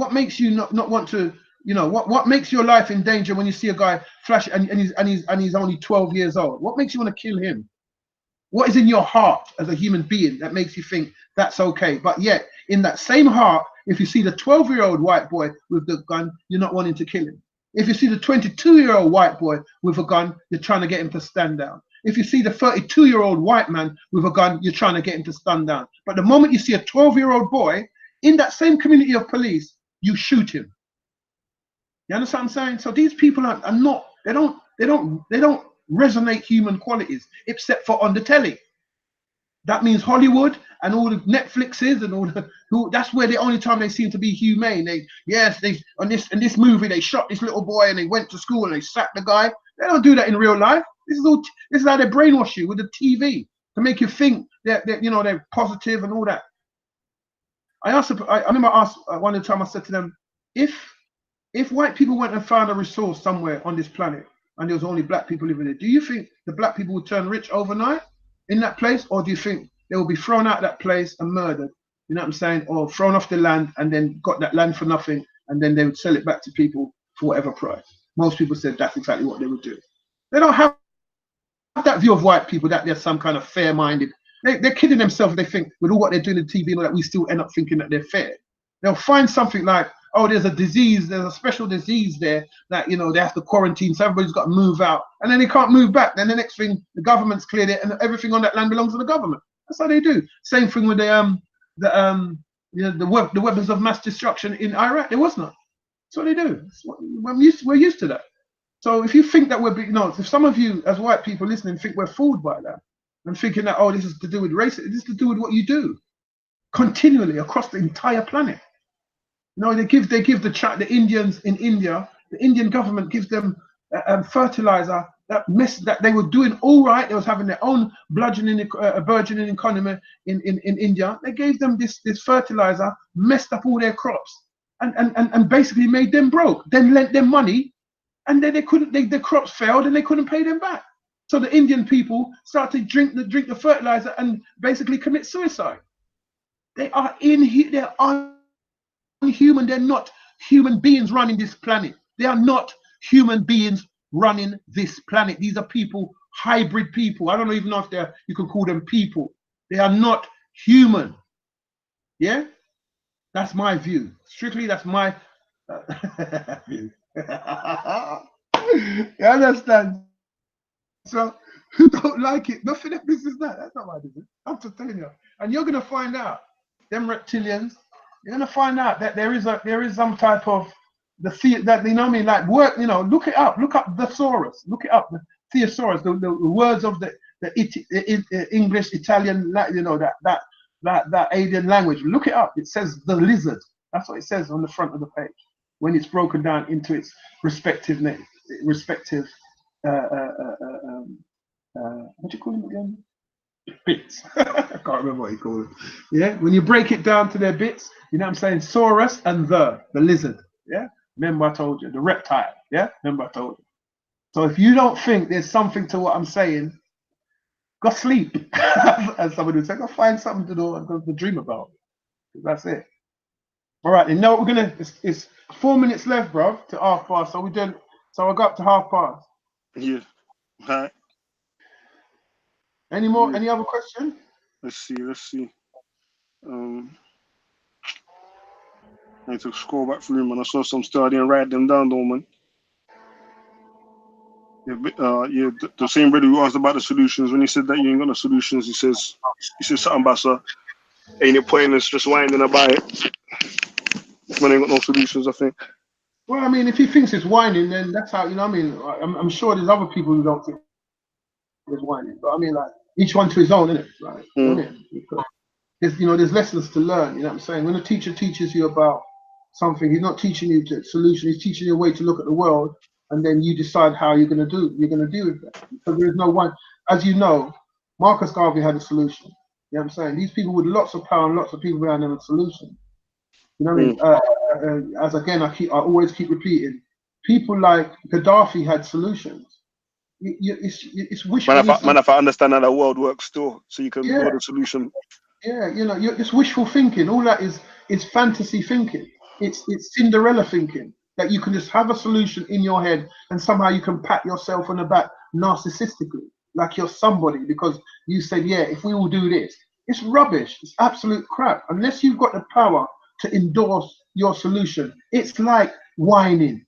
not want to, you know, what makes your life in danger when you see a guy flash and he's only 12 years old? What makes you want to kill him? What is in your heart as a human being that makes you think that's okay? But yet, in that same heart, if you see the 12-year-old white boy with the gun, you're not wanting to kill him. If you see the 22-year-old white boy with a gun, you're trying to get him to stand down. If you see the 32-year-old white man with a gun, you're trying to get him to stand down. But the moment you see a 12-year-old boy in that same community of police, you shoot him. You understand what I'm saying? So these people are not, they don't resonate human qualities, except for on the telly. That means Hollywood and all the Netflixes and all the that's where the only time they seem to be humane. In this movie they shot this little boy and they went to school and they sacked the guy. They don't do that in real life. This is how they brainwash you with the TV to make you think that you know they're positive and all that. I remember I asked one of the time I said to them, if white people went and found a resource somewhere on this planet and there was only black people living there, do you think the black people would turn rich overnight in that place, or do you think they will be thrown out of that place and murdered? You know what I'm saying? Or thrown off the land and then got that land for nothing, and then they would sell it back to people for whatever price. Most people said that's exactly what they would do. They don't have that view of white people that they're some kind of fair-minded. They're kidding themselves if they think with all what they're doing on TV and all that, we still end up thinking that they're fair. They'll find something like, oh, there's a special disease there that, you know, they have to quarantine, so everybody's got to move out, and then they can't move back. Then the next thing, the government's cleared it, and everything on that land belongs to the government. That's how they do. Same thing with the weapons of mass destruction in Iraq. There was none. That's what they do. We're used to that. So if you think that if some of you as white people listening think we're fooled by that and thinking that, oh, this is to do with racism, this is to do with what you do continually across the entire planet. No, they give the Indians in India, the Indian government gives them fertilizer that they were doing all right. They was having their own burgeoning economy in India. They gave them this fertilizer, messed up all their crops, and basically made them broke. Then lent them money, and then the crops failed and they couldn't pay them back. So the Indian people started to drink the fertilizer and basically commit suicide. They're unhuman. They're not human beings running this planet. They are not human beings running this planet. These are people, hybrid people. I don't even know if you can call them people. They are not human. Yeah, that's my view. Strictly, that's my view. You understand? So who don't like it? Nothing that business that. That's not my business. I'm just telling you. And you're gonna find out, them reptilians, you're gonna find out that there is some type of, that, you know what I mean, like work, you know, look it up, look up thesaurus, look it up, the thesaurus, the words of the English, Italian, you know, that alien language. Look it up. It says the lizard. That's what it says on the front of the page when it's broken down into its respective name, respective what do you call them again? Bits. I can't remember what you call it. Yeah, when you break it down to their bits, you know what I'm saying? Saurus and the lizard. Yeah, remember I told you, the reptile. Yeah, remember I told you. So if you don't think there's something to what I'm saying, go sleep. As somebody would say, go find something to do and go to dream about. That's it. All right, and now we're gonna. It's 4 minutes left, bro, to 1:30. So we done. So I got to 1:30.
Yeah. All right.
Any more?
Yeah.
Any other question?
Let's see. I need to scroll back through, man. I saw some still. I didn't write them down, though, man. Yeah, the same brother who asked about the solutions, when he said that you ain't got no solutions, he says something about, sir, ain't it pointless just whining about it when ain't got no solutions, I think.
Well, I mean, if he thinks it's whining, then that's how, you know what I mean? I'm sure there's other people who don't think it's whining, but I mean, like, each one to his own, innit? Like, you know what I mean? Because, you know, there's lessons to learn, you know what I'm saying? When a teacher teaches you about something, he's not teaching you the solution, he's teaching you a way to look at the world, and then you decide how you're going to deal with that. Because there's no one, as you know, Marcus Garvey had a solution. You know what I'm saying? These people with lots of power and lots of people behind them had a solution. You know what I mean? As again, I always keep repeating, people like Gaddafi had solutions. It's wishful.
Man, if I understand how the world works still, so you can build a solution.
Yeah, you know, it's wishful thinking. All that is fantasy thinking. It's Cinderella thinking, that you can just have a solution in your head and somehow you can pat yourself on the back narcissistically, like you're somebody because you said, yeah, if we all do this. It's rubbish. It's absolute crap. Unless you've got the power to endorse your solution, it's like whining.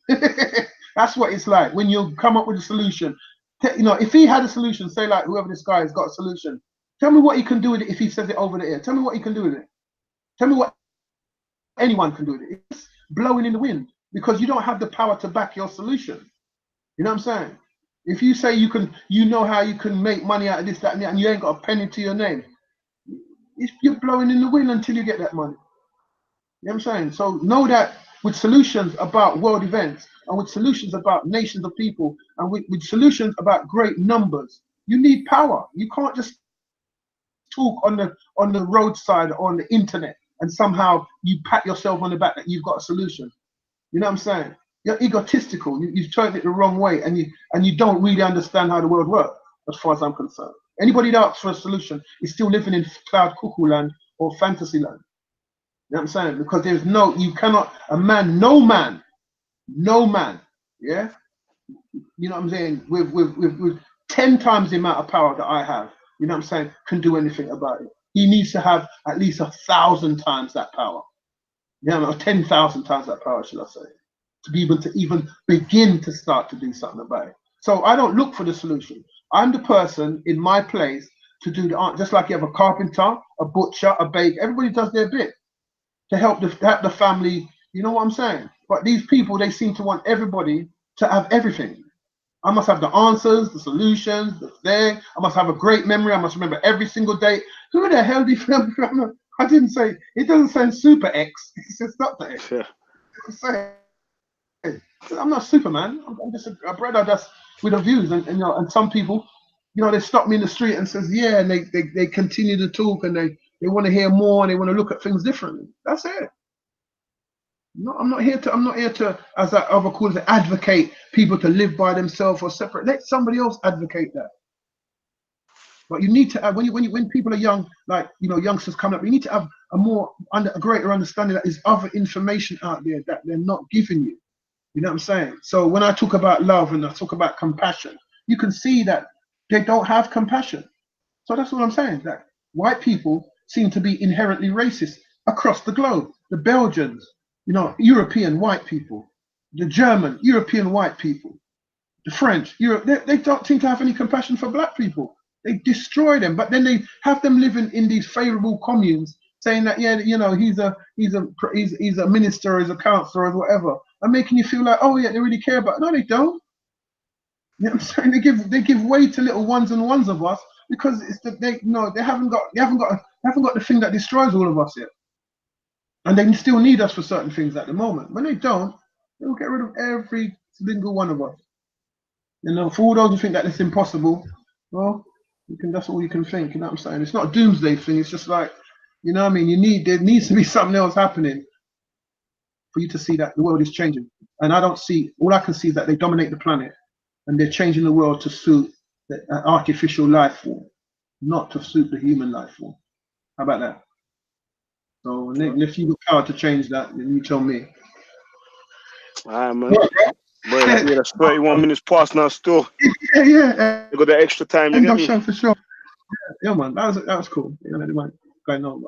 That's what it's like when you come up with a solution. You know, if he had a solution, say like whoever this guy has got a solution, tell me what he can do with it if he says it over the air. Tell me what he can do with it. Tell me what anyone can do with it. It's blowing in the wind because you don't have the power to back your solution. You know what I'm saying? If you say you can, you know how you can make money out of this, that, and that, and you ain't got a penny to your name, you're blowing in the wind until you get that money. You know what I'm saying? So know that with solutions about world events and with solutions about nations of people and with solutions about great numbers, you need power. You can't just talk on the roadside or on the internet and somehow you pat yourself on the back that you've got a solution. You know what I'm saying? You're egotistical. You've turned it the wrong way, and you don't really understand how the world works, as far as I'm concerned. Anybody that asks for a solution is still living in cloud cuckoo land or fantasy land. You know what I'm saying? Because there's you cannot, no man, yeah? You know what I'm saying? With 10 times the amount of power that I have, you know what I'm saying, can do anything about it. He needs to have at least 1,000 times that power. Yeah, or 10,000 times that power, should I say, to be able to even begin to start to do something about it. So I don't look for the solution. I'm the person in my place to do just like you have a carpenter, a butcher, a baker. Everybody does their bit to help the family. You know what I'm saying? But these people, they seem to want everybody to have everything. I must have the answers, the solutions, the thing. I must have a great memory. I must remember every single day. Who the hell do you remember? I didn't say, it doesn't say Super X. It says Doctor X. Yeah. I'm not Superman. I'm just a brother that's with the views. And you know, and some people, you know, they stop me in the street and says, yeah, and they continue to talk and they want to hear more and they want to look at things differently. That's it. No, I'm not here to, as that other call it, advocate people to live by themselves or separate. Let somebody else advocate that. But you need to have, when people are young, like, you know, youngsters coming up, you need to have a greater understanding that there's other information out there that they're not giving you. You know what I'm saying? So when I talk about love and I talk about compassion, you can see that they don't have compassion. So that's what I'm saying, that white people seem to be inherently racist across the globe. The Belgians, you know, European white people, the German, European white people, the French, Europe, they don't seem to have any compassion for black people. They destroy them, but then they have them living in these favorable communes, saying that, yeah, you know, he's a minister, he's a counselor, or whatever, are making you feel like, oh yeah, they really care about it. No, they don't. You know what I'm saying? They give way to little ones and ones of us because it's they haven't got the thing that destroys all of us yet. And they still need us for certain things at the moment. When they don't, they'll get rid of every single one of us. You know, for all those who think that it's impossible, well, that's all you can think, you know what I'm saying? It's not a doomsday thing, it's just like, you know what I mean, there needs to be something else happening for you to see that the world is changing. And all I can see is that they dominate the planet and they're changing the world to suit the artificial life form, not to suit the human life form. How about that? So if you got power to change that, then you tell me.
Alright, man. Bro, that's 31 minutes past now still.
Yeah.
You got that extra time, you get me?
Show for sure. Yeah, man, that was cool. You know, going on.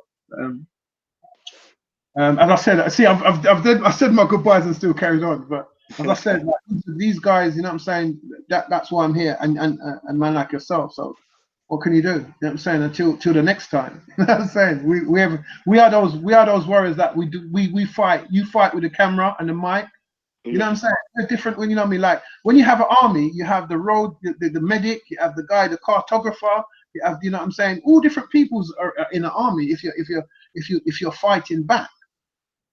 As I said, see, I said my goodbyes and still carried on. But as I said, like, these guys, you know what I'm saying? That's why I'm here, and man like yourself. So what can you do? You know what I'm saying? Until the next time. You know what I'm saying? We are those warriors that we fight. You fight with the camera and the mic. You know what I'm saying? They're different when, you know what I mean? Like when you have an army, you have the road, the medic, you have the guy, the cartographer, you have, you know what I'm saying? All different peoples are in an army if you're fighting back.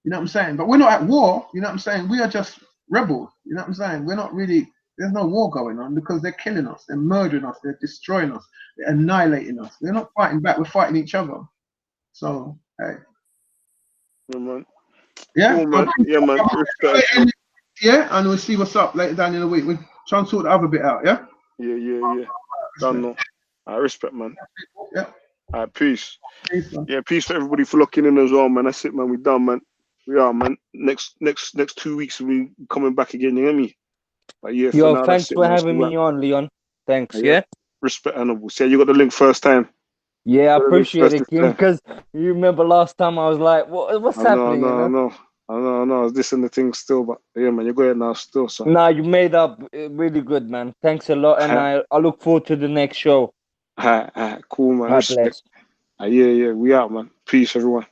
You know what I'm saying? But we're not at war, you know what I'm saying? We are just rebels, you know what I'm saying? We're not really, there's no war going on because they're killing us, they're murdering us, they're destroying us, they're annihilating us. They're not fighting back, we're fighting each other. So, hey.
Yeah, man.
Yeah,
cool, man. Yeah, man. Respect.
Yeah, and we'll see what's up later down in the week. We'll try and sort the other bit out, yeah?
Yeah. Don't know. I respect, man.
Yeah.
All right, peace.
Peace, man.
Yeah, peace for everybody for looking in as well, man. That's it, man. We done, man. We are, man. Next 2 weeks we'll be coming back again, you hear me? But yeah,
Yo,
now,
thanks for having me on, Leon. Thanks, yeah?
Respect, Honorable. See, you got the link first time.
Yeah, I appreciate it, Kim, because you remember last time I was like, what's happening?
I know. I was listening to things still, but yeah, man, you're going now still, so.
Nah, you made up really good, man. Thanks a lot, and I look forward to the next show.
Cool, man. Respect.
Bless.
Yeah, we out, man. Peace, everyone.